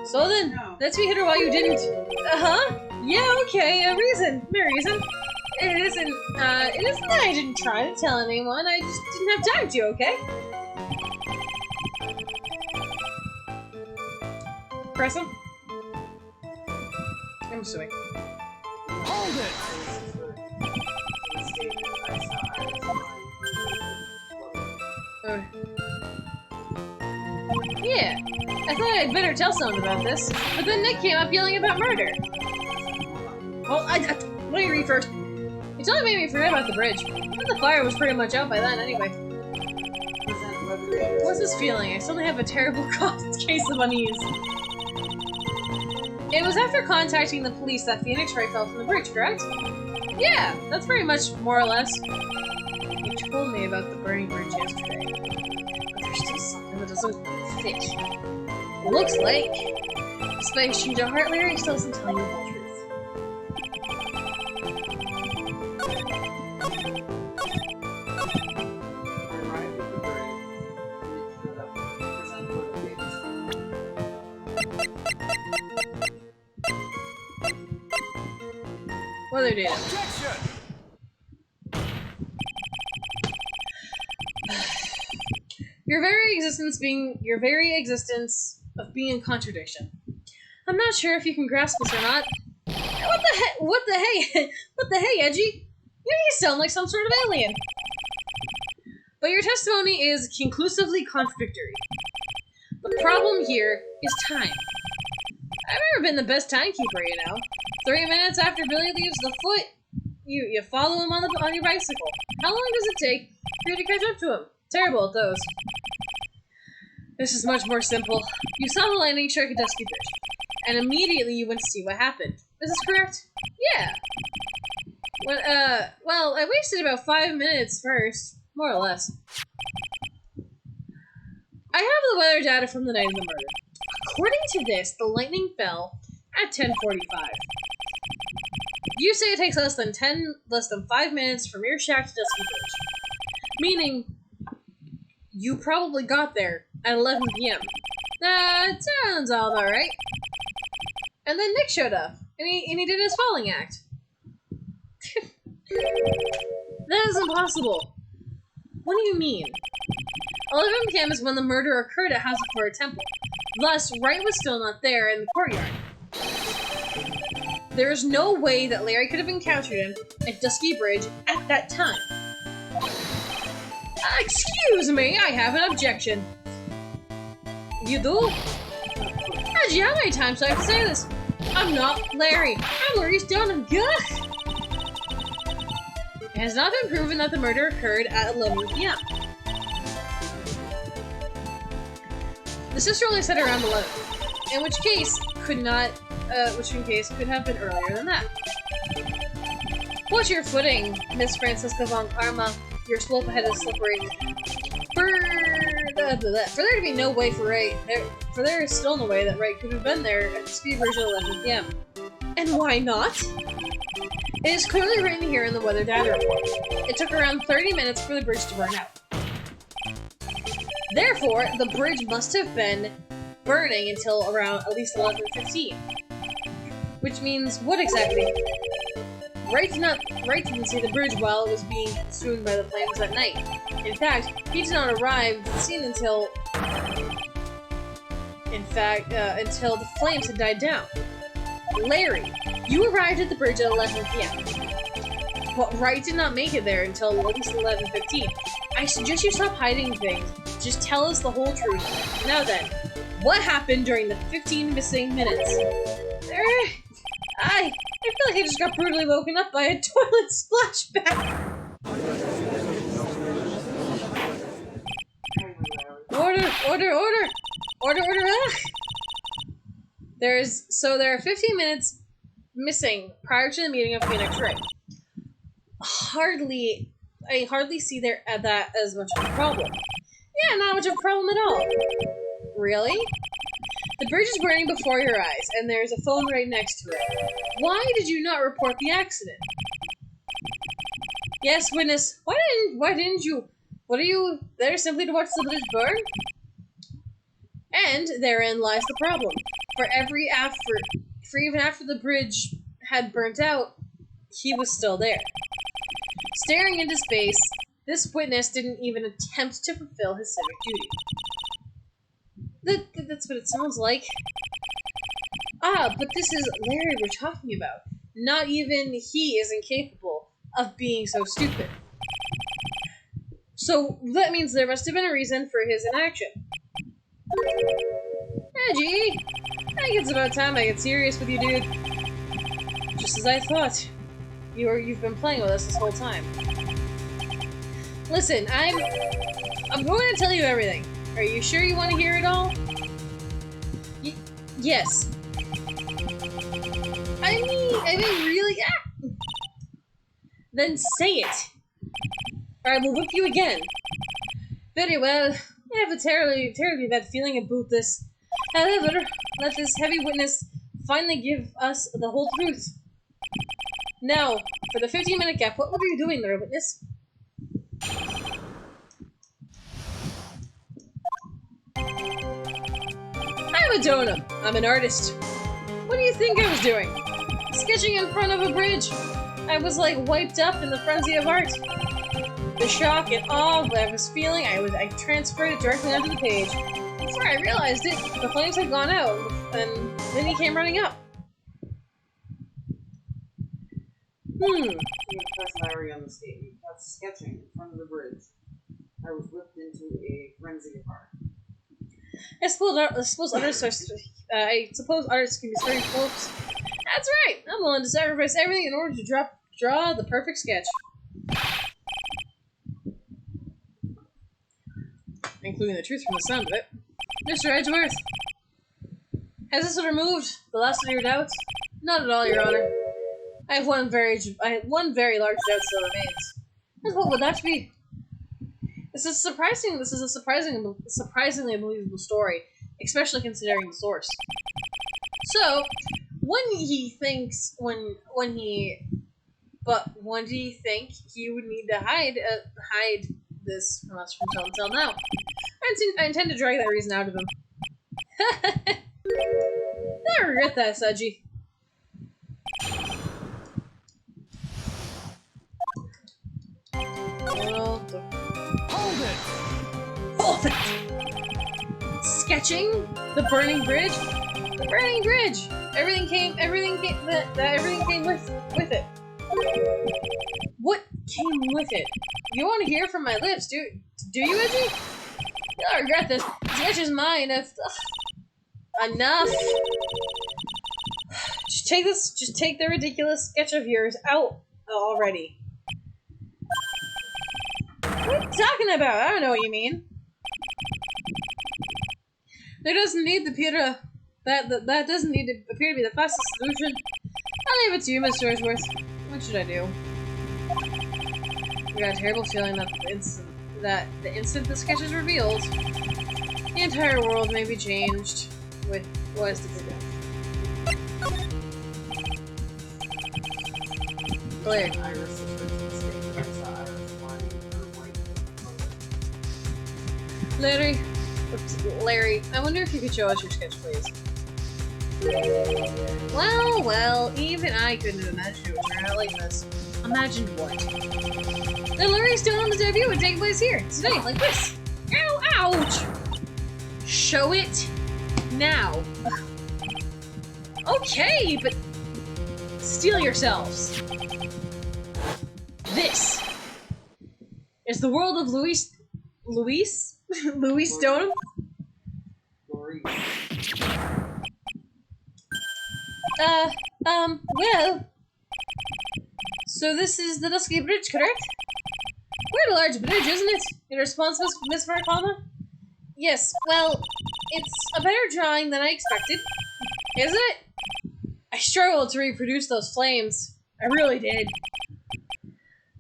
A: So then, let's be hit her while you didn't. Uh-huh. Yeah, okay, a reason. No reason. It isn't that I didn't try to tell anyone, I just didn't have time to, okay? Press him? I'm assuming.
C: Hold it!
A: Yeah, I thought I'd better tell someone about this, but then Nick came up yelling about murder. Well, let me read first. He totally made me forget about the bridge. And the fire was pretty much out by then anyway. What's this feeling? I suddenly have a terrible case of unease. It was after contacting the police that Phoenix Wright fell from the bridge, correct? Yeah, that's pretty much more or less. You told me about the burning bridge yesterday. But there's still something that doesn't fit. It looks like, despite change of heart, Larry still isn't telling you the truth. Weather data.
C: Objection!
A: Your very existence of being in contradiction. I'm not sure if you can grasp this or not. What the heck? What the hey? What the hey, Edgy? You sound like some sort of alien. But your testimony is conclusively contradictory. The problem here is time. I've never been the best timekeeper, you know. 3 minutes after Billy leaves the foot, you follow him on your bicycle. How long does it take for you to catch up to him? Terrible at those. This is much more simple. You saw the lightning strike at Dusky Bridge, and immediately you went to see what happened. Is this correct? Yeah. Well, I wasted about 5 minutes first, more or less. I have the weather data from the night of the murder. According to this, the lightning fell at 10:45. You say it takes less than 5 minutes from your shack to Dusky Bridge. Meaning, you probably got there at 11 p.m. That sounds all about right. And then Nick showed up, and he did his falling act. That is impossible. What do you mean? 11 p.m. is when the murder occurred at Hazakura Temple. Thus, Wright was still not there in the courtyard. There is no way that Larry could have encountered him at Dusky Bridge at that time. Excuse me, I have an objection. You do? Gee, how many times do I have to say this? I'm not Larry. I'm Larry's done. I'm good. It has not been proven that the murder occurred at 11 p.m. The sister only said around 11, in which case could have been earlier than that. Watch your footing, Miss Francisca von Karma. Your slope ahead is slippery. For there to be no way for Wright, there is still no way that Wright could have been there at the speed version at 11 p.m. And why not? It is clearly written here in the weather data report. It took around 30 minutes for the bridge to burn out. Therefore, the bridge must have been burning until around at least 11:15. Which means what exactly? Wright didn't see the bridge while it was being consumed by the flames that night. In fact, he did not arrive at the scene until the flames had died down. Larry, you arrived at the bridge at 11 p.m. But Wright did not make it there until at least 11:15. I suggest you stop hiding things. Just tell us the whole truth. Now then, what happened during the 15 missing minutes? I feel like I just got brutally woken up by a toilet splashback. Order! There are 15 minutes missing prior to the meeting of Phoenix Wright. I hardly see that as much of a problem. Yeah, not much of a problem at all. Really? The bridge is burning before your eyes, and there's a phone right next to it. Why did you not report the accident? Yes, witness. Why didn't you? What are you there simply to watch the bridge burn? And therein lies the problem. For even after the bridge had burnt out, he was still there. Staring into space, this witness didn't even attempt to fulfill his civic duty. That's what it sounds like. Ah, but this is Larry we're talking about. Not even he is incapable of being so stupid. So that means there must have been a reason for his inaction. Reggie, I think it's about time I get serious with you, dude. Just as I thought. You've been playing with us this whole time. Listen, I'm going to tell you everything. Are you sure you want to hear it all? Yes. I mean, really? Ah. Then say it. Or I will whip you again. Very well. I have a terribly bad feeling about this. However, let this heavy witness finally give us the whole truth. Now, for the 15-minute gap, what were you doing there, witness? I'm a donut. I'm an artist. What do you think I was doing? Sketching in front of a bridge. I was like wiped up in the frenzy of art. The shock and awe I was feeling, I transferred it directly onto the page. Before I realized it, the flames had gone out, and then he came running up.
B: You impressed Larry on the statement. That's sketching in front of the bridge. I was whipped into a frenzy of art.
A: I suppose artists can be certain folks. That's right! I'm willing to sacrifice everything in order to draw the perfect sketch. Including the truth from the sound of it. Mr. Edgeworth, has this removed the last of your doubts? Not at all, Your Honor. I have one very large doubt still remains. And what would that be? This is a surprisingly believable story, especially considering the source. So, when do you think he would need to hide this from us until now? I intend to drag that reason out of him. I regret that, Suji.
C: Hold it!
A: Hold it! Sketching the burning bridge? The burning bridge! Everything came with it. What came with it? You want to hear from my lips, do you, Edgy? You'll regret this. The sketch is mine if... Enough! Just take the ridiculous sketch of yours out already. What are you talking about? I don't know what you mean. There doesn't need to appear to... That doesn't need to appear to be the fastest solution. I'll leave it to you, Mr. Edgeworth. What should I do? I got a terrible feeling that the instant the sketch is revealed, the entire world may be changed with what is to be done. Blair.
B: Iris suspects a mistake, but I saw Iris flying in her white.
A: Larry, I wonder if you could show us your sketch, please. Well, even I couldn't have imagined it would turn out like this. Imagine what? The Larry Stone's debut would take place here, today, like this. Ow, ouch! Show it now. Okay, but steel yourselves. This is the world of Louis Stone? Well, so this is the Dusky Bridge, correct? Quite a large bridge, isn't it? In response, Miss Farfana? Yes, well, it's a better drawing than I expected. Isn't it? I struggled to reproduce those flames. I really did.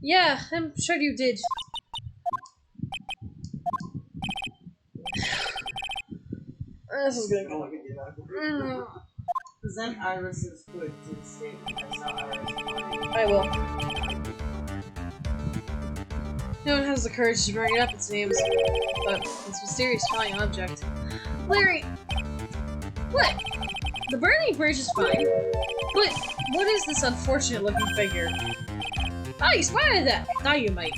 A: Yeah, I'm sure you did. This is gonna go.
B: Present Iris's hood to the statement. I saw Iris.
A: I will. No one has the courage to bring it up, it seems. But this mysterious flying object. Larry! What? The burning bridge is fine. But what is this unfortunate looking figure? Oh, you spotted that! I thought you might.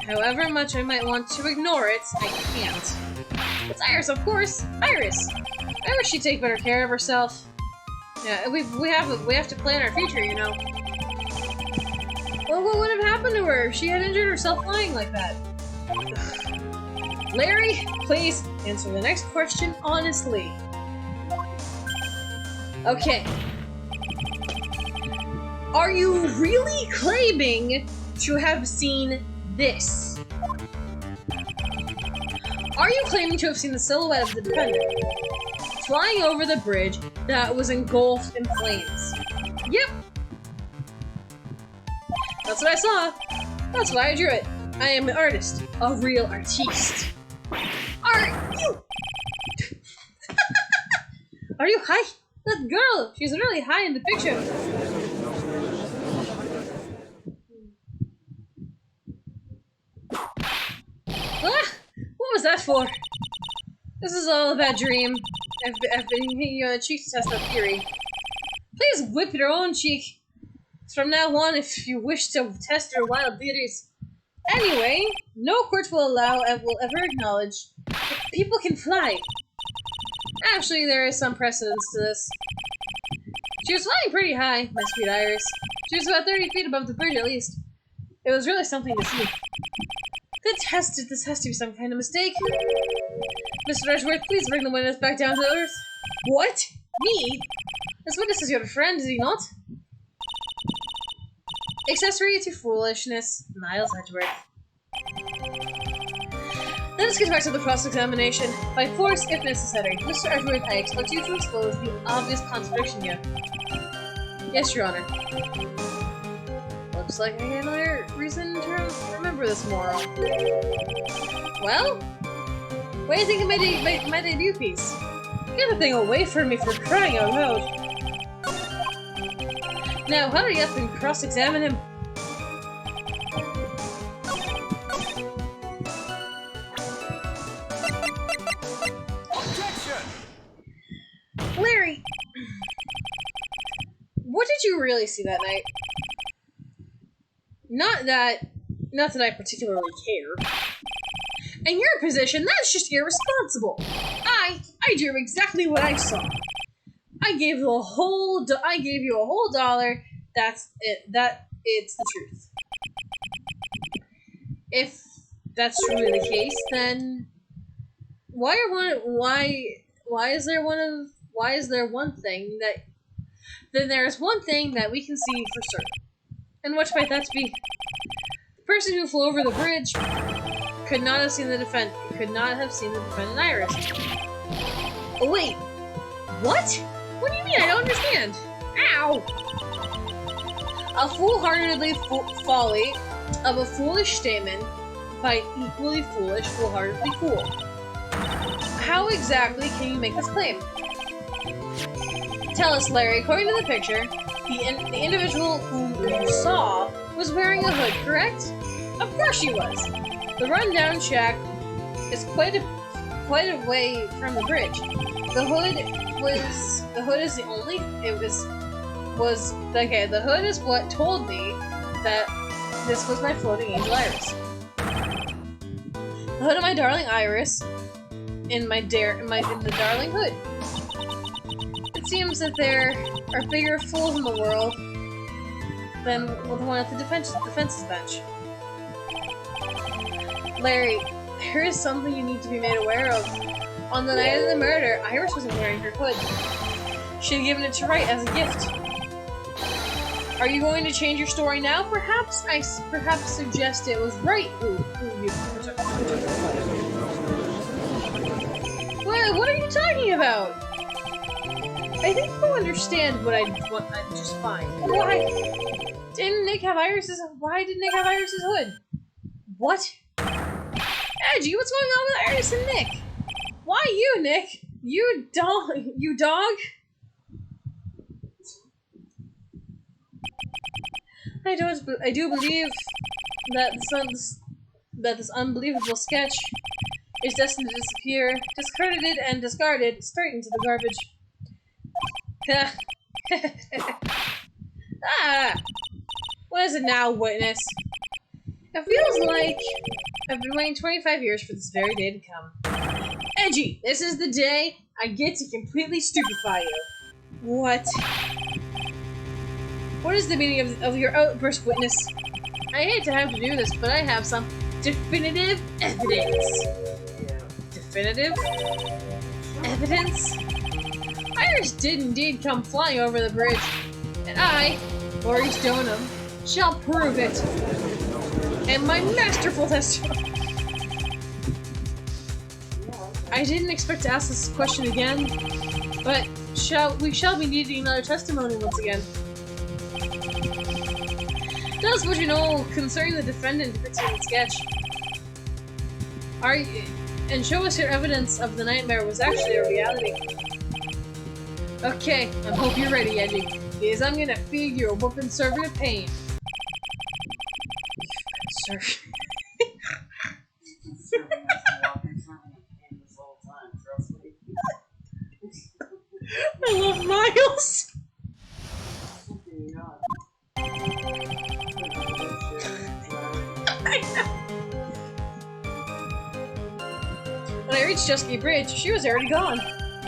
A: However much I might want to ignore it, I can't. It's Iris, of course! Iris! I wish she'd take better care of herself. Yeah, we have to plan our future, you know. Well, what would have happened to her if she had injured herself flying like that? Larry, please answer the next question honestly. Okay. Are you really claiming to have seen this? Are you claiming to have seen the silhouette of the defendant flying over the bridge that was engulfed in flames? Yep. That's what I saw. That's why I drew it. I am an artist. A real artiste. Are you? Are you high? That girl! She's really high in the picture. Ah! What was that for? This is all a bad dream. I've been hitting you on the cheek to test that theory. Please whip your own cheek. From now on, if you wish to test your wild theories. Anyway, no court will allow and will ever acknowledge that people can fly. Actually, there is some precedence to this. She was flying pretty high, my sweet Iris. She was about 30 feet above the bridge, at least. It was really something to see. This has to be some kind of mistake. Mr. Edgeworth, please bring the witness back down to earth. What? Me? This witness is your friend, is he not? Accessory to foolishness, Miles Edgeworth. Let us get back to the cross-examination. By force, if necessary. Mr. Edgeworth, I expect you to expose the obvious contradiction here. Yes, Your Honor. Looks like I had another reason to remember this moral. Well? What do you think of my debut piece? Get the thing away from me, for crying out loud. Now, hurry up and cross-examine him.
C: Objection!
A: Larry! What did you really see that night? Not that I particularly care. In your position, that's just irresponsible. I drew exactly what I saw. I gave you a whole $1. That's it. It's the truth. If that's truly the case, then why is there one thing that there's one thing that we can see for certain. And what might that be? The person who flew over the bridge could not have seen the defendant Iris. Oh wait. What? What do you mean? I don't understand. Ow! A foolhardily folly of a foolish statement by equally foolish, foolhardily fool. How exactly can you make this claim? Tell us, Larry. According to the picture, the individual whom you saw was wearing a hood, correct? Of course she was. The rundown shack is quite a way from the bridge. The hood is what told me that this was my floating angel Iris. The hood of my darling Iris in the darling hood. It seems that there are bigger fools in the world than the one at the defense's bench. Larry, there is something you need to be made aware of. On the night of the murder, Iris wasn't wearing her hood. She had given it to Wright as a gift. Are you going to change your story now? Perhaps suggest it was Wright who took the hood. What are you talking about? I think you'll understand what I'm just fine. Why? Didn't Nick have Iris's? Why did Nick have Iris's hood? What? Edgy, what's going on with Iris and Nick? Why you, Nick? You dog? You dog? I do believe that this unbelievable sketch is destined to disappear, discredited and discarded straight into the garbage. Ah! What is it now, witness? It feels like I've been waiting 25 years for this very day to come. Edgy, this is the day I get to completely stupefy you. What? What is the meaning of your outburst, witness? I hate to have to do this, but I have some definitive evidence. Definitive evidence? Iris did indeed come flying over the bridge, and I, Maurice Donham, shall prove it. And my masterful testimony. I didn't expect to ask this question again, but we shall be needing another testimony once again. Tell us what you know concerning the defendant depicted in the sketch. And show us your evidence of the nightmare was actually a reality. Okay, I hope you're ready, Edgy, because I'm gonna feed you a whooping serving of pain. Sir. I love Miles! I know. When I reached Chesky Bridge, she was already gone.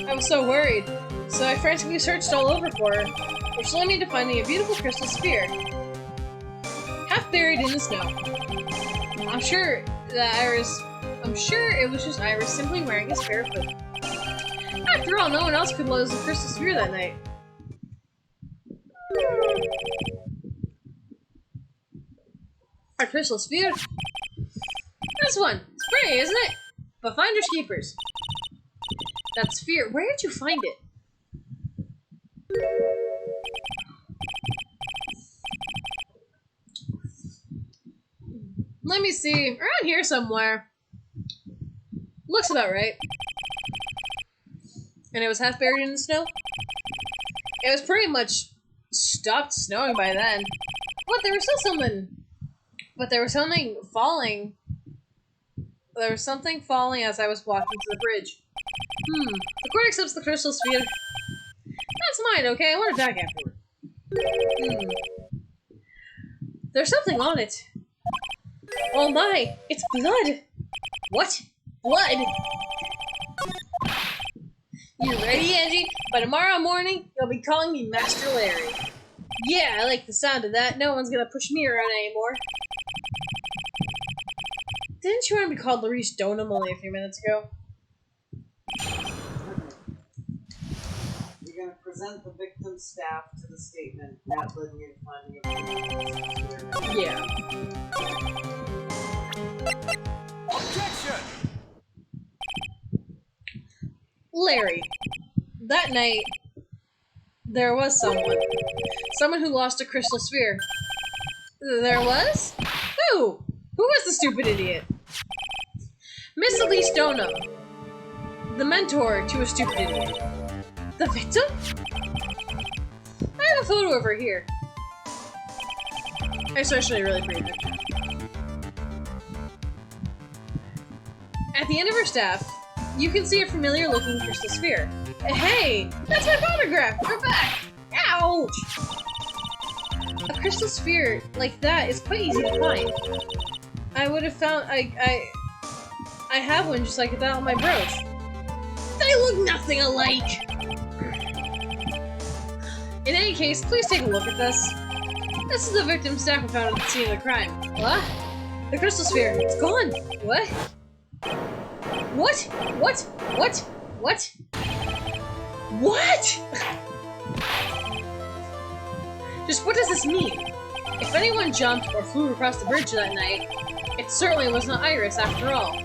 A: I was so worried, so I frantically searched all over for her, which led me to finding a beautiful crystal sphere, half buried in the snow. I'm sure it was just Iris simply wearing a spare foot. After all, no one else could lose the crystal sphere that night. A crystal sphere? This one! It's pretty, isn't it? But finders keepers. That sphere, where did you find it? Let me see. Around here somewhere. Looks about right. And it was half buried in the snow? It was pretty much stopped snowing by then. But there was still something. But there was something falling. There was something falling as I was walking to the bridge. The court accepts the crystal sphere. That's mine, okay? I want it back afterward. There's something on it. Oh my! It's blood! What? Blood? You ready, Angie? By tomorrow morning, you'll be calling me Master Larry. Yeah, I like the sound of that. No one's gonna push me around anymore. Didn't you want to be called Maurice Donham only a few minutes ago?
B: You're gonna present the victim's staff to the statement that led me to finding a
A: Yeah.
C: Objection!
A: Larry. That night, there was someone. Someone who lost a crystal sphere. There was? Who? Who was the stupid idiot? Miss Elise Donham. The mentor to a stupid idiot. The victim? I have a photo of her here. It's actually a really pretty picture. At the end of her staff, you can see a familiar looking crystal sphere. Hey! That's my photograph! You're back! Ouch! A crystal sphere like that is quite easy to find. I would have found I have one just like that on my brooch. They look nothing alike! In any case, please take a look at this. This is the victim's staff we found at the scene of the crime. What? The crystal sphere. It's gone! What? What? What? What? What? What? Just what does this mean? If anyone jumped or flew across the bridge that night, it certainly was not Iris after all.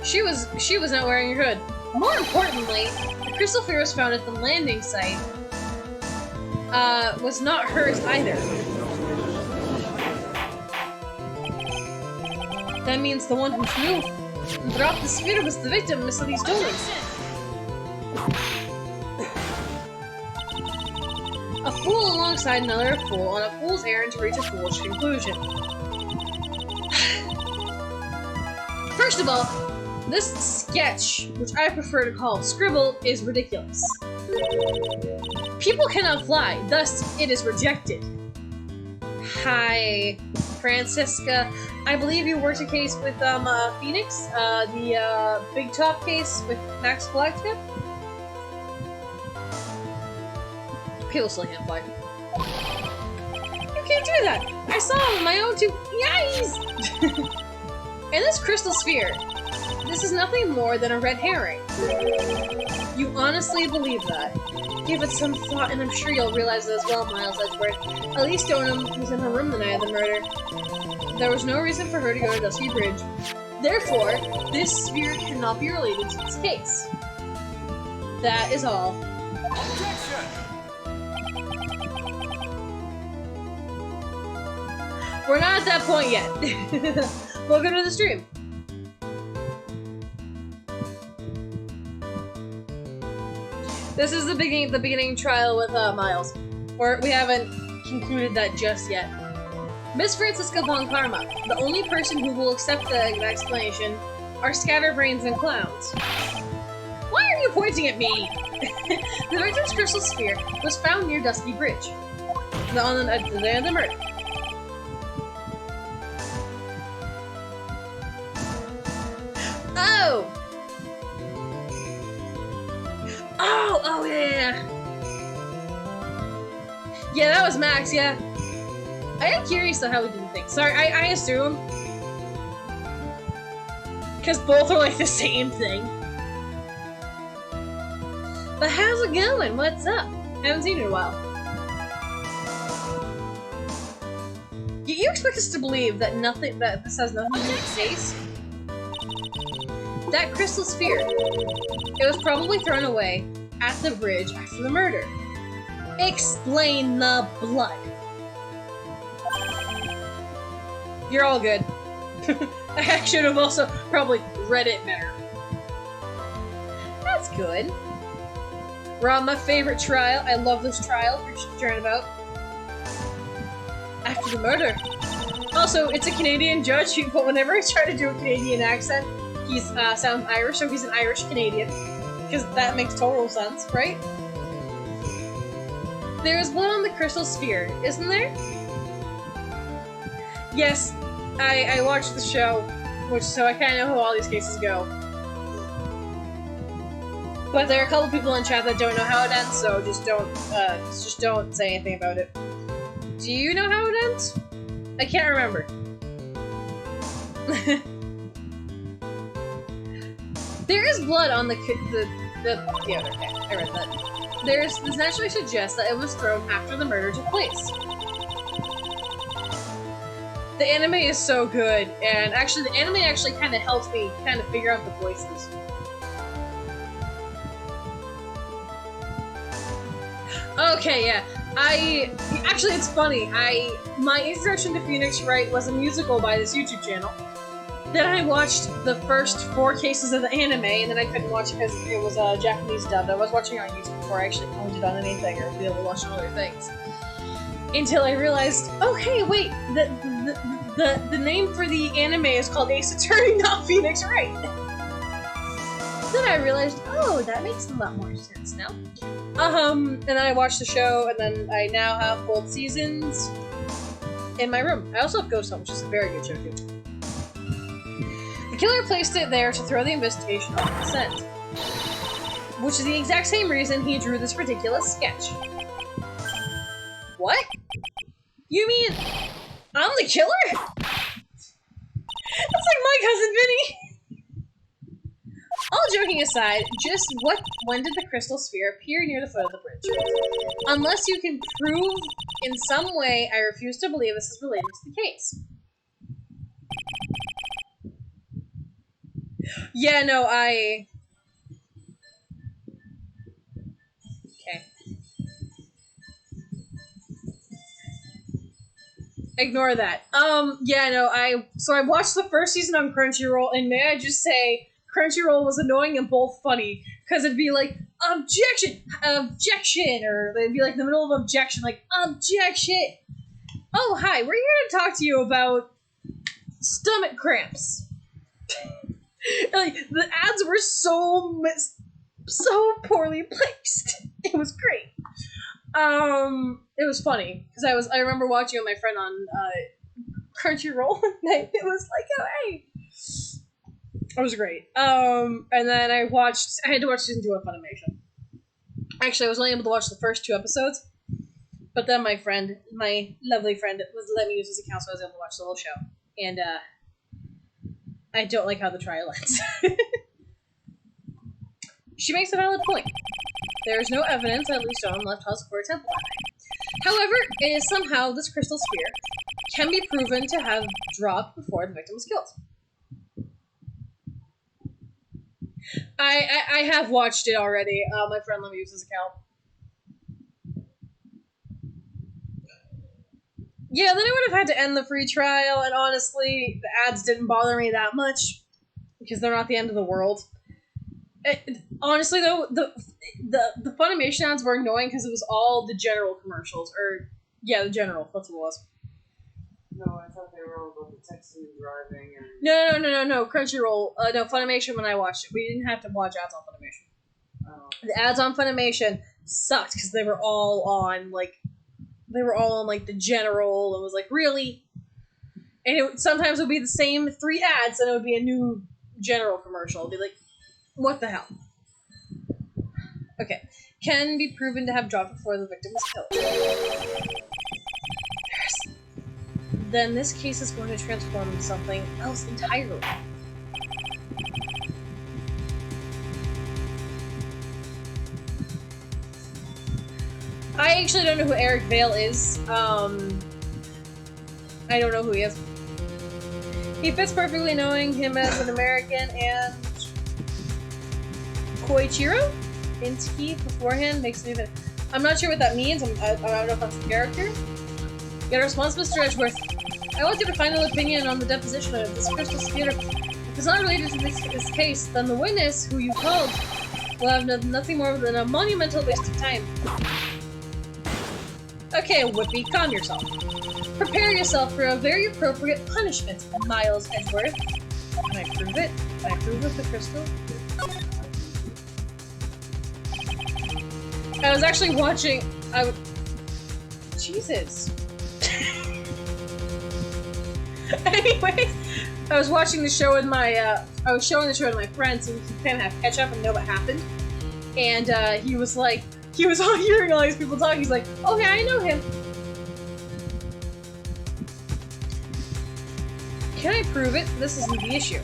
A: She was not wearing her hood. More importantly, the crystal sphere was found at the landing site was not hers either. That means the one who flew and dropped the sphere was the victim of Miss Lee's stolen. A fool alongside another fool on a fool's errand to reach a foolish conclusion. First of all, this sketch, which I prefer to call scribble, is ridiculous. People cannot fly, thus it is rejected. Hi, Francisca. I believe you worked a case with Phoenix, the big top case with Max Flagship. People still can't fly. You can't do that! I saw him with my own two eyes! And this crystal sphere, this is nothing more than a red herring. You honestly believe that? Give it some thought and I'm sure you'll realize it as well, Miles Edgeworth. At least Stoneham was in her room the night of the murder. There was no reason for her to go to Dusky Bridge. Therefore, this sphere cannot be related to this case. That is all.
C: Objection!
A: We're not at that point yet. Welcome to the stream. This is the beginning trial with Miles. Or we haven't concluded that just yet. Miss Francisca von Karma, the only person who will accept the explanation, are scatterbrains and clowns. Why are you pointing at me? The victim's crystal sphere was found near Dusky Bridge, on the day of the murder. Oh! Oh, yeah. Yeah, that was Max, yeah. I am curious though how we did things. Sorry, I assume. Because both are like the same thing. But how's it going? What's up? I haven't seen you in a while. You expect us to believe that this has nothing to do with the case? That crystal sphere, it was probably thrown away at the bridge after the murder. Explain the blood. You're all good. I should have also probably read it better. That's good. We're on my favorite trial. I love this trial for Turnabout. After the murder. Also, it's a Canadian judge, but whenever I try to do a Canadian accent, he sounds Irish, so he's an Irish Canadian. Because that makes total sense, right? There is blood on the crystal sphere, isn't there? Yes, I watched the show, so I kind of know how all these cases go. But there are a couple people in chat that don't know how it ends, so just don't say anything about it. Do you know how it ends? I can't remember. There is blood on the yeah, okay, I read that. This naturally suggests that it was thrown after the murder took place. The anime is so good, and actually the anime actually kind of helps me kind of figure out the voices. Okay, yeah. Actually, it's funny. My introduction to Phoenix Wright was a musical by this YouTube channel. Then I watched the first 4 cases of the anime, and then I couldn't watch it because it was Japanese dubbed. I was watching it on YouTube before I actually owned it on anything or be able to watch it on other things. Until I realized, oh hey, wait, the name for the anime is called Ace Attorney, not Phoenix Wright. Then I realized, oh, that makes a lot more sense now. And then I watched the show, and then I now have both seasons in my room. I also have Ghost Hunt, which is a very good show too. The killer placed it there to throw the investigation off the scent, which is the exact same reason he drew this ridiculous sketch. What? You mean I'm the killer? That's like my cousin Vinny. All joking aside, just when did the crystal sphere appear near the foot of the bridge? Unless you can prove in some way, I refuse to believe this is related to the case. Yeah, no, Okay. Ignore that. Yeah, no, I watched the first season on Crunchyroll, and may I just say, Crunchyroll was annoying and both funny, because it'd be like, objection, or they'd be like in the middle of objection, like, objection. Oh, hi, we're here to talk to you about stomach cramps. Like, the ads were so poorly placed. It was great. It was funny because I remember watching with my friend on Crunchyroll, and it was like, oh hey, it was great. And then I had to watch season 2 of Funimation. Actually, I was only able to watch the first 2 episodes, but then my lovely friend, was letting me use his account, so I was able to watch the whole show. And I don't like how the trial ends. She makes a valid point. There is no evidence that Lee Stone left Husk for a temple that night. However, it is somehow this crystal sphere can be proven to have dropped before the victim was killed. I have watched it already. My friend let me use his account. Yeah, then I would have had to end the free trial, and honestly, the ads didn't bother me that much because they're not the end of the world. Honestly, though, the Funimation ads were annoying because it was all the general commercials, the general. That's what it was.
B: No, I thought they were all about the texting and driving and...
A: No. Crunchyroll. No, Funimation. When I watched it, we didn't have to watch ads on Funimation.
B: Oh.
A: The ads on Funimation sucked because they were all on the general. It was like, really, and sometimes it would be the same 3 ads, and it would be a new general commercial. It'd be like, what the hell? Okay. Can be proven to have dropped before the victim was killed. Yes. Then this case is going to transform into something else entirely. I actually don't know who Eric Vale is. I don't know who he is. He fits perfectly knowing him as an American, and Koichiro Inski beforehand makes me even... I'm not sure what that means. I don't know if that's the character. Get a response, Mr. Edgeworth. I want you to final opinion on the deposition of this crystal sphere. If it's not related to this case, then the witness who you called will have nothing more than a monumental waste of time. Okay, Whoopi, calm yourself. Prepare yourself for a very appropriate punishment, Miles Edgeworth. Can I prove it? Can I prove with the crystal? I was actually watching... Jesus. Anyways, I was watching the show with my... I was showing the show to my friends, so we could kind of have catch up and know what happened. And he was like... He was all hearing all these people talk. He's like, oh yeah, I know him. Can I prove it? This isn't the issue.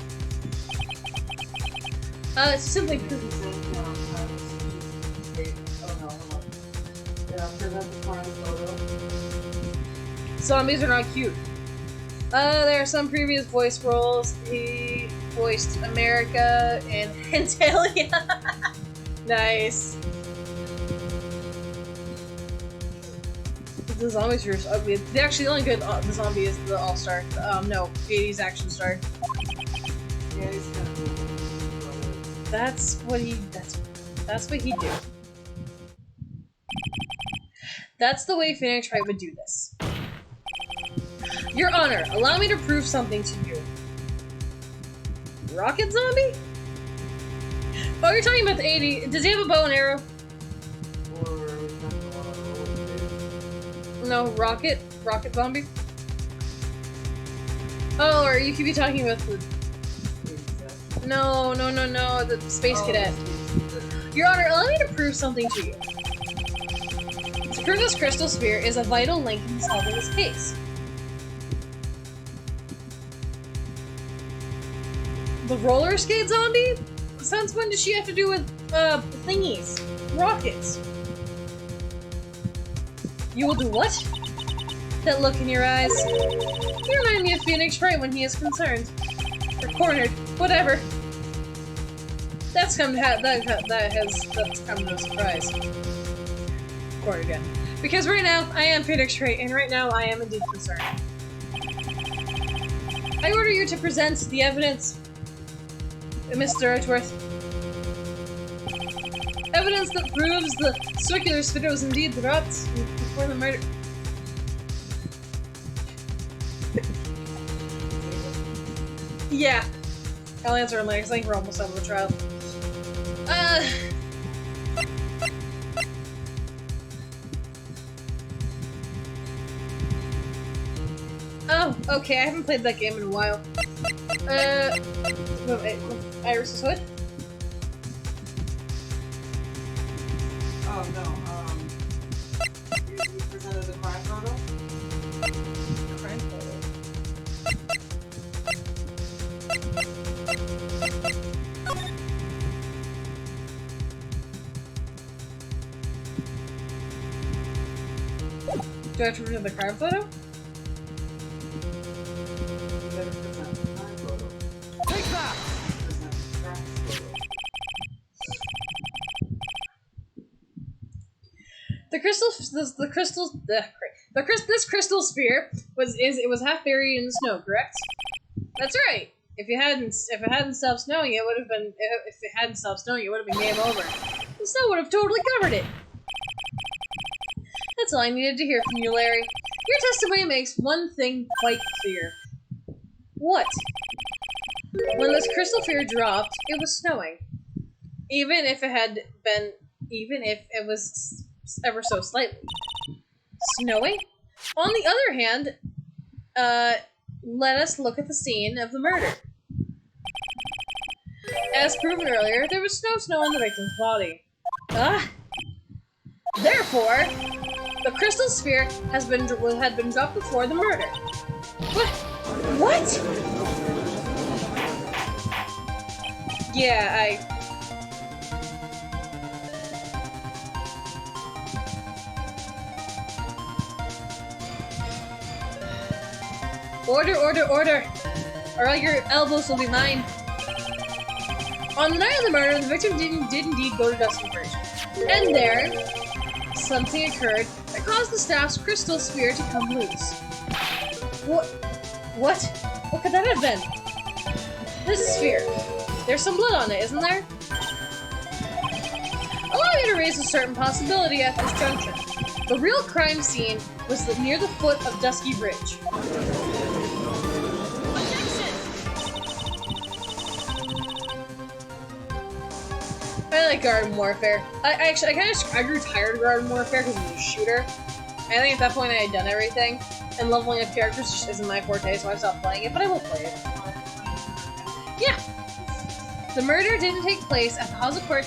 A: It's simply proving something. Zombies are not cute. There are some previous voice roles. He voiced America and Hentalia. Nice. The zombies are ugly. Actually, the only good the zombie is the All-Star. No, 80s action star.
B: Yeah, he's kind of cool.
A: That's what he do. That's the way Phoenix Wright would do this. Your Honor, allow me to prove something to you. Rocket zombie? Oh, you're talking about the 80. Does he have a bow and arrow? No, rocket zombie? Oh, or you could be talking about the... No, the Space Cadet. Your Honor, allow me to prove something to you. To prove this crystal sphere is a vital link in solving this case. The roller skate zombie? Since when does she have to do with, thingies? Rockets. You will do what? That look in your eyes. You remind me of Phoenix Wright when he is concerned. Or cornered. Whatever. That's come to that's come to a surprise. Report again. Because right now, I am Phoenix Wright, and right now I am indeed concerned. I order you to present the evidence, Mr. Edgeworth. Evidence that proves the circular sphere was indeed dropped before the murder. Yeah. I'll answer in later, 'cause I think we're almost done with the trial. Oh, okay, I haven't played that game in a while. Wait, Iris's hood?
B: Oh, no, you presented the crime photo?
A: Crime photo. Do I have to present the crime photo?
B: You better present the crime photo.
C: Take that!
B: Present the crime photo.
A: This crystal sphere was half buried in the snow, correct? That's right. If it hadn't stopped snowing, it would have been game over. The snow would have totally covered it. That's all I needed to hear from you, Larry. Your testimony makes one thing quite clear. What? When this crystal sphere dropped, it was snowing. Even if it was ever so slightly. Snowing? On the other hand, let us look at the scene of the murder. As proven earlier, there was no snow on the victim's body. Therefore, the crystal sphere had been dropped before the murder. What? Yeah, Order, order, order! Or your elbows will be mine. On the night of the murder, the victim did indeed go to Dusky Bridge. And there, something occurred that caused the staff's crystal sphere to come loose. What? What could that have been? This sphere. There's some blood on it, isn't there? Allow me to raise a certain possibility at this juncture. The real crime scene was near the foot of Dusky Bridge. I like Garden Warfare. I grew tired of Garden Warfare because I'm a shooter. I think at that point I had done everything, and leveling up characters just isn't my forte, so I stopped playing it, but I will play it. Yeah! The murder didn't take place at the Hazakura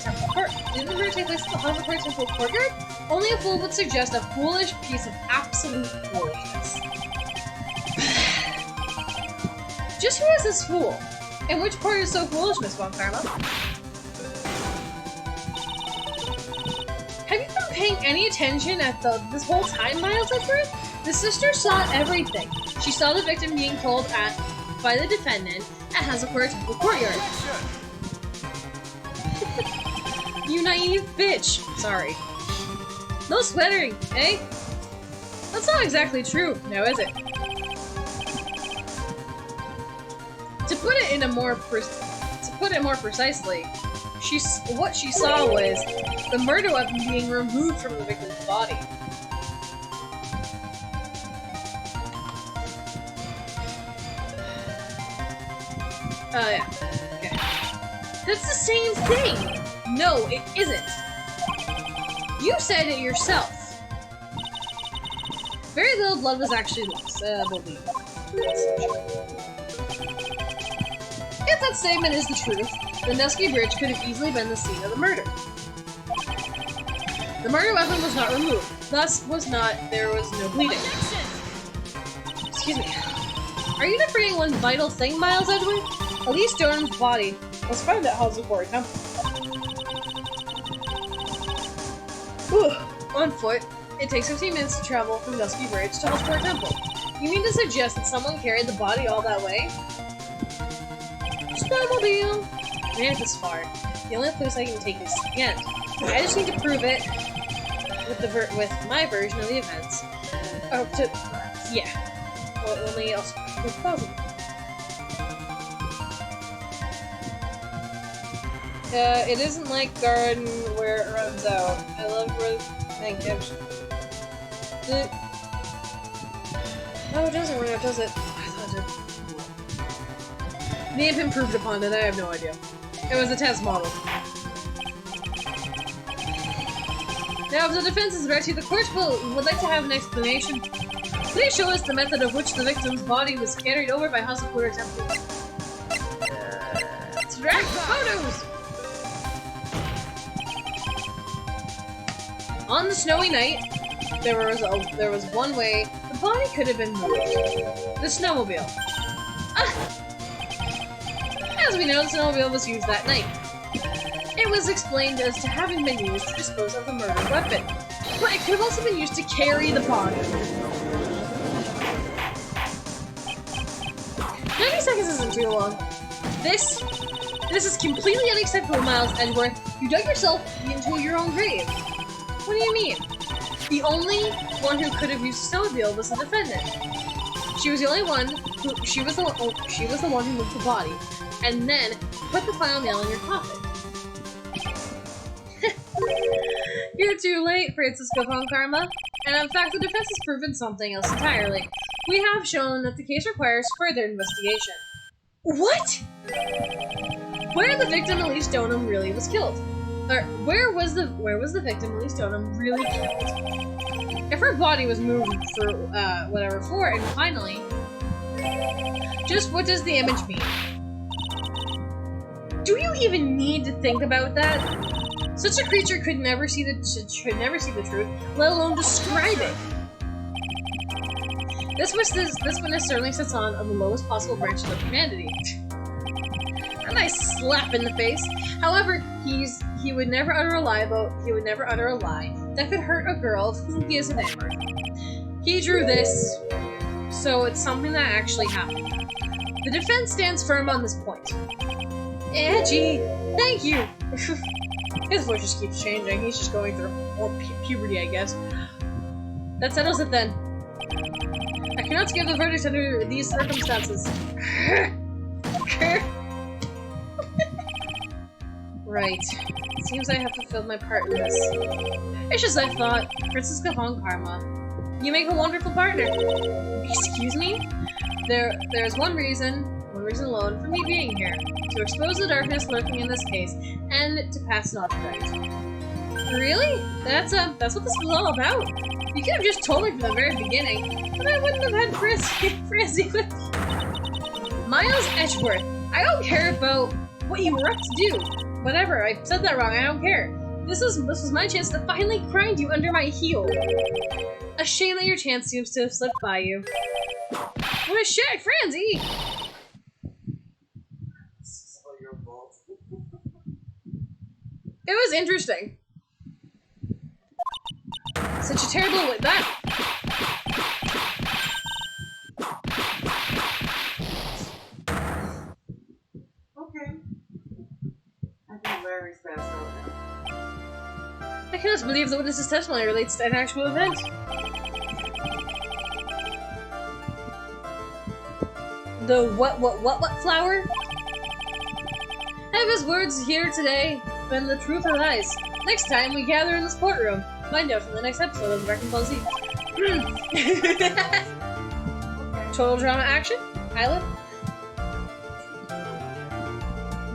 A: Temple courtyard? Only a fool would suggest a foolish piece of absolute foolishness. Just who is this fool? And which part is so foolish, Miss Von Karma? Have you been paying any attention at this whole time, Miles Edgeworth? The sister saw everything. She saw the victim being told by the defendant at Hazakura Temple courtyard. You naive bitch. Sorry. No swearing, eh? That's not exactly true, now is it? To put it more precisely, what she saw was the murder weapon being removed from the victim's body. Oh yeah. Okay. That's the same thing! No, it isn't. You said it yourself. Very little blood was actually lost, I believe. If that statement is the truth, the Dusky Bridge could have easily been the scene of the murder. The murder weapon was not removed, thus there was no bleeding. Excuse me. Are you not forgetting one vital thing, Miles Edgeworth? Elise Jordan's body was found at Hazakura Temple. On foot, it takes 15 minutes to travel from Dusky Bridge to Hazakura Temple. You mean to suggest that someone carried the body all that way? Snowmobile! I made it this far. The only place I can take is the end. I just need to prove it. with my version of the events. Yeah. Well, only else was possible. It isn't like Garden where it runs out. I love where thank you. Oh, it doesn't run out, does it? I thought it. May have improved upon it, I have no idea. It was a test model. Now, if the defense is ready, the court would like to have an explanation. Please show us the method of which the victim's body was carried over by Hasakura Temple. Track photos! On the snowy night, there was one way the body could have been moved. The snowmobile. As we know, the snowmobile was used that night. It was explained as to having been used to dispose of the murder weapon, but it could have also been used to carry the body. 90 seconds isn't too long. This is completely unacceptable, Miles Edgeworth. You dug yourself into your own grave. What do you mean? The only one who could have used a snowmobile was the defendant. She was the only one who she was the one who moved the body, and then put the final nail in your coffin. You're too late, Francisco von Karma. And in fact, the defense has proven something else entirely. We have shown that the case requires further investigation. What? Where the victim Elise Donham really was killed? Or where was the victim Elise Donham really killed? If her body was moved for whatever for, and finally, just what does the image mean? Do you even need to think about that? Such a creature could never see the truth, let alone describe it. This witness certainly sits on the lowest possible branches of humanity. A nice slap in the face. However, he would never utter a lie that could hurt a girl of whom he is enamored. He drew this, so it's something that actually happened. The defense stands firm on this point. Gee, thank you. His voice just keeps changing. He's just going through puberty, I guess. That settles it then. I cannot give a verdict under these circumstances. Right. Seems I have fulfilled my part in this. It's just I thought, Francisco von Karma. You make a wonderful partner. Excuse me? There's one reason alone for me being here. To expose the darkness lurking in this case, and to pass an object. Really? That's what this was all about? You could have just told me from the very beginning, but I wouldn't have had Frizzy with me. Miles Edgeworth, I don't care about what you were up to do. Whatever, I said that wrong, I don't care. This was my chance to finally grind you under my heel. A shame that your chance seems to have slipped by you. What a shit, Franzi! It was interesting. Such a terrible way that.
B: Okay. I think Larry's passed out now.
A: I cannot believe the witness's testimony relates to an actual event. The what flower? Have his words here today been the truth or lies? Next time we gather in this courtroom. Find out from the next episode of Dragon Ball Z. Total drama action? Pilot?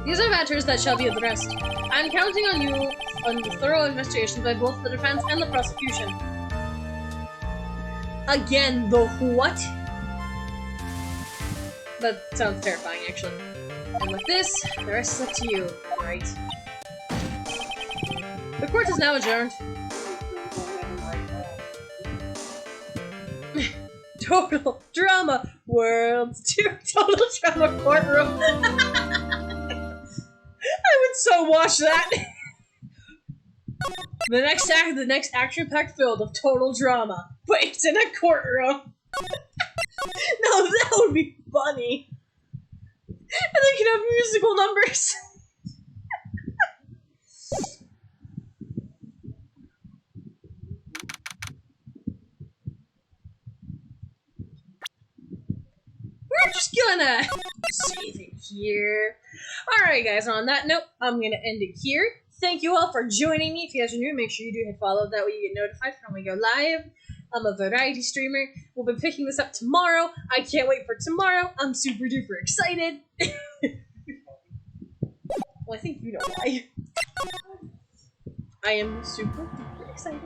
A: These are matters that shall be addressed. I'm counting on you on thorough investigations by both the defense and the prosecution. Again, the what? That sounds terrifying, actually. And with this, the rest is up to you, right? The court is now adjourned. Total drama worlds to total drama courtroom. I would so watch that. The next action-packed filled of total drama, but it's in a courtroom. No, that would be funny. And they can have musical numbers. gonna save it here. Alright guys, on that note, I'm gonna end it here. Thank you all for joining me. If you guys are new, make sure you do hit follow. That way you get notified when we go live. I'm a variety streamer. We'll be picking this up tomorrow. I can't wait for tomorrow. I'm super duper excited. Well, I think you know why. I am super duper excited.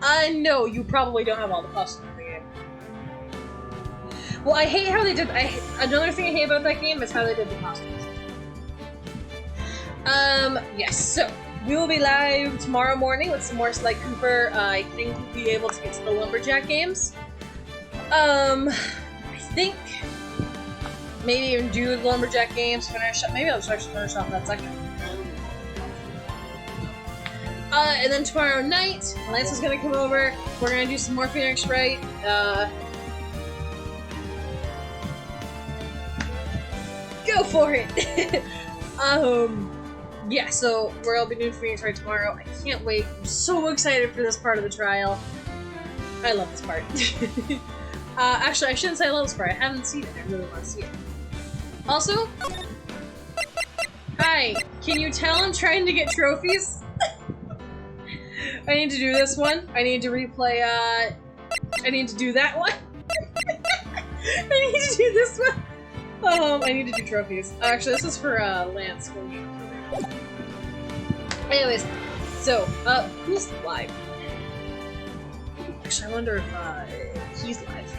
A: I know you probably don't have all the costumes in the game. Well, I hate how they did. Another thing I hate about that game is how they did the costumes. Yes. So we will be live tomorrow morning with some more Sly Cooper. I think we'll be able to get to the Lumberjack games. I think maybe even do the Lumberjack games. Finish up. Maybe I'll just actually finish off that second. And then tomorrow night, Lance is gonna come over. We're gonna do some more Phoenix Wright. Go for it! Yeah, so we'll be doing Phoenix Wright tomorrow. I can't wait. I'm so excited for this part of the trial. I love this part. Actually, I shouldn't say I love this part. I haven't seen it. I really want to see it. Also, hi, can you tell I'm trying to get trophies? I need to do this one. I need to replay, I need to do that one. I need to do this one. I need to do trophies. Actually, this is for, Lance. Anyways, so, who's live? Actually, I wonder if, he's live.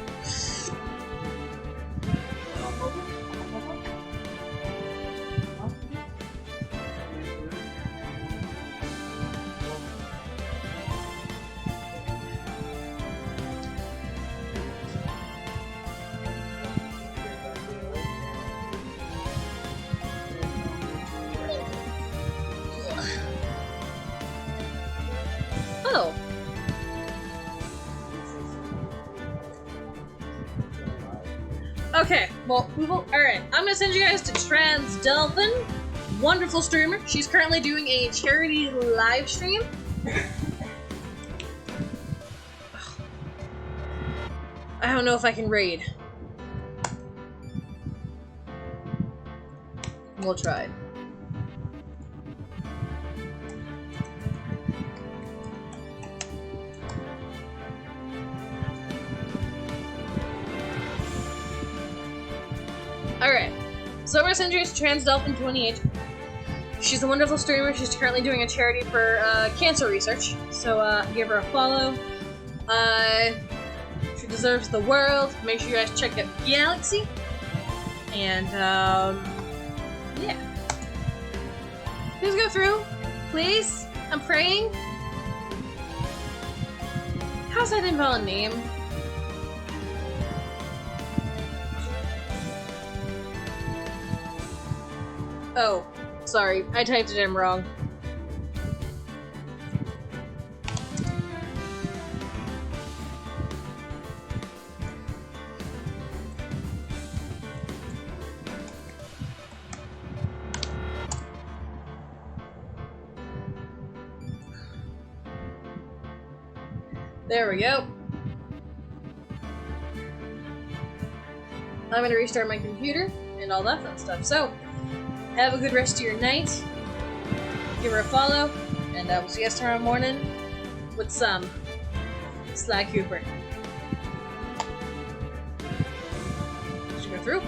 A: Oh. Okay, well, alright, I'm gonna send you guys to Trans Delphin. Wonderful streamer. She's currently doing a charity live stream. I don't know if I can raid. We'll try. Alright, so I'm gonna send you to Trans Delphin 28. She's a wonderful streamer. She's currently doing a charity for cancer research. So give her a follow. She deserves the world. Make sure you guys check out Galaxy. And yeah. Please go through. Please. I'm praying. How's that invalid name? Oh, sorry. I typed it in wrong. There we go. I'm gonna restart my computer and all that fun stuff. So, have a good rest of your night. Give her a follow, and we'll see you guys tomorrow morning with some Sly Cooper. Did you go through?